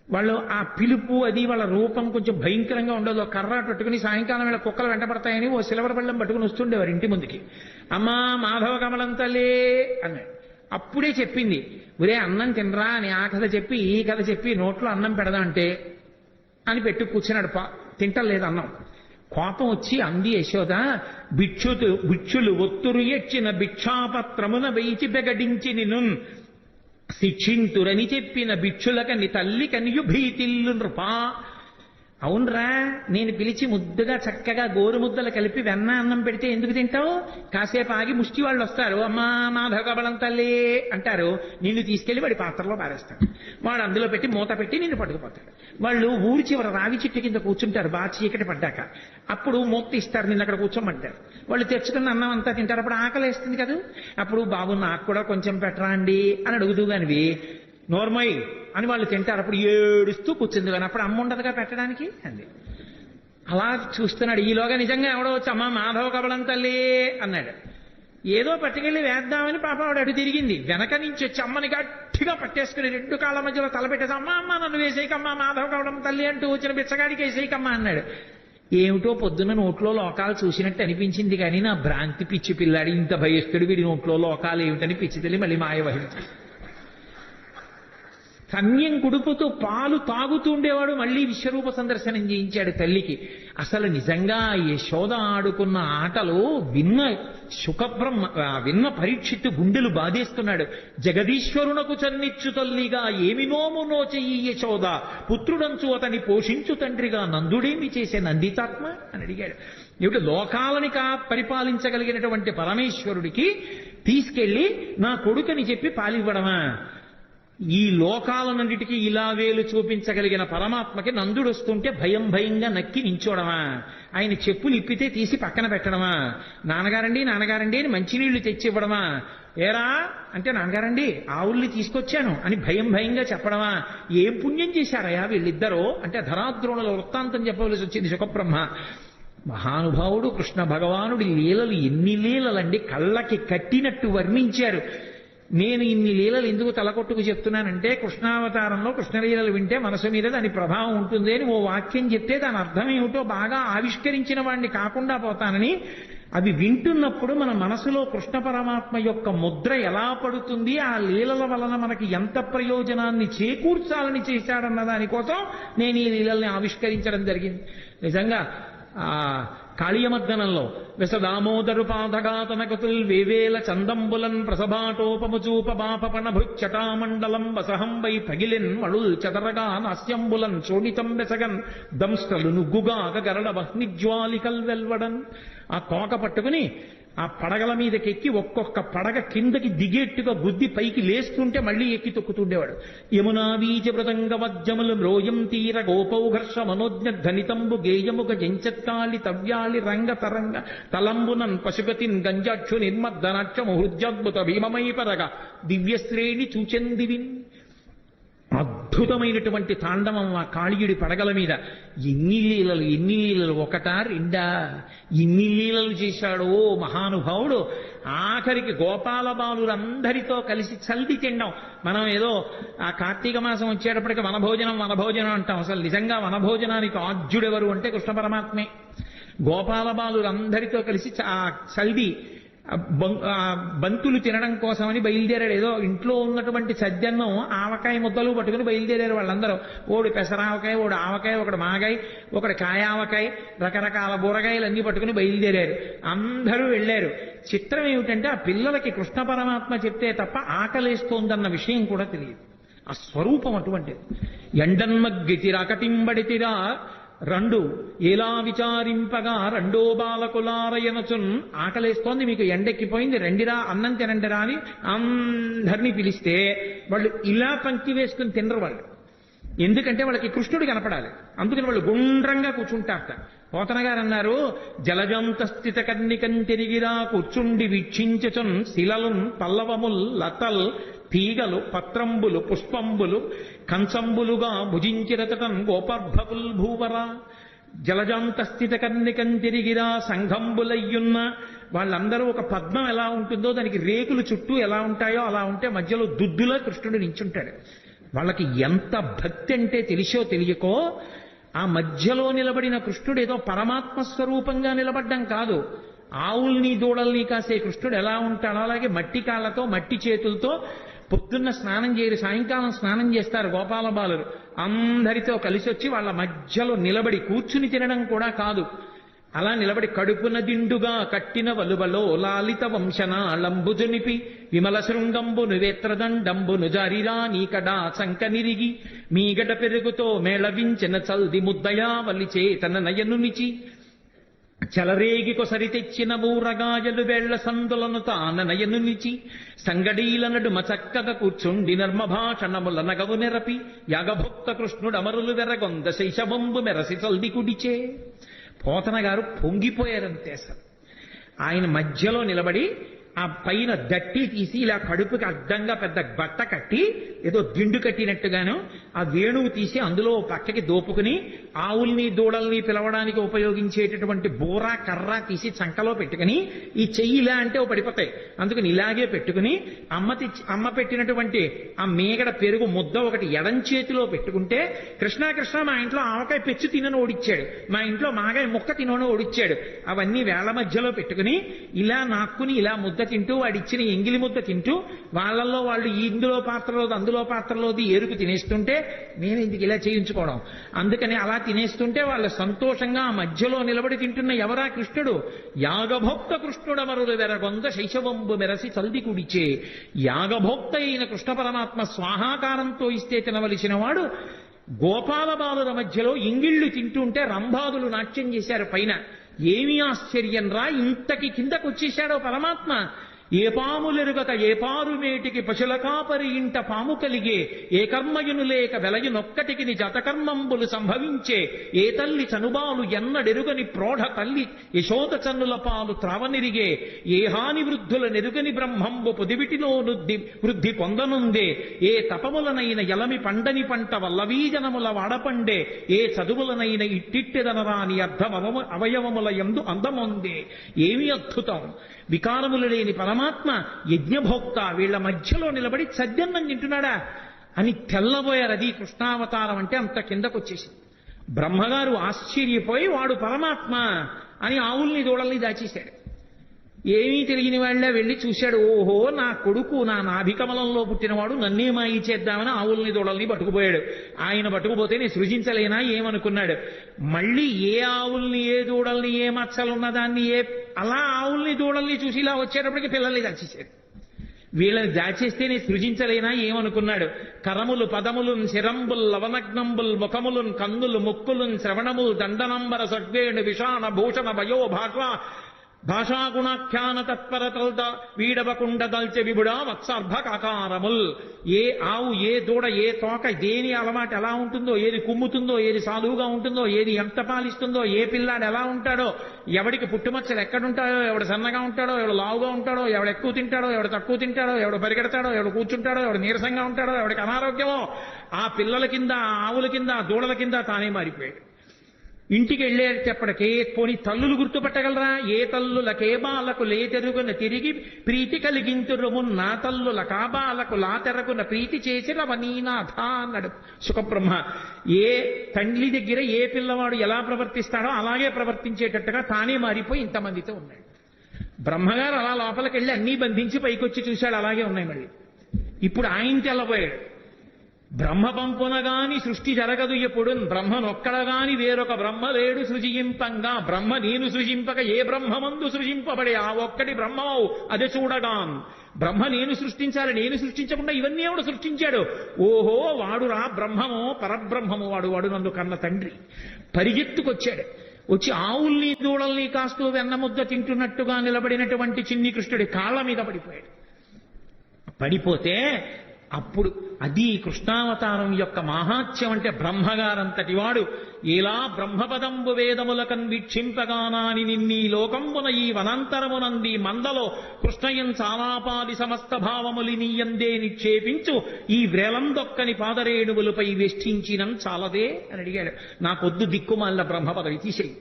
వాళ్ళు ఆ పిలుపు అది వాళ్ళ రూపం కొంచెం భయంకరంగా ఉండదు. కర్ర పట్టుకుని సాయంకాలం వేళ కుక్కలు వెంటపడతాయని ఓ సిల్వర్ బళ్ళం పట్టుకుని వస్తుండేవారు ఇంటి ముందుకి. అమ్మా మాధవ కమలం తల్లే అన్నాడు. అప్పుడే చెప్పింది, ఒరే అన్నం తినరా అని. ఆ కథ చెప్పి ఈ కథ చెప్పి నోట్లో అన్నం పెడదా అంటే అని పెట్టు కూర్చున్నాడు. తింటలేదు అన్నం. కోపం వచ్చి అంది యశోద, భిక్షులు ఒత్తురు ఎచ్చిన భిక్షాపత్రమున వేచి బెగడించి నిను శిక్షింతురని చెప్పిన భిక్షులకని తల్లి కనియు భీతిల్లు నృపా. అవునరా, నేను పిలిచి ముద్దుగా చక్కగా గోరుముద్దలు కలిపి వెన్న అన్నం పెడితే ఎందుకు తింటావు? కాసేపు ఆగి ముష్టి వాళ్ళు వస్తారు, అమ్మా మాధవ కబలం తల్లి అంటారు. నిన్ను తీసుకెళ్లి వాడి పాత్రలో పారేస్తాడు. వాడు అందులో పెట్టి మూత పెట్టి నిన్ను పట్టుకుపోతాడు. వాళ్ళు ఊరి చివర రావి చెట్టు కింద కూర్చుంటారు బాగా చీకటి పడ్డాక. అప్పుడు మూత ఇస్తారు, నిన్ను అక్కడ కూర్చోమంటారు. వాళ్ళు తెచ్చుకున్న అన్నం అంతా తింటారు. అప్పుడు ఆకలి వేస్తుంది కదా. అప్పుడు బాబు నాకు కూడా కొంచెం పెట్టరా అండి అని అడుగుతూ కానివి నోర్మయ్ అని వాళ్ళు తింటారు. అప్పుడు ఏడుస్తూ కూర్చుంది. కానీ అప్పుడు అమ్మ ఉండదుగా పెట్టడానికి అంది. అలా చూస్తున్నాడు. ఈలోగా నిజంగా ఎవడో వచ్చి అమ్మ మాధవ కబలం తల్లి అన్నాడు. ఏదో పట్టుకెళ్ళి వేద్దామని పాప ఆవిడ అటు తిరిగింది. వెనక నుంచి వచ్చి అమ్మని గట్టిగా పట్టేసుకుని రెండు కాళ్ళ మధ్యలో తలపెట్టేసి అమ్మ అమ్మ నన్ను వేసేయకమ్మా మాధవ కబలం తల్లి అంటూ వచ్చిన బిచ్చగాడికి వేసేయకమ్మా అన్నాడు. ఏమిటో పొద్దున్న నోట్లో లోకాలు చూసినట్టు అనిపించింది. కానీ నా భ్రాంతి పిచ్చి పిల్లాడి ఇంత భయస్తుడు వీడి నోట్లో లోకాలు ఏమిటని పిచ్చి తల్లి మళ్ళీ మాయ వహించి కన్యం కుడుపుతూ పాలు తాగుతూ ఉండేవాడు. మళ్ళీ విశ్వరూప సందర్శనం చేయించాడు తల్లికి. అసలు నిజంగా యశోద ఆడుకున్న ఆటలు విన్న పరీక్షిత్తు గుండెలు బాధేస్తున్నాడు. జగదీశ్వరునకు చన్నిచ్చు తల్లిగా ఏమి నోమునో చెయ్యి యశోద, పుత్రుడంచు అతని పోషించు తండ్రిగా నందుడేమి చేసే నందితాత్మ అని అడిగాడు. ఏమిటి లోకాలని పరిపాలించగలిగినటువంటి పరమేశ్వరుడికి తీసుకెళ్లి నా కొడుకని చెప్పి పాలివ్వడమా? ఈ లోకాలన్నిటికీ ఇలా వేలు చూపించగలిగిన పరమాత్మకి నందుడు వస్తుంటే భయం భయంగా నక్కి నించోడమా? ఆయన చెప్పులు ఇప్పితే తీసి పక్కన పెట్టడమా? నాన్నగారండి నాన్నగారండి అని మంచినీళ్లు తెచ్చివ్వడమా? ఏరా అంటే నాన్నగారండి ఆవుల్ని తీసుకొచ్చాను అని భయం భయంగా చెప్పడమా? ఏం పుణ్యం చేశారయా వీళ్ళిద్దరూ అంటే ధరాద్రోణుల వృత్తాంతం చెప్పవలసి వచ్చింది శుకబ్రహ్మ. మహానుభావుడు కృష్ణ భగవానుడి లీలలు ఎన్ని లీలలండి, కళ్ళకి కట్టినట్టు వర్ణించారు. నేను ఇన్ని లీలలు ఎందుకు తలకొట్టుకు చెప్తున్నానంటే కృష్ణావతారంలో కృష్ణలీలలు వింటే మనసు మీద దాని ప్రభావం ఉంటుంది అని ఓ వాక్యం చెప్తే దాని అర్థం ఏమిటో బాగా ఆవిష్కరించిన వాడిని కాకుండా పోతానని. అవి వింటున్నప్పుడు మన మనసులో కృష్ణ పరమాత్మ యొక్క ముద్ర ఎలా పడుతుంది, ఆ లీలల వలన మనకి ఎంత ప్రయోజనాన్ని చేకూర్చాలని చేశాడన్న దానికోసం నేను ఈ లీలల్ని ఆవిష్కరించడం జరిగింది. నిజంగా కాళీయమర్దనంలో విసదామోదరు పాదఘాతనకతుల్ వేవేల చందంబులన్ ప్రసభాటోపముచూప బాపపణ భృచ్చటామండలం వసహం వై పగిలిన్ మళుల్ చదరగా నాస్యంబులన్ చోణితం బెసగన్ దంస్టలు నుగ్గుగాక గరడ వహ్నిజ్వాలికల్ వెల్వడన్. ఆ తోక పట్టుకుని ఆ పడగల మీదకెక్కి ఒక్కొక్క పడగ కిందకి దిగేట్టుగా గుద్ది పైకి లేస్తుంటే మళ్ళీ ఎక్కి తొక్కుతుండేవాడు. యమునా వీచ మృదంగ వజ్జములు మ్రోయం తీర గోపౌఘర్ష మనోజ్ఞ ధనితంబు గేయముగ జంచత్కాళి తవ్యాళి రంగ తరంగ తలంబునన్ పశుపతిన్ గంజాక్షు నిర్మద్దనాక్షము హృద్యాద్భుత భీమమై పరగ దివ్యశ్రేణి చూచెందివిన్. అద్భుత అద్భుతమైనటువంటి తాండవం ఆ కాళీయుడి పడగల మీద. ఎన్ని లీలలు, ఎన్ని లీలలు, ఒకటా రెండా, ఎన్ని లీలలు చేశాడో మహానుభావుడు. ఆఖరికి గోపాల బాలురందరితో కలిసి చల్ది తినడం. మనం ఏదో ఆ కార్తీక మాసం వచ్చేటప్పటికి వనభోజనం వనభోజనం అంటాం. అసలు నిజంగా వనభోజనానికి ఆద్యుడెవరు అంటే కృష్ణ పరమాత్మే. గోపాల బాలురందరితో కలిసి చల్ది బంతులు తినడం కోసమని బయలుదేరాడు. ఏదో ఇంట్లో ఉన్నటువంటి సద్యన్నం ఆవకాయ ముద్దలు పట్టుకుని బయలుదేరారు వాళ్ళందరూ. ఓడి పెసరావకాయ, ఓడి ఆవకాయ, ఒకటి మాగాయ, ఒకటి కాయావకాయ, రకరకాల బూరగాయలు అన్ని పట్టుకుని బయలుదేరారు. అందరూ వెళ్ళారు. చిత్రం ఏమిటంటే ఆ పిల్లలకి కృష్ణ పరమాత్మ చెప్తే తప్ప ఆకలేస్తోందన్న విషయం కూడా తెలియదు. ఆ స్వరూపం అటువంటిది. ఎండన్మగ్గితిరకటింబడితిరా రెండు ఎలా విచారింపగా రెండో బాలకులారయనచున్. ఆకలేస్తోంది, మీకు ఎండెక్కిపోయింది, రెండిరా అన్నం తినండిరా అని అందరినీ పిలిస్తే వాళ్ళు ఇలా పంక్తి వేసుకుని తినరు వాళ్ళు. ఎందుకంటే వాళ్ళకి కృష్ణుడు కనపడాలి. అందుకని వాళ్ళు గుండ్రంగా కూర్చుంటారట. పోతన గారు అన్నారు, జలజంత స్థిత కన్నికం తిరిగిరా కూర్చుండి వీక్షించుచున్ శిలలున్ పల్లవముల్ లతల్ తీగలు పత్రంబులు పుష్పంబులు కంచంబులుగా భుజించిరతటన్ గోపర్భకుల్ భూవర. జలజాంత స్థిత కన్నికం తిరిగిరా సంఘంబులయ్యున్న. వాళ్ళందరూ ఒక పద్మం ఎలా ఉంటుందో దానికి రేకులు చుట్టూ ఎలా ఉంటాయో అలా ఉంటే మధ్యలో దుద్దులో కృష్ణుడు నించుంటాడు. వాళ్ళకి ఎంత భక్తి అంటే తెలిసో తెలియకో ఆ మధ్యలో నిలబడిన కృష్ణుడు ఏదో పరమాత్మ స్వరూపంగా నిలబడ్డం కాదు. ఆవుల్ని దూడల్ని కాసే కృష్ణుడు ఎలా ఉంటాడో అలాగే మట్టి కాళ్ళతో మట్టి చేతులతో పొద్దున్న స్నానం చేయరు, సాయంకాలం స్నానం చేస్తారు గోపాల బాలురు. అందరితో కలిసి వచ్చి వాళ్ళ మధ్యలో నిలబడి కూర్చుని తినడం కూడా కాదు, అలా నిలబడి కడుపున దిండుగా కట్టిన వలువలో లాలిత వంశనాళంబుజునిపి విమల శృంగంబు నువేత్రదండంబు నుజారిరా నీకడా సంక నిరిగి మీగడ పెరుగుతో మేళవించిన చల్ది ముద్దయా వలిచే తన నయనునిచి చలరేగి కొసరి తెచ్చిన బూరగాయలు వేళ్ల సందులను తాన నయనునిచి సంగడీల నడుమ చక్కద కూర్చుండి నర్మభాషణముల నగవు నెరపి యాగభుక్త కృష్ణుడమరులు వెరగొంద శైశవంబు మెరసి చల్ది కుడిచే. పోతన గారు పొంగిపోయారంతే. అసలు ఆయన మధ్యలో నిలబడి ఆ పైన దట్టి తీసి ఇలా కడుపుకి అడ్డంగా పెద్ద బట్ట కట్టి ఏదో దిండు కట్టినట్టుగాను ఆ వేణువు తీసి అందులో పక్కకి దోపుకుని ఆవుల్ని దూడల్ని పిలవడానికి ఉపయోగించేటటువంటి బూర కర్ర తీసి చంకలో పెట్టుకుని ఈ చెయ్యి ఇలా అంటే ఓ పడిపోతాయి, అందుకని ఇలాగే పెట్టుకుని అమ్మ పెట్టినటువంటి ఆ మేగడ పెరుగు ముద్ద ఒకటి ఎడం చేతిలో పెట్టుకుంటే కృష్ణ కృష్ణ మా ఇంట్లో ఆవకాయ పెచ్చు తినని ఓడిచ్చాడు, మా ఇంట్లో మాగాయ ముక్క తినని ఓడిచ్చాడు, అవన్నీ వేళ్ల మధ్యలో పెట్టుకుని ఇలా నాక్కుని ఇలా ముద్ద తింటూ వాడిచ్చిన ఎంగిలి ముద్ద తింటూ వాళ్ళల్లో వాళ్ళు ఇందులో పాత్రలోది అందులో పాత్రలోది ఏరుకు తినేస్తుంటే నేను ఇందుకు ఇలా చేయించుకోవడం. అందుకని అలా తినేస్తుంటే వాళ్ళు సంతోషంగా ఆ మధ్యలో నిలబడి తింటున్న ఎవరా కృష్ణుడు. యాగభోక్త కృష్ణుడమరులు వెరగొంద శైశవంబు మెరసి చల్ది కుడిచే. యాగభోక్త అయిన కృష్ణ పరమాత్మ స్వాహాకారంతో ఇస్తే తినవలసిన వాడు గోపాల బాలుల మధ్యలో ఇంగిళ్ళు తింటుంటే రంభాదులు నాట్యం చేశారు పైన. ఏమీ ఆశ్చర్యం రా, ఇంతకి కిందకు వచ్చేశాడో పరమాత్మ. ఏ పాములెరుగక ఏ పారు మేటికి పశుల కాపరి ఇంట పాము కలిగే, ఏ కర్మయును లేక వెలయునొక్కటికి ని జతకర్మంబులు సంభవించే, ఏ తల్లి చనుబాలు ఎన్నడెరుగని ప్రోఢ తల్లి యశోద చన్నుల పాలు త్రావనిరిగే, ఏ హాని వృద్ధుల నెరుగని బ్రహ్మంబు పొదివిటిలో వృద్ధి పొందనుందే, ఏ తపములనైన ఎలమి పండని పంట వల్లవీజనముల వాడపండే, ఏ చదువులనైన ఇట్టిట్టెదనరాని అవయవముల యందు అందముందే. ఏమి అద్భుతం! వికారములు లేని పరమాత్మ యజ్ఞభోక్త వీళ్ల మధ్యలో నిలబడి సద్యన్నం తింటున్నాడా అని తెల్లబోయారు. అది కృష్ణావతారం అంటే అంత కిందకొచ్చేసింది. బ్రహ్మగారు ఆశ్చర్యపోయి వాడు పరమాత్మ అని ఆవుల్ని దూడల్ని దాచేశాడు. ఏమీ తెలియని వాళ్ళే వెళ్ళి చూశాడు. ఓహో, నా కొడుకు నా నాభికమలంలో పుట్టినవాడు నన్నే మాయి చేద్దామని ఆవుల్ని దూడల్ని పట్టుకుపోయాడు. ఆయన పట్టుకుపోతే నేను సృజించలేనా ఏమనుకున్నాడు. మళ్ళీ ఏ ఆవుల్ని ఏ దూడల్ని ఏ మచ్చలున్నదాన్ని అలా ఆవుల్ని దూడల్ని చూసి ఇలా వచ్చేటప్పటికి పిల్లల్ని దాచేశాడు. వీళ్ళని దాచేస్తే నేను సృజించలేనా ఏమనుకున్నాడు. కరములు పదములున్ శిరంబుల్ లవనగ్నంబుల్ ముఖములున్ కందులు ముక్కులున్ శ్రవణముల్ దండనంబర సడ్వేణు విషాణ భూషణ భయో భాష భాషాగుణాఖ్యాన తత్పరతల్ద వీడవకుండ దల్చె విబుడా వత్సర్భ కాకారముల్. ఏ ఆవు, ఏ దూడ, ఏ తోక, దేని అలవాటు ఎలా ఉంటుందో, ఏది కుమ్ముతుందో, ఏది సాధువుగా ఉంటుందో, ఏది ఎంత పాలిస్తుందో, ఏ పిల్లాడు ఎలా ఉంటాడో, ఎవడికి పుట్టుమచ్చలు ఎక్కడుంటాడో, ఎవడు సన్నగా ఉంటాడో, ఎవడు లావుగా ఉంటాడో, ఎవడు ఎక్కువ తింటాడో, ఎవడు తక్కువ తింటాడో, ఎవడు పరిగెడతాడో, ఎవడు కూర్చుంటాడో, ఎవడు నీరసంగా ఉంటాడో, ఎవడికి అనారోగ్యమో, ఆ పిల్లల కింద, ఆ ఆవుల కింద, ఆ దూడల కింద తానే మారిపోయాడు. ఇంటికి వెళ్ళేటప్పటికే పోని తల్లులు గుర్తుపట్టగలరా? ఏ తల్లులకే బాలకు లేతెరుగున తిరిగి ప్రీతి కలిగింతురుమున్ నా తల్లుల కాబాలకు లాతెరగున ప్రీతి చేసిన వనీనాథ అన్నాడు సుఖబ్రహ్మ. ఏ తండ్రి దగ్గర ఏ పిల్లవాడు ఎలా ప్రవర్తిస్తాడో అలాగే ప్రవర్తించేటట్టుగా తానే మారిపోయి ఇంతమందితో ఉన్నాడు. బ్రహ్మగారు అలా లోపలికి వెళ్ళి అన్నీ బంధించి పైకొచ్చి చూశాడు, అలాగే ఉన్నాయి. మళ్ళీ ఇప్పుడు ఆయన తెల్లబోయాడు. బ్రహ్మ పంపునగాని సృష్టి జరగదు ఎప్పుడు, బ్రహ్మనొక్కడగాని వేరొక బ్రహ్మ లేడు సృజింపంగా, బ్రహ్మ నేను సృజింపక ఏ బ్రహ్మమందు సృజింపబడే ఆ ఒక్కటి బ్రహ్మవు అది చూడగాన్. బ్రహ్మ నేను సృష్టించాలి, నేను సృష్టించకుండా ఇవన్నీ ఎవడు సృష్టించాడు? ఓహో వాడురా బ్రహ్మమో పరబ్రహ్మము, వాడు నన్ను కన్న తండ్రి. పరిగెత్తుకొచ్చాడు. వచ్చి ఆవుల్ని దూడల్ని కాస్తూ వెన్నముద్ద తింటున్నట్టుగా నిలబడినటువంటి చిన్ని కృష్ణుడి కాళ్ళ మీద పడిపోయాడు. పడిపోతే అప్పుడు అది కృష్ణావతారం యొక్క మహాత్యం. అంటే బ్రహ్మగారంతటి వాడు ఇలా బ్రహ్మపదంబు వేదములకన్ వీక్షింపగానాని నిన్నీ లోకంబున ఈ వనాంతరమునంది మందలో కృష్ణయం చాలాపాది సమస్త భావములి నీయందే నిక్షేపించు ఈ వ్రేలందొక్కని పాదరేణువులపై వెష్టించినం చాలదే అని అడిగాడు. నాకొద్దు దిక్కుమాలిన బ్రహ్మపదవి తీసేయి.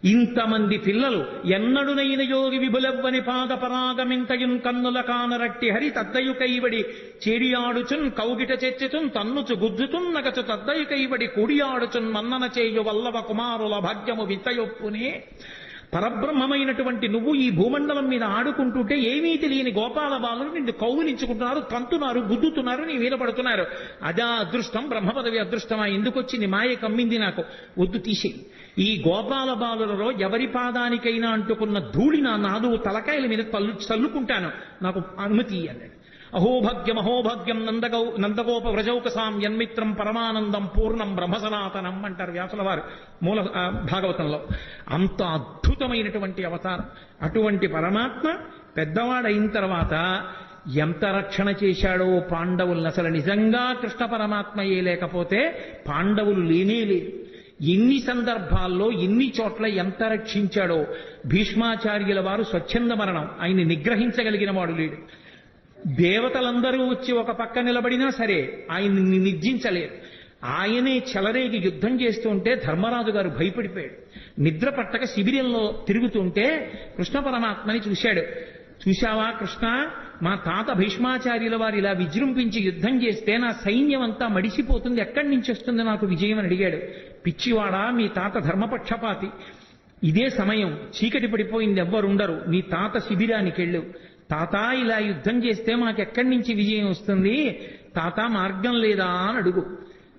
ఇంతమంది పిల్లలు ఎన్నడునైన యోగి విభులవ్వని పాద పరాగమింతయున్ కన్నుల కానరట్టి హరి తద్దయు కైవడి చేడియాడుచున్ కౌగిట చెచ్చుచున్ తన్నుచు గుద్దుచున్ నగచు తద్దయు కైవడి కుడియాడుచున్ మన్నన చేయు వల్లవ కుమారుల భాగ్యము వింతయొప్పునే. పరబ్రహ్మమైనటువంటి నువ్వు ఈ భూమండలం మీద ఆడుకుంటుంటే ఏమీ తెలియని గోపాల బాలులు నిన్ను కౌగులించుకుంటున్నారు, తంతున్నారు, గుద్దుతున్నారు, నీ మీద పడుతున్నారు. అదా అదృష్టం, బ్రహ్మపదవి అదృష్టమా? ఎందుకొచ్చింది? మాయ కమ్మింది నాకు, వద్దు తీసేయి. ఈ గోపాల బాలులలో ఎవరి పాదానికైనా అంటుకున్న ధూళి నా నాదు తలకాయల మీద చల్లుకుంటాను, నాకు అనుమతి అన్నాడు. అహోభాగ్యం నందగోప వ్రజౌకసాం యన్మిత్రం పరమానందం పూర్ణం బ్రహ్మసనాతనం అంటారు వ్యాసుల వారు మూల భాగవతంలో. అంత అద్భుతమైనటువంటి అవతారం. అటువంటి పరమాత్మ పెద్దవాడైన తర్వాత ఎంత రక్షణ చేశాడో పాండవులను. అసలు నిజంగా కృష్ణ పరమాత్మయే లేకపోతే పాండవులు లేనేలేరు. ఎన్ని సందర్భాల్లో ఎన్ని చోట్ల ఎంత రక్షించాడో. భీష్మాచార్యుల వారు స్వచ్ఛంద మరణం, ఆయన్ని నిగ్రహించగలిగిన వాడు లేడు. దేవతలందరూ వచ్చి ఒక పక్క నిలబడినా సరే ఆయన్ని నిర్జించలేరు. ఆయనే చెలరేగి యుద్ధం చేస్తుంటే ధర్మరాజు గారు భయపడిపోయాడు. నిద్ర పట్టక శిబిరంలో తిరుగుతుంటే కృష్ణ పరమాత్మని చూశాడు. చూశావా కృష్ణ, మా తాత భీష్మాచార్యుల వారు ఇలా విజృంభించి యుద్ధం చేస్తే నా సైన్యం అంతా మడిసిపోతుంది, ఎక్కడి నుంచి వస్తుంది నాకు విజయం అని అడిగాడు. పిచ్చివాడా, మీ తాత ధర్మపక్షపాతి. ఇదే సమయం, చీకటి పడిపోయింది, ఎవ్వరుండరు, నీ తాత శిబిరానికి వెళ్ళు. తాత ఇలా యుద్ధం చేస్తే మాకెక్కడి నుంచి విజయం వస్తుంది, తాత మార్గం లేదా అని అడుగు.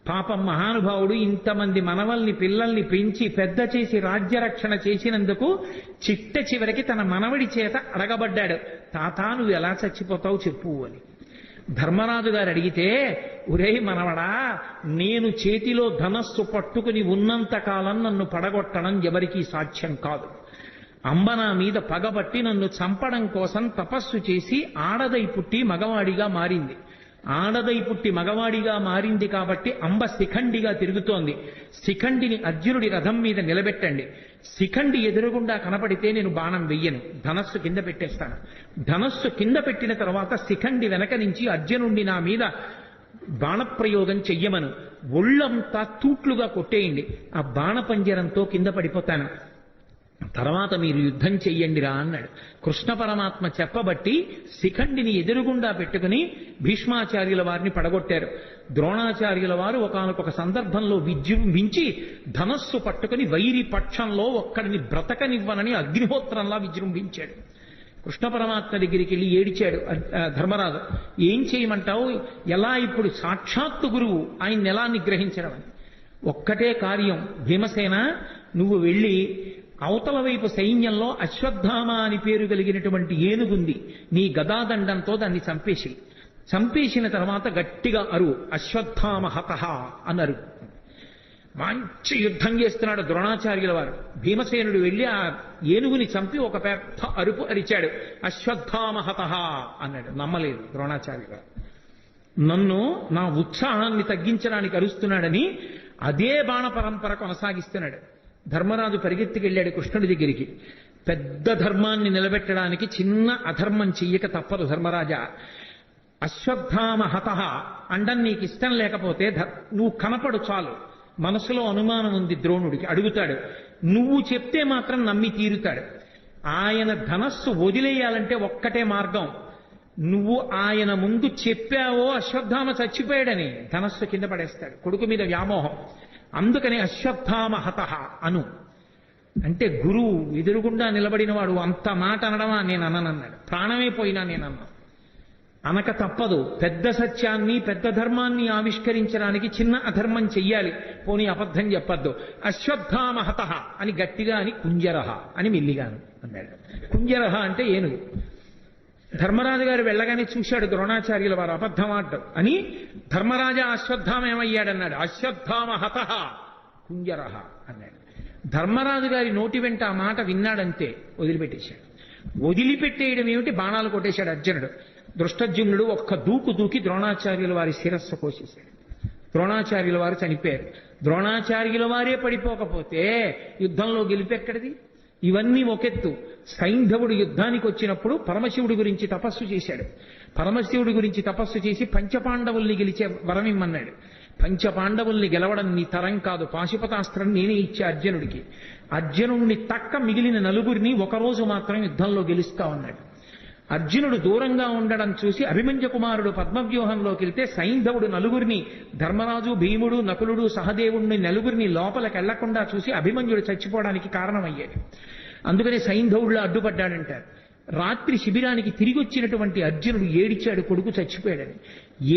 పాపం మహానుభావుడు ఇంతమంది మనవల్ని పిల్లల్ని పెంచి పెద్ద చేసి రాజ్యరక్షణ చేసినందుకు చిట్ట చివరికి తన మనవడి చేత అడగబడ్డాడు, తాత నువ్వు ఎలా చచ్చిపోతావు చెప్పు అని. ధర్మరాజు గారు అడిగితే, ఒరే మనవడా, నేను చేతిలో ధనస్సు పట్టుకుని ఉన్నంత కాలం నన్ను పడగొట్టడం ఎవరికీ సాధ్యం కాదు. అంబ నా మీద పగబట్టి నన్ను చంపడం కోసం తపస్సు చేసి ఆడదై పుట్టి మగవాడిగా మారింది. ఆడదై పుట్టి మగవాడిగా మారింది కాబట్టి అంబ శిఖండిగా తిరుగుతోంది. శిఖండిని అర్జునుడి రథం మీద నిలబెట్టండి. శిఖండి ఎదురుగుండా కనపడితే నేను బాణం వెయ్యను, ధనస్సు కింద పెట్టేస్తాను. ధనస్సు కింద పెట్టిన తర్వాత శిఖండి వెనక నుంచి అర్జునుడిని నా మీద బాణప్రయోగం చెయ్యమను, ఒళ్ళంతా తూట్లుగా కొట్టేయండి, ఆ బాణపంజరంతో కింద పడిపోతాను, తర్వాత మీరు యుద్ధం చెయ్యండిరా అన్నాడు. కృష్ణ పరమాత్మ చెప్పబట్టి శిఖండిని ఎదురుగుండా పెట్టుకుని భీష్మాచార్యుల వారిని పడగొట్టారు. ద్రోణాచార్యుల వారు ఒకానొక సందర్భంలో విజృంభించి ధనస్సు పట్టుకుని వైరి పక్షంలో ఒక్కడిని బ్రతకనివ్వనని అగ్నిహోత్రంలా విజృంభించాడు. కృష్ణ పరమాత్మ దగ్గరికి వెళ్ళి ఏడిచాడు ధర్మరాజు, ఏం చేయమంటావు, ఎలా ఇప్పుడు సాక్షాత్తు గురువు, ఆయన్ని ఎలా నిగ్రహించడం అని. ఒక్కటే కార్యం, భీమసేన నువ్వు వెళ్ళి అవతల వైపు సైన్యంలో అశ్వత్థామ అని పేరు కలిగినటువంటి ఏనుగుంది, నీ గదాదండంతో దాన్ని చంపేసి, చంపేసిన తర్వాత గట్టిగా అరువు, అశ్వత్థామ హతః అన్నారు. మంచి యుద్ధం చేస్తున్నాడు ద్రోణాచార్యుల వారు. భీమసేనుడు వెళ్ళి ఆ ఏనుగుని చంపి ఒక పెద్ద అరుపు అరిచాడు, అశ్వత్థామహతః అన్నాడు. నమ్మలేదు ద్రోణాచార్యుల వారు. నన్ను నా ఉత్సాహాన్ని తగ్గించడానికి అరుస్తున్నాడని అదే బాణ పరంపర కొనసాగిస్తున్నాడు. ధర్మరాజు పరిగెత్తికెళ్ళాడు కృష్ణుడి దగ్గరికి. పెద్ద ధర్మాన్ని నిలబెట్టడానికి చిన్న అధర్మం చెయ్యక తప్పదు ధర్మరాజా. అశ్వత్థామహతః అండం నీకు ఇష్టం లేకపోతే నువ్వు కనపడు చాలు. మనసులో అనుమానం ఉంది ద్రోణుడికి, అడుగుతాడు. నువ్వు చెప్తే మాత్రం నమ్మి తీరుతాడు. ఆయన ధనస్సు వదిలేయాలంటే ఒక్కటే మార్గం. నువ్వు ఆయన ముందు చెప్పావో అశ్వత్థామ చచ్చిపోయాడని ధనస్సు కింద పడేస్తాడు. కొడుకు మీద వ్యామోహం. అందుకని అశ్వత్థామహతః అను అంటే గురువు ఎదురుగుండా నిలబడిన వాడు అంత మాట అనడమా నేను అననన్నాడు. ప్రాణమే పోయినా నేనన్నా. అనక తప్పదు. పెద్ద సత్యాన్ని పెద్ద ధర్మాన్ని ఆవిష్కరించడానికి చిన్న అధర్మం చెయ్యాలి. పోనీ అబద్ధం చెప్పద్దు. అశ్వత్థామహతః అని గట్టిగా అని కుంజరహ అని మెల్లిగాను అన్నాడు. కుంజరహ అంటే ఏనుగు. ధర్మరాజు గారు వెళ్ళగానే చూశాడు ద్రోణాచార్యుల వారు అబద్ధం ఆడడం అని. ధర్మరాజా అశ్వత్థామ ఏమయ్యాడన్నాడు. అశ్వత్థామహతః కుంజరహ అన్నాడు. ధర్మరాజు గారి నోటి వెంట ఆ మాట విన్నాడంతే వదిలిపెట్టేశాడు. వదిలిపెట్టేయడం ఏమిటి, బాణాలు కొట్టేశాడు అర్జునుడు. దృష్టజ్యుమ్నుడు ఒక్క దూకు దూకి ద్రోణాచార్యుల వారి శిరస్సు కోసేశాడు. ద్రోణాచార్యుల వారు చనిపోయారు. ద్రోణాచార్యుల వారే పడిపోకపోతే యుద్ధంలో గెలిపెక్కడిది? ఇవన్నీ ఒకెత్తు. సైంధవుడు యుద్ధానికి వచ్చినప్పుడు పరమశివుడి గురించి తపస్సు చేశాడు. పరమశివుడి గురించి తపస్సు చేసి పంచపాండవుల్ని గెలిచే వరం ఇమ్మన్నాడు. పంచపాండవుల్ని గెలవడం నీ తరం కాదు, పాశుపతాస్త్రం నేనే ఇచ్చే అర్జునుడికి. అర్జునుడిని తక్క మిగిలిన నలుగురిని ఒకరోజు మాత్రం యుద్ధంలో గెలుస్తా ఉన్నాడు. అర్జునుడు దూరంగా ఉండడం చూసి అభిమన్యు కుమారుడు పద్మవ్యూహంలోకి వెళ్తే సైంధవుడు నలుగురిని, ధర్మరాజు, భీముడు, నకులుడు, సహదేవుడిని నలుగురిని లోపలికి వెళ్లకుండా చూసి అభిమన్యుడు చచ్చిపోవడానికి కారణమయ్యాడు. అందుకని సైంధవుడిలో అడ్డుపడ్డాడంటారు. రాత్రి శిబిరానికి తిరిగి వచ్చినటువంటి అర్జునుడు ఏడిచాడు కొడుకు చచ్చిపోయాడని.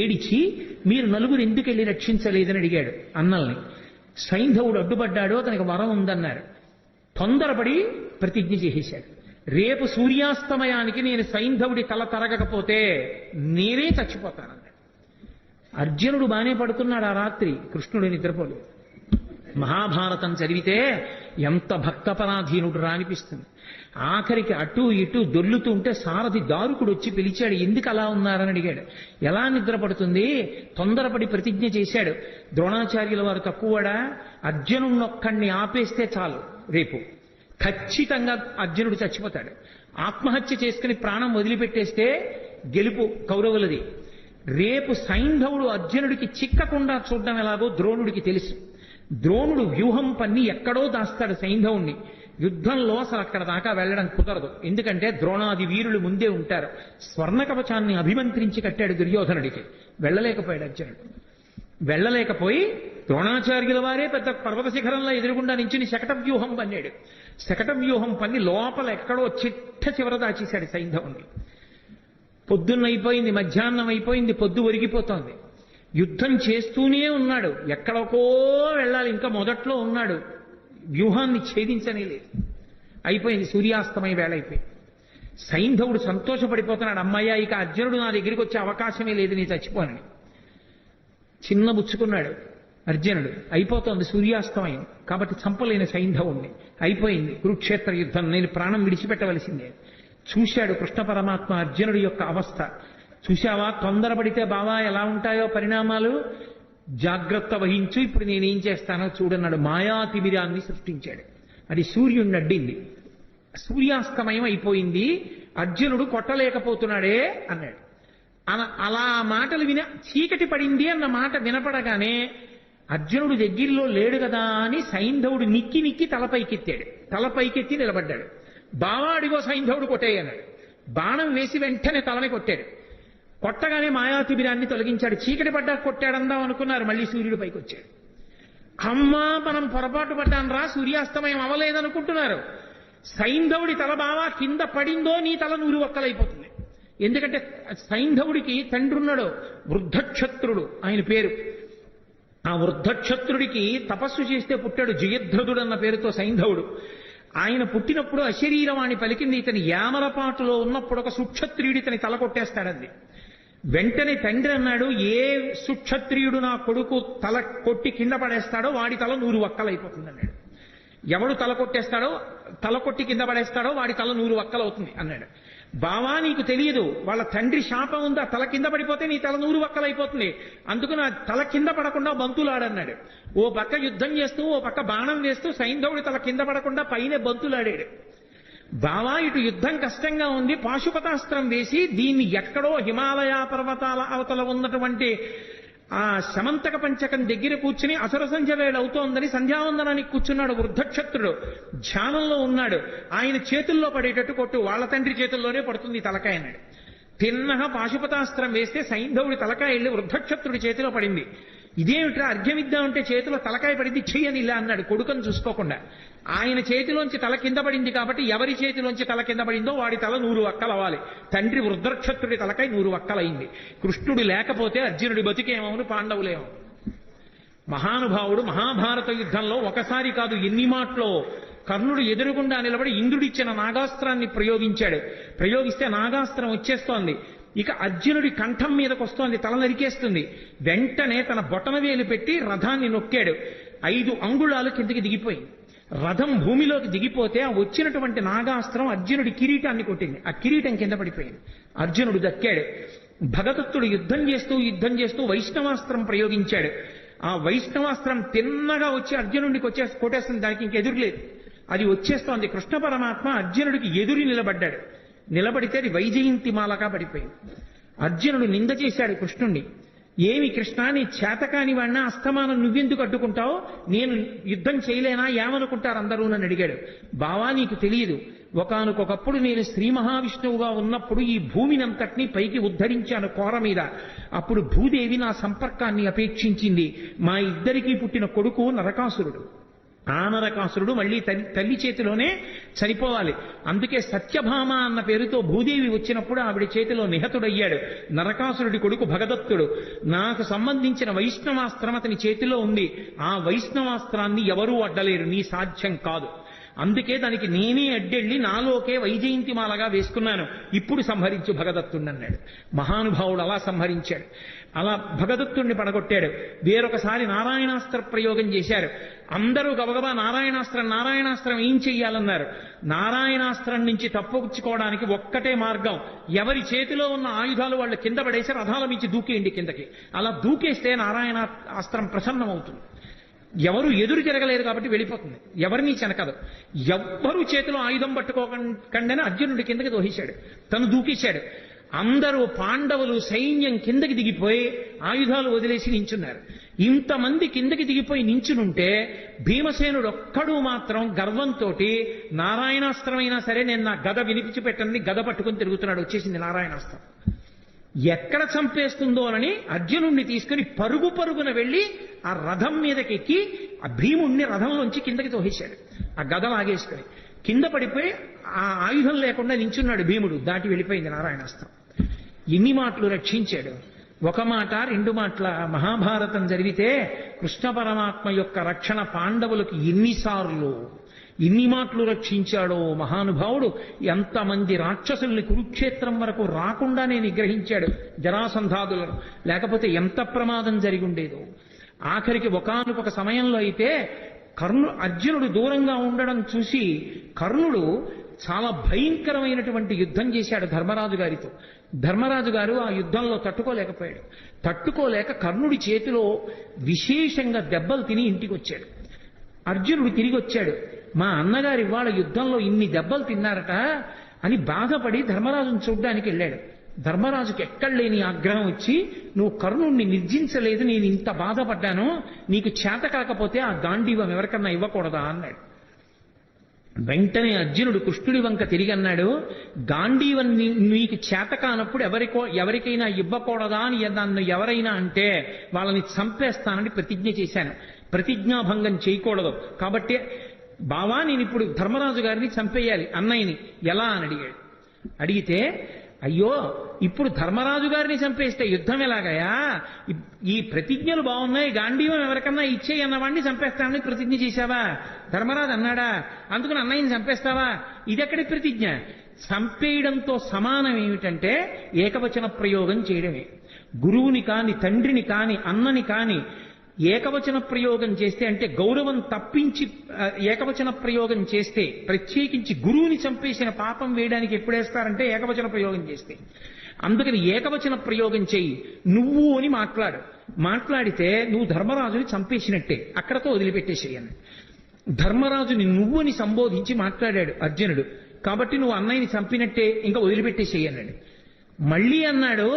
ఏడిచి మీరు నలుగురు ఎందుకు వెళ్ళి రక్షించలేదని అడిగాడు అన్నల్ని. సైంధవుడు అడ్డుపడ్డాడు, అతనికి వరం ఉందన్నారు. తొందరపడి ప్రతిజ్ఞ చేసేశాడు. రేపు సూర్యాస్తమయానికి నేను సైంధవుడి తల తరగకపోతే నేనే చచ్చిపోతానన్నాడు. అర్జునుడు బానే పడుతున్నాడు ఆ రాత్రి, కృష్ణుడు నిద్రపోలేదు. మహాభారతం చదివితే ఎంత భక్తపరాధీనుడు రా అనిపిస్తుంది. ఆఖరికి అటు ఇటు దొర్లుతూ ఉంటే సారథి దారుకుడు వచ్చి పిలిచాడు. ఎందుకు అలా ఉన్నారని అడిగాడు. ఎలా నిద్రపడుతుంది? తొందరపడి ప్రతిజ్ఞ చేశాడు. ద్రోణాచార్యుల వారు తక్కువడా? అర్జునున్నొక్కడిని ఆపేస్తే చాలు, రేపు ఖచ్చితంగా అర్జునుడు చచ్చిపోతాడు. ఆత్మహత్య చేసుకుని ప్రాణం వదిలిపెట్టేస్తే గెలుపు కౌరవులది. రేపు సైంధవుడు అర్జునుడికి చిక్కకుండా చూడడం ఎలాగో ద్రోణుడికి తెలుసు. ద్రోణుడు వ్యూహం పన్ని ఎక్కడో దాస్తాడు సైంధవుణ్ణి. యుద్ధంలో అసలు అక్కడ దాకా వెళ్ళడం కుదరదు. ఎందుకంటే ద్రోణాది వీరులు ముందే ఉంటారు. స్వర్ణ కవచాన్ని అభిమంత్రించి కట్టాడు దుర్యోధనుడికి. వెళ్ళలేకపోయాడు అర్జునుడు. వెళ్ళలేకపోయి ద్రోణాచార్యుల వారే పెద్ద పర్వత శిఖరంలో ఎదురుగుండా నించుని శకట వ్యూహం పన్నాడు. శకట వ్యూహం పన్ని లోపల ఎక్కడో చిట్ట చివర దాచేశాడు సైంధవుణ్ణి. పొద్దున్న అయిపోయింది, మధ్యాహ్నం అయిపోయింది, పొద్దు ఒరిగిపోతోంది. యుద్ధం చేస్తూనే ఉన్నాడు. ఎక్కడికో వెళ్ళాలి, ఇంకా మొదట్లో ఉన్నాడు. వ్యూహాన్ని ఛేదించనే లేదు. అయిపోయింది, సూర్యాస్తమయ వేళ అయిపోయింది. సైంధవుడు సంతోషపడిపోతున్నాడు. అమ్మయ్య, ఇక అర్జునుడు నా దగ్గరికి వచ్చే అవకాశమే లేదు, నేను చచ్చిపోనని. చిన్న బుచ్చుకున్నాడు అర్జునుడు. అయిపోతోంది సూర్యాస్తమయం, కాబట్టి చంపలేని సైంధవుణ్ణి. అయిపోయింది కురుక్షేత్ర యుద్ధం, నేను ప్రాణం విడిచిపెట్టవలసిందే. చూశాడు కృష్ణ పరమాత్మ అర్జునుడి యొక్క అవస్థ. చూశావా, తొందరపడితే బావా ఎలా ఉంటాయో పరిణామాలు, జాగ్రత్త వహించు, ఇప్పుడు నేనేం చేస్తానో చూడన్నాడు. మాయాతిమిరాన్ని సృష్టించాడు. అది సూర్యుడిని అడ్డింది. సూర్యాస్తమయం అయిపోయింది, అర్జునుడు కొట్టలేకపోతున్నాడే అన్నాడు. అలా మాటలు విన చీకటి పడింది అన్న మాట వినపడగానే అర్జునుడు దగ్గరలో లేడు కదా అని సైంధవుడు నిక్కి నిక్కి తలపైకెత్తాడు. తలపైకెత్తి నిలబడ్డాడు. బావా అడిగో సైంధవుడు కొట్టేయన్నాడు. బాణం వేసి వెంటనే తలని కొట్టాడు. కొట్టగానే మాయాతిబిరాన్ని తొలగించాడు. చీకటి పడ్డా కొట్టాడందాం అనుకున్నారు, మళ్ళీ సూర్యుడు పైకి వచ్చాడు. అమ్మా, మనం పొరపాటు పడ్డాను రా, సూర్యాస్తమయం అవ్వలేదనుకుంటున్నారు. సైంధవుడి తల బావా కింద పడిందో నీ తల నూరు ఒక్కలైపోతుంది. ఎందుకంటే సైంధవుడికి తండ్రి ఉన్నాడు, వృద్ధక్షత్రుడు ఆయన పేరు. ఆ వృద్ధక్షత్రుడికి తపస్సు చేస్తే పుట్టాడు జయద్రథుడు అన్న పేరుతో సైంధవుడు. ఆయన పుట్టినప్పుడు అశరీరవాణి పలికింది. ఇతని యామరపాటులో ఉన్నప్పుడు ఒక సుక్షత్రియుడి ఇతని తల కొట్టేస్తాడంది. వెంటనే తండ్రి అన్నాడు, ఏ సుక్షత్రియుడు నా కొడుకు తల కొట్టి కింద పడేస్తాడో వాడి తల 100 వక్కలైపోతుంది అన్నాడు. ఎవడు తల కొట్టి కింద పడేస్తాడో వాడి తల 100 వక్కలవుతుంది అన్నాడు. బావా నీకు తెలియదు, వాళ్ళ తండ్రి శాపం ఉందా, తల కింద పడిపోతే నీ తల 100 వక్కలైపోతుంది, అందుకు నా తల కింద పడకుండా బంతులాడన్నాడు. ఓ పక్క యుద్ధం చేస్తూ ఓ పక్క బాణం వేస్తూ సైంధవుడి తల కింద పడకుండా పైన బంతులాడాడు. బావా ఇటు యుద్ధం కష్టంగా ఉంది, పాశుపతాస్త్రం వేసి దీన్ని ఎక్కడో హిమాలయ పర్వతాల అవతల ఉన్నటువంటి ఆ శమంతక పంచకం దగ్గర కూర్చుని అసుర సంధ్య వేళ అవుతోందని సంధ్యావందనానికి కూర్చున్నాడు వృద్ధక్షత్రుడు, ధ్యానంలో ఉన్నాడు. ఆయన చేతుల్లో పడేటట్టు కొట్టు, వాళ్ళ తండ్రి చేతుల్లోనే పడుతుంది తలకాయ అన్నాడు. తిన్నగా పాశుపతాస్త్రం వేస్తే సైంధవుడి తలకాయ వెళ్ళి వృద్ధక్షత్రుడి చేతిలో పడింది. ఇదేమిట్రా అర్ఘ్యమిద్దామంటే చేతిలో తలకాయ పడింది, చెయ్యని ఇలా అన్నాడు కొడుకుని చూసుకోకుండా. ఆయన చేతిలోంచి తల కింద పడింది కాబట్టి ఎవరి చేతిలోంచి తల కింద పడిందో వాడి తల 100 వక్కలవ్వాలి. తండ్రి వృద్ధక్షత్రుడి తలకాయ 100 వక్కలైంది. కృష్ణుడు లేకపోతే అర్జునుడి బతికేమవును, పాండవులేమో. మహానుభావుడు మహాభారత యుద్ధంలో ఒకసారి కాదు ఎన్ని మాటలో కర్ణుడు ఎదురుగుండా నిలబడి ఇంద్రుడిచ్చిన నాగాస్త్రాన్ని ప్రయోగిస్తే నాగాస్త్రం వచ్చేస్తోంది. ఇక అర్జునుడి కంఠం మీదకి వస్తోంది, తల నరికేస్తుంది. వెంటనే తన బొటనవేలు పెట్టి రథాన్ని నొక్కాడు. 5 అంగుళాలు కిందికి దిగిపోయింది. రథం భూమిలోకి దిగిపోతే ఆ వచ్చినటువంటి నాగాస్త్రం అర్జునుడి కిరీటాన్ని కొట్టింది. ఆ కిరీటం కింద పడిపోయింది. అర్జునుడు దక్కాడు. భగదత్తుడు యుద్ధం చేస్తూ వైష్ణవాస్త్రం ప్రయోగించాడు. ఆ వైష్ణవాస్త్రం తిన్నగా వచ్చి అర్జునుడికి కొట్టేస్తుంది. దానికి ఇంకెదురులేదు, అది వచ్చేస్తోంది. కృష్ణ పరమాత్మ అర్జునుడికి ఎదురు నిలబడ్డాడు. నిలబడితే అది వైజయంతిమాలగా పడిపోయింది. అర్జునుడు నింద చేశాడు కృష్ణుణ్ణి. ఏమి కృష్ణ, నీ చేతకాని వాడినా అస్తమానం నువ్వెందుకు అడ్డుకుంటావు, నేను యుద్ధం చేయలేనా, ఏమనుకుంటారు అందరూ నన్ను అడిగాడు. బావా నీకు తెలియదు, ఒకానొకప్పుడు నేను శ్రీ మహావిష్ణువుగా ఉన్నప్పుడు ఈ భూమినంతటినీ పైకి ఉద్ధరించాను కోర మీద. అప్పుడు భూదేవి నా సంపర్కాన్ని అపేక్షించింది. మా ఇద్దరికీ పుట్టిన కొడుకు నరకాసురుడు. ఆ నరకాసురుడు మళ్ళీ తల్లి చేతిలోనే చనిపోవాలి. అందుకే సత్యభామ అన్న పేరుతో భూదేవి వచ్చినప్పుడు ఆవిడ చేతిలో నిహతుడయ్యాడు. నరకాసురుడి కొడుకు భగదత్తుడు. నాకు సంబంధించిన వైష్ణవాస్త్రం అతని చేతిలో ఉంది. ఆ వైష్ణవాస్త్రాన్ని ఎవరూ అడ్డలేరు, నీ సాధ్యం కాదు. అందుకే దానికి నేనే అడ్డెళ్ళి నాలోకే వైజయంతిమాలగా వేసుకున్నాను. ఇప్పుడు సంహరించు భగదత్తుణ్ణి అన్నాడు. మహానుభావుడు అలా సంహరించాడు. అలా భగదత్తుణ్ణి పడగొట్టాడు. వేరొకసారి నారాయణాస్త్ర ప్రయోగం చేశారు. అందరూ గబగబా నారాయణాస్త్రం ఏం చెయ్యాలన్నారు. నారాయణాస్త్రం నుంచి తప్పుచ్చుకోవడానికి ఒక్కటే మార్గం, ఎవరి చేతిలో ఉన్న ఆయుధాలు వాళ్ళు కింద పడేసి రథాల మించి దూకేయండి కిందకి. అలా దూకేస్తే నారాయణాస్త్రం ప్రసన్నమవుతుంది. ఎవరు ఎదురు తిరగలేదు కాబట్టి వెళ్ళిపోతుంది, ఎవరిని చెనకదు. ఎవ్వరూ చేతిలో ఆయుధం పట్టుకోకండి అర్జునుడి కిందకి దోహించాడు, తను దూకేశాడు. అందరూ పాండవులు సైన్యం కిందకి దిగిపోయి ఆయుధాలు వదిలేసి నించున్నారు. ఇంతమంది కిందకి దిగిపోయి నించునుంటే భీమసేనుడు ఒక్కడు మాత్రం గర్వంతో నారాయణాస్త్రమైనా సరే నేను నా గద వినిపించిపెట్టని గద పట్టుకుని తిరుగుతున్నాడు. వచ్చేసింది నారాయణాస్త్రం. ఎక్కడ చంపేస్తుందో అని అర్జునుణ్ణి తీసుకుని పరుగున వెళ్లి ఆ రథం మీదకెక్కి ఆ భీముణ్ణి రథంలోంచి కిందకి తోసేశాడు. ఆ గద లాగేసుకుని కింద పడిపోయి ఆ ఆయుధం లేకుండా నించున్నాడు భీముడు. దాటి వెళ్ళిపోయింది నారాయణాస్త్రం. ఎన్ని మాటలు రక్షించాడు. ఒక మాట 2 మాటల మహాభారతం జరిగితే కృష్ణ పరమాత్మ యొక్క రక్షణ పాండవులకు ఎన్ని మాటలు రక్షించాడో మహానుభావుడు. ఎంతమంది రాక్షసుల్ని కురుక్షేత్రం వరకు రాకుండానే నిగ్రహించాడు జరాసంధాదులను. లేకపోతే ఎంత ప్రమాదం జరిగి ఉండేదో. ఆఖరికి ఒకానొక సమయంలో అయితే అర్జునుడు దూరంగా ఉండడం చూసి కర్ణుడు చాలా భయంకరమైనటువంటి యుద్ధం చేశాడు ధర్మరాజు గారితో. ధర్మరాజు గారు ఆ యుద్ధంలో తట్టుకోలేకపోయాడు. తట్టుకోలేక కర్ణుడి చేతిలో విశేషంగా దెబ్బలు తిని ఇంటికి వచ్చాడు. అర్జునుడు తిరిగి వచ్చాడు. మా అన్నగారు ఇవాళ యుద్ధంలో ఇన్ని దెబ్బలు తిన్నారట అని బాధపడి ధర్మరాజును చూడ్డానికి వెళ్ళాడు. ధర్మరాజుకి ఎక్కడ లేని ఆగ్రహం వచ్చి, నువ్వు కర్ణుణ్ణి నిర్జించలేదు, నేను ఇంత బాధపడ్డాను, నీకు చేత కాకపోతే ఆ గాంధీవం ఎవరికన్నా ఇవ్వకూడదా అన్నాడు. వెంటనే అర్జునుడు కృష్ణుడి వంక తిరిగి అన్నాడు, గాంధీవం నీకు చేత కానప్పుడు ఎవరికైనా ఇవ్వకూడదా అని నన్ను ఎవరైనా అంటే వాళ్ళని చంపేస్తానని ప్రతిజ్ఞ చేశాను. ప్రతిజ్ఞాభంగం చేయకూడదు. కాబట్టి బావా నేను ఇప్పుడు ధర్మరాజు గారిని చంపేయాలి, అన్నయ్యని ఎలా అని అడిగాడు. అడిగితే అయ్యో ఇప్పుడు ధర్మరాజు గారిని చంపేస్తే యుద్ధం ఎలాగయా, ఈ ప్రతిజ్ఞలు బాగున్నాయి, గాంధీవం ఎవరికన్నా ఇచ్చేయి అన్నవాడిని చంపేస్తానని ప్రతిజ్ఞ చేశావా? ధర్మరాజు అన్నాడా? అందుకని అన్నయ్యని చంపేస్తావా? ఇదెక్కడి ప్రతిజ్ఞ? చంపేయడంతో సమానం ఏమిటంటే ఏకవచన ప్రయోగం చేయడమే. గురువుని కాని, తండ్రిని కాని, అన్నని కాని ఏకవచన ప్రయోగం చేస్తే, అంటే గౌరవం తప్పించి ఏకవచన ప్రయోగం చేస్తే, ప్రత్యేకించి గురువుని చంపేసిన పాపం వేయడానికి ఎప్పుడేస్తారంటే ఏకవచన ప్రయోగం చేస్తే. అందుకని ఏకవచన ప్రయోగం చెయ్యి, నువ్వు అని మాట్లాడితే నువ్వు ధర్మరాజుని చంపేసినట్టే, అక్కడతో వదిలిపెట్టేసేయను. ధర్మరాజుని నువ్వు అని సంబోధించి మాట్లాడాడు అర్జునుడు, కాబట్టి నువ్వు అన్నయ్యని చంపినట్టే, ఇంకా వదిలిపెట్టేసేయన్నాడు. మళ్ళీ అన్నాడు,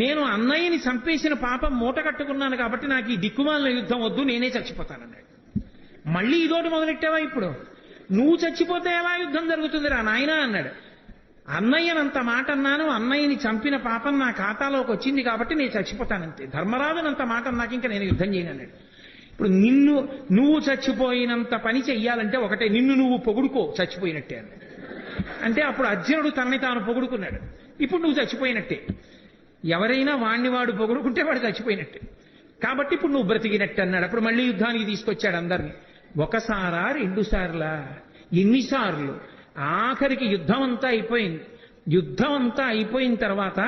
నేను అన్నయ్యని చంపేసిన పాపం మూట కట్టుకున్నాను కాబట్టి నాకు ఈ దిక్కుమాలిన యుద్ధం వద్దు, నేనే చచ్చిపోతానన్నాడు. మళ్ళీ ఇదోటి మొదలెట్టావా? ఇప్పుడు నువ్వు చచ్చిపోతే ఎలా యుద్ధం జరుగుతుందిరా నాయనా అన్నాడు. అన్నయ్యనంత మాట అన్నాను, అన్నయ్యని చంపిన పాపం నా ఖాతాలోకి వచ్చింది కాబట్టి నేను చచ్చిపోతానంతే. ధర్మరాజునంత మాట అన్నాక ఇంకా నేను యుద్ధం చేయను అన్నాడు. ఇప్పుడు నువ్వు చచ్చిపోయినంత పని చెయ్యాలంటే ఒకటే, నిన్ను నువ్వు పొగుడుకో చచ్చిపోయినట్టే అన్నాడు. అంటే అప్పుడు అర్జునుడు తనని తాను పొగుడుకున్నాడు. ఇప్పుడు నువ్వు చచ్చిపోయినట్టే. ఎవరైనా వాణ్ణి వాడు పొగుడుకుంటే వాడు చచ్చిపోయినట్టే, కాబట్టి ఇప్పుడు నువ్వు బ్రతికినట్టు అన్నాడు. అప్పుడు మళ్ళీ యుద్ధానికి తీసుకొచ్చాడు అందరినీ. ఒకసారా, రెండు సార్లా, ఎన్నిసార్లు? ఆఖరికి యుద్ధం అంతా అయిపోయింది. యుద్ధం అంతా అయిపోయిన తర్వాత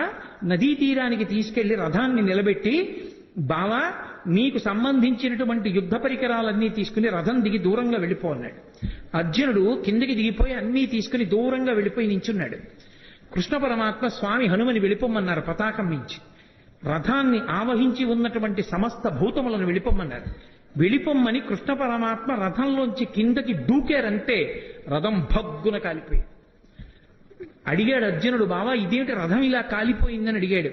నదీ తీరానికి తీసుకెళ్లి రథాన్ని నిలబెట్టి, బావా నీకు సంబంధించినటువంటి యుద్ధ పరికరాలన్నీ తీసుకుని రథం దిగి దూరంగా వెళ్ళిపో అన్నాడు. అర్జునుడు కిందకి దిగిపోయి అన్నీ తీసుకుని దూరంగా వెళ్ళిపోయి నించున్నాడు. కృష్ణ పరమాత్మ స్వామి హనుమని వెళ్ళిపోమన్నారు పతాకం మించి. రథాన్ని ఆవహించి ఉన్నటువంటి సమస్త భూతములను వెళ్ళిపోమన్నారు. వెళ్ళిపోమ్మని కృష్ణ పరమాత్మ రథంలోంచి కిందకి దూకారంటే రథం భగ్గున కాలిపోయి. అడిగాడు అర్జునుడు, బావా ఇదేమిటి రథం ఇలా కాలిపోయిందని అడిగాడు.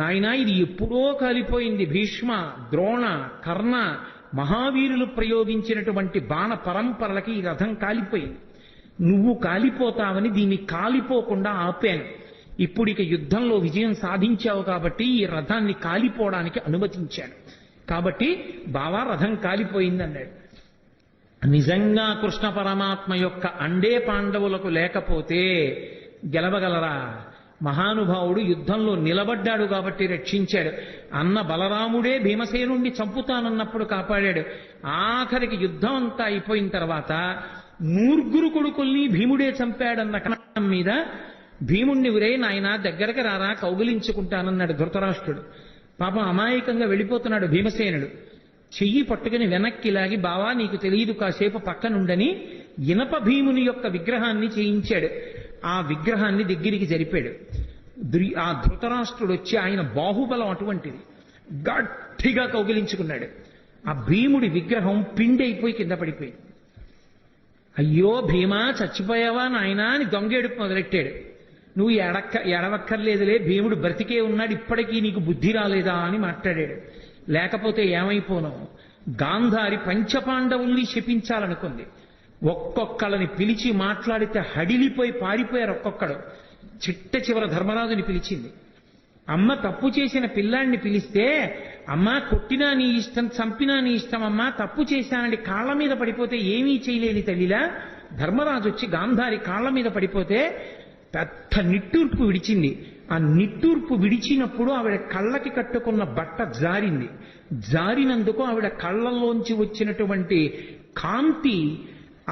నాయనా ఇది ఎప్పుడో కాలిపోయింది. భీష్మ, ద్రోణ, కర్ణ మహావీరులు ప్రయోగించినటువంటి బాణ పరంపరలకి ఈ రథం కాలిపోయింది. నువ్వు కాలిపోతావని దీన్ని కాలిపోకుండా ఆపాను. ఇప్పుడు ఇక యుద్ధంలో విజయం సాధించావు కాబట్టి ఈ రథాన్ని కాలిపోవడానికి అనుమతించాను. కాబట్టి బావా రథం కాలిపోయింది అన్నాడు. నిజంగా కృష్ణ పరమాత్మ యొక్క అండే పాండవులకు లేకపోతే గెలవగలరా? మహానుభావుడు యుద్ధంలో నిలబడ్డాడు కాబట్టి రక్షించాడు. అన్న బలరాముడే భీమసేనుణ్ణి చంపుతానన్నప్పుడు కాపాడాడు. ఆఖరికి యుద్ధం అంతా అయిపోయిన తర్వాత నూర్గురు కొడుకుల్ని భీముడే చంపాడన్న కారణం మీద భీముణ్ణి ఉరే నాయన దగ్గరకు రారా కౌగిలించుకుంటానన్నాడు ధృతరాష్ట్రుడు. పాపం అమాయకంగా వెళ్ళిపోతున్నాడు భీమసేనుడు. చెయ్యి పట్టుకుని వెనక్కి లాగి, బావా నీకు తెలియదు కాసేపు పక్కనుండని ఇనప భీముని యొక్క విగ్రహాన్ని చేయించాడు. ఆ విగ్రహాన్ని దగ్గరికి జరిపాడు. ఆ ధృతరాష్ట్రుడు వచ్చి, ఆయన బాహుబలం అటువంటిది, గట్టిగా కౌగిలించుకున్నాడు. ఆ భీముడి విగ్రహం పిండి అయిపోయి కింద పడిపోయింది. అయ్యో భీమా చచ్చిపోయావా నాయనా అని దొంగేడుపు మొదలెట్టాడు. నువ్వు ఎడవక్కర్లేదులే, భీముడు బ్రతికే ఉన్నాడు, ఇప్పటికీ నీకు బుద్ధి రాలేదా అని మాట్లాడాడు. లేకపోతే ఏమైపోను, గాంధారి పంచపాండవుల్ని శపించాలనుకుంది. ఒక్కొక్కళ్ళని పిలిచి మాట్లాడితే హడిలిపోయి పారిపోయారు ఒక్కొక్కడు. చిట్ట చివర ధర్మరాజుని పిలిచింది. అమ్మ తప్పు చేసిన పిల్లాడిని పిలిస్తే, అమ్మా కొట్టినా నీ ఇష్టం, చంపినా నీ ఇష్టం అమ్మా, తప్పు చేశానని కాళ్ళ మీద పడిపోతే ఏమీ చేయలేని తల్లిలా ధర్మరాజు వచ్చి గాంధారి కాళ్ళ మీద పడిపోతే పెద్ద నిట్టూర్పు విడిచింది. ఆ నిట్టూర్పు విడిచినప్పుడు ఆవిడ కళ్ళకి కట్టుకున్న బట్ట జారింది. జారినందుకు ఆవిడ కళ్ళల్లోంచి వచ్చినటువంటి కాంతి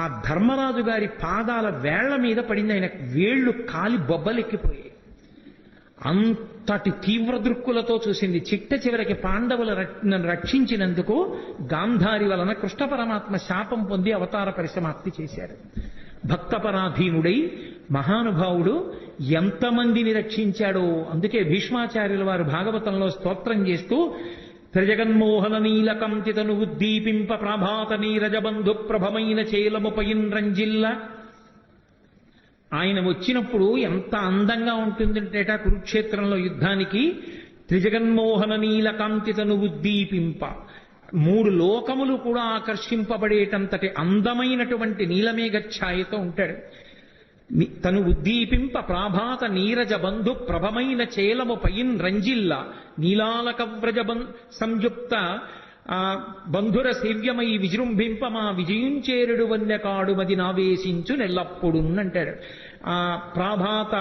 ఆ ధర్మరాజు గారి పాదాల వేళ్ల మీద పడింది. ఆయన వేళ్లు కాలి బొబ్బలెక్కిపోయాయి. అంతటి తీవ్ర దృక్కులతో చూసింది. చిట్ట చివరికి పాండవులను రక్షించినందుకు గాంధారి వలన కృష్ణ పరమాత్మ శాపం పొంది అవతార పరిసమాప్తి చేశారు. భక్తపరాధీనుడై మహానుభావుడు ఎంతమందిని రక్షించాడో. అందుకే భీష్మాచార్యుల వారు భాగవతంలో స్తోత్రం చేస్తూ, త్రిజగన్మోహన నీలకంతితను ఉద్దీపింప ప్రభాత నీరజబంధు ప్రభమైన చేలముపయిన్ రంజిల్ల. ఆయన వచ్చినప్పుడు ఎంత అందంగా ఉంటుందంటేట కురుక్షేత్రంలో యుద్ధానికి. త్రిజగన్మోహన నీలకాంతితను ఉద్దీపింప, మూడు లోకములు కూడా ఆకర్షింపబడేటంతటి అందమైనటువంటి నీలమేఘ ఛాయతో ఉంటాడు. తను ఉద్దీపింప ప్రాభాత నీరజ బంధు ప్రభమైన చేలము పయిన్ రంజిల్ల నీలాలక వ్రజ సంయుక్త బంధుర సేవ్యమై విజృంభింప మా విజయించేరుడు వన్యకాడు మది నావేశించు నెల్లప్పుడు అంటాడు. ఆ ప్రాభాత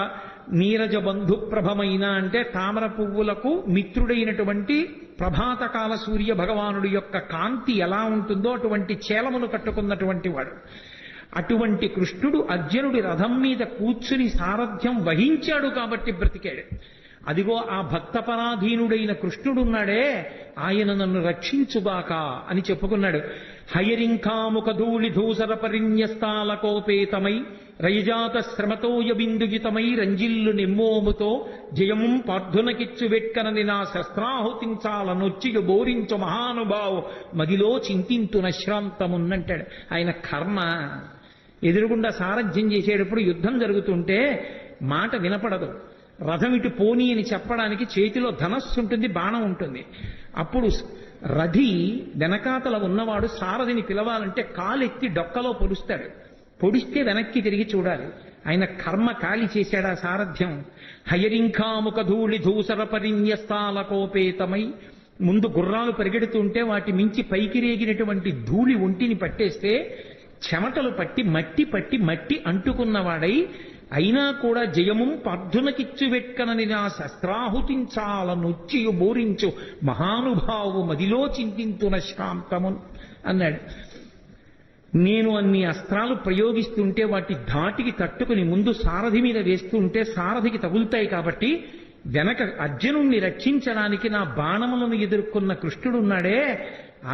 నీరజ బంధు ప్రభమైన అంటే తామర పువ్వులకు మిత్రుడైనటువంటి ప్రభాతకాల సూర్య భగవానుడి యొక్క కాంతి ఎలా ఉంటుందో అటువంటి చేలమును కట్టుకున్నటువంటి వాడు. అటువంటి కృష్ణుడు అర్జునుడి రథం మీద కూర్చుని సారథ్యం వహించాడు కాబట్టి బ్రతికాడు. అదిగో ఆ భక్తపరాధీనుడైన కృష్ణుడున్నాడే, ఆయన నన్ను రక్షించుగాక అని చెప్పుకున్నాడు. హయరింకాముఖ ధూళి ధూసర పరిణ్యస్తాలకోపేతమై రయజాత శ్రమతోయ బిందుగితమై రంజిల్లు నిమ్మోముతో జయముం పార్థునకిచ్చు వెట్కనని నా శస్త్రాహుతించాల నొచ్చియు బోరించు మహానుభావు మదిలో చింతింతు నశ్రాంతమున్నంటాడు. ఆయన కర్మ. ఎదురుగుండా సారథ్యం చేసేటప్పుడు యుద్ధం జరుగుతుంటే మాట వినపడదు. రథం ఇటు పోనీ అని చెప్పడానికి చేతిలో ధనస్సు ఉంటుంది, బాణం ఉంటుంది. అప్పుడు రథి వెనకాతల ఉన్నవాడు సారథిని పిలవాలంటే కాలెత్తి డొక్కలో పొడుస్తాడు. పొడిస్తే వెనక్కి తిరిగి చూడాలి. ఆయన కర్మ కాలి చేశాడా సారథ్యం. హయరింఖాముఖ ధూళి ధూసర పరిణ్యస్తాలకోపేతమై, ముందు గుర్రాలు పరిగెడుతుంటే వాటి మించి పైకి రేగినటువంటి ధూళి ఒంటిని పట్టేస్తే చెమటలు పట్టి మట్టి అంటుకున్నవాడై, అయినా కూడా జయముం పార్థునకిచ్చు వెట్కనని నా శస్త్రాహుతించాల నొచ్చియు బోరించు మహానుభావు మదిలో చింతింతున శ్రాంతము అన్నాడు. నేను అన్ని అస్త్రాలు ప్రయోగిస్తుంటే వాటి ధాటికి తట్టుకుని ముందు సారథి మీద వేస్తుంటే సారథికి తగులుతాయి కాబట్టి వెనక అర్జునుణ్ణి రక్షించడానికి నా బాణములను ఎదుర్కొన్న కృష్ణుడున్నాడే,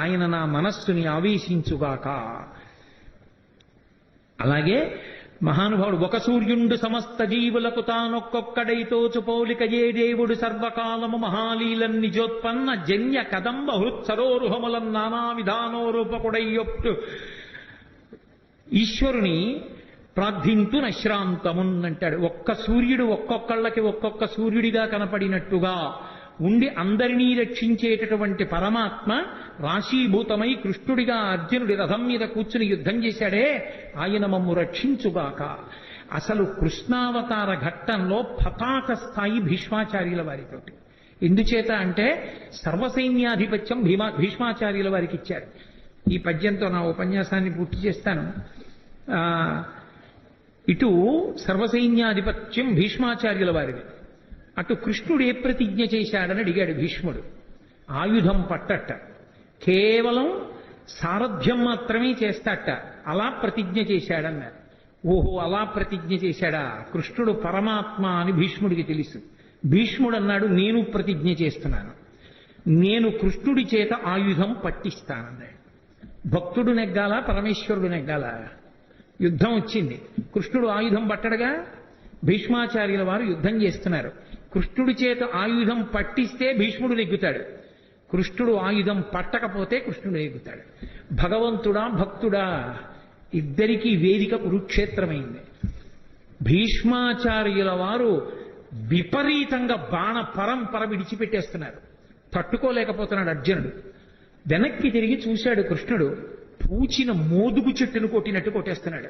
ఆయన నా మనస్సుని ఆవేశించుగాక. అలాగే మహానుభావుడు ఒక సూర్యుండు సమస్త జీవులకు తానొక్కొక్కడైతోచు పోలిక ఏ దేవుడు సర్వకాలము మహాలీలన్ నిజోత్పన్న జన్య కదంబ హృత్సరోరుహములన్ నానా విధానోరూపకుడయ్యొట్టు ఈశ్వరుని ప్రార్థింతు నశ్రాంతమున్ అంటాడు. ఒక్క సూర్యుడు ఒక్కొక్కళ్ళకి ఒక్కొక్క సూర్యుడిగా కనపడినట్టుగా ఉండి అందరినీ రక్షించేటటువంటి పరమాత్మ రాశీభూతమై కృష్ణుడిగా అర్జునుడి రథం మీద కూర్చుని యుద్ధం చేశాడే, ఆయన మమ్ము రక్షించుగాక. అసలు కృష్ణావతార ఘట్టంలో పతాక స్థాయి భీష్మాచార్యుల వారితోటి. ఎందుచేత అంటే సర్వసైన్యాధిపత్యం భీష్మాచార్యుల వారికి ఇచ్చారు. ఈ పద్యంతో నా ఉపన్యాసాన్ని పూర్తి చేస్తాను. ఇటు సర్వసైన్యాధిపత్యం భీష్మాచార్యుల వారిది, అటు కృష్ణుడు ఏ ప్రతిజ్ఞ చేశాడని అడిగాడు భీష్ముడు. ఆయుధం పట్టట, కేవలం సారథ్యం మాత్రమే చేస్తాట, అలా ప్రతిజ్ఞ చేశాడన్నారు. ఓహో, అలా ప్రతిజ్ఞ చేశాడా? కృష్ణుడు పరమాత్మ అని భీష్ముడికి తెలుసు. భీష్ముడు అన్నాడు, నేను ప్రతిజ్ఞ చేస్తున్నాను, నేను కృష్ణుడి చేత ఆయుధం పట్టిస్తానన్నాడు. భక్తుడు నెగ్గాలా, పరమేశ్వరుడు నెగ్గాలా? యుద్ధం వచ్చింది, కృష్ణుడు ఆయుధం పట్టడుగా. భీష్మాచార్యుల వారు యుద్ధం చేస్తున్నారు. కృష్ణుడి చేత ఆయుధం పట్టిస్తే భీష్ముడు నెగ్గుతాడు, కృష్ణుడు ఆయుధం పట్టకపోతే కృష్ణుడు నెగ్గుతాడు. భగవంతుడా భక్తుడా ఇద్దరికీ వేదిక కురుక్షేత్రమైంది. భీష్మాచార్యుల వారు విపరీతంగా బాణ పరంపర విడిచిపెట్టేస్తున్నారు. తట్టుకోలేకపోతున్నాడు అర్జునుడు. వెనక్కి తిరిగి చూశాడు కృష్ణుడు, పూచిన మోదుగు చెట్టును కొట్టినట్టు కొట్టేస్తున్నాడు.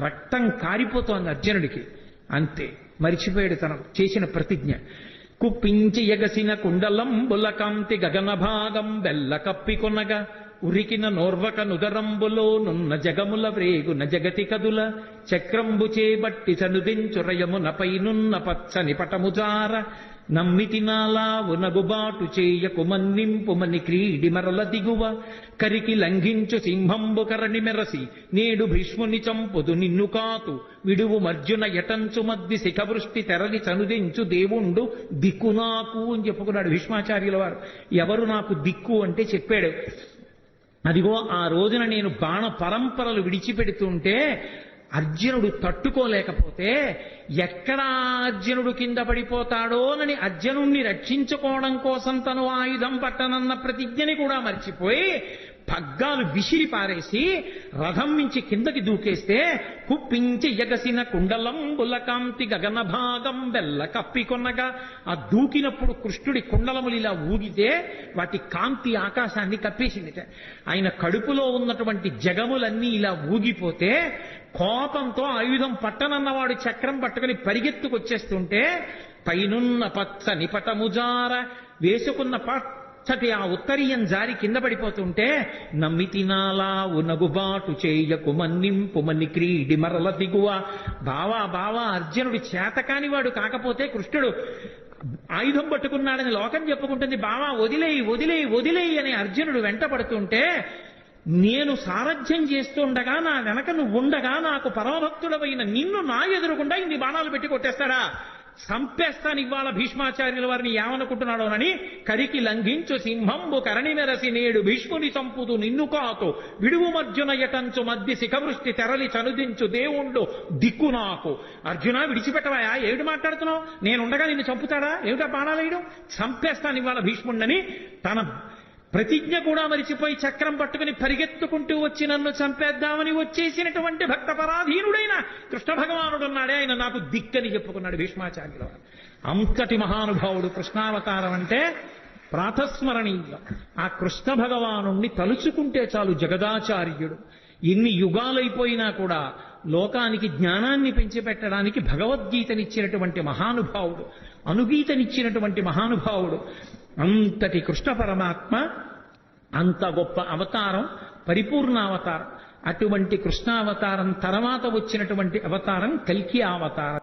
రక్తం కారిపోతోంది అర్జునుడికి. అంతే, మరిచిపోయాడు తన చేసిన ప్రతిజ్ఞ. కుప్పించి ఎగసిన కుండలం బులకాంతి గగన భాగం బెల్ల కప్పికొనగా ఉరికిన నోర్వక నుదరంబులో నున్న జగముల వ్రేగున జగతి కదుల చక్రంబు చేబట్టి చనుదించురయమునపై నున్న పచ్చని పటముజార నమ్మితి నాలా ఉనగుబాటు చేయకు మన్నింపుమని క్రీడి మరల దిగువ కరికి లంఘించు సింహంబు కరణి మెరసి నేడు భీష్ముని చంపుదు నిన్ను కాతు విడువు మర్జున ఎటంచు మద్ది శిఖవృష్టి తెరలి చనుదించు దేవుండు దిక్కు నాకు అని చెప్పుకున్నాడు భీష్మాచార్యుల వారు. ఎవరు నాకు దిక్కు అంటే చెప్పాడు. అదిగో ఆ రోజున నేను బాణ పరంపరలు విడిచిపెడుతుంటే అర్జునుడు తట్టుకోలేకపోతే ఎక్కడ అర్జునుడు కింద పడిపోతాడోనని అర్జునుణ్ణి రక్షించుకోవడం కోసం తను ఆయుధం పట్టనన్న ప్రతిజ్ఞని కూడా మర్చిపోయి పగ్గాలు విసిరి పారేసి రథం నుంచి కిందకి దూకేస్తే కుప్పించి ఎగసిన కుండలం బులకాంతి గగన భాగం బెల్ల కప్పికొనగా ఆ దూకినప్పుడు కృష్ణుడి కుండలములు ఇలా ఊగితే వాటి కాంతి ఆకాశాన్ని కప్పేసింది. ఆయన కడుపులో ఉన్నటువంటి జగములన్నీ ఇలా ఊగిపోతే కోపంతో ఆయుధం పట్టనన్నవాడు చక్రం పట్టుకుని పరిగెత్తుకొచ్చేస్తుంటే పైనున్న పచ్చని పటముజార వేసుకున్న పచ్చటి ఆ ఉత్తరీయం జారి కింద పడిపోతుంటే నమ్మితినాలా ఉనగుబాటు చేయకు మన్నింపుమని క్రీడి మరల దిగువ. బావా అర్జునుడు చేతకాని వాడు కాకపోతే కృష్ణుడు ఆయుధం పట్టుకున్నాడని లోకం చెప్పుకుంటుంది. బావా వదిలేయి వదిలేయి వదిలేయి అని అర్జునుడు వెంట పడుతుంటే నేను సారథ్యం చేస్తుండగా నా వెనక నువ్వు ఉండగా నాకు పరమభక్తుడవైన నిన్ను నా ఎదురుగుండా ఇన్ని బాణాలు పెట్టి కొట్టేస్తాడా? సంపేస్తాను ఇవాళ భీష్మాచార్యుల వారిని ఏమనుకుంటున్నాడోనని కరికి లంఘించు సింహంబు కరణి మెరసి నేడు భీష్ముని చంపుతూ నిన్ను కాకు విడువు మర్జున యటంచు మధ్య శిఖవృష్టి తెరలి చనుదించు దేవుండు దిక్కు నాకు. అర్జున విడిచిపెట్టవాయా? ఏమిటి మాట్లాడుతున్నావు? నేనుండగా నిన్ను చంపుతాడా? ఏమిటా బాణాలేయడం? సంపేస్తాను ఇవాళ భీష్ముడిని తన ప్రతిజ్ఞ కూడా మరిచిపోయి చక్రం పట్టుకుని పరిగెత్తుకుంటూ వచ్చి నన్ను చంపేద్దామని వచ్చేసినటువంటి భక్త పరాధీనుడైన కృష్ణ భగవానుడు ఉన్నాడే, ఆయన నాకు దిక్కని చెప్పుకున్నాడు భీష్మాచార్యుల వారు. అంతటి మహానుభావుడు కృష్ణావతారం అంటే ప్రాతస్మరణీయం. ఆ కృష్ణ భగవానుణ్ణి తలుచుకుంటే చాలు జగదాచార్యుడు. ఎన్ని యుగాలైపోయినా కూడా లోకానికి జ్ఞానాన్ని పెంచిపెట్టడానికి భగవద్గీతనిచ్చినటువంటి మహానుభావుడు, అనుగీతనిచ్చినటువంటి మహానుభావుడు. అంతటి కృష్ణ పరమాత్మ అంత గొప్ప అవతారం, పరిపూర్ణావతారం. అటువంటి కృష్ణావతారం తర్వాత వచ్చినటువంటి అవతారం కల్కి అవతారం.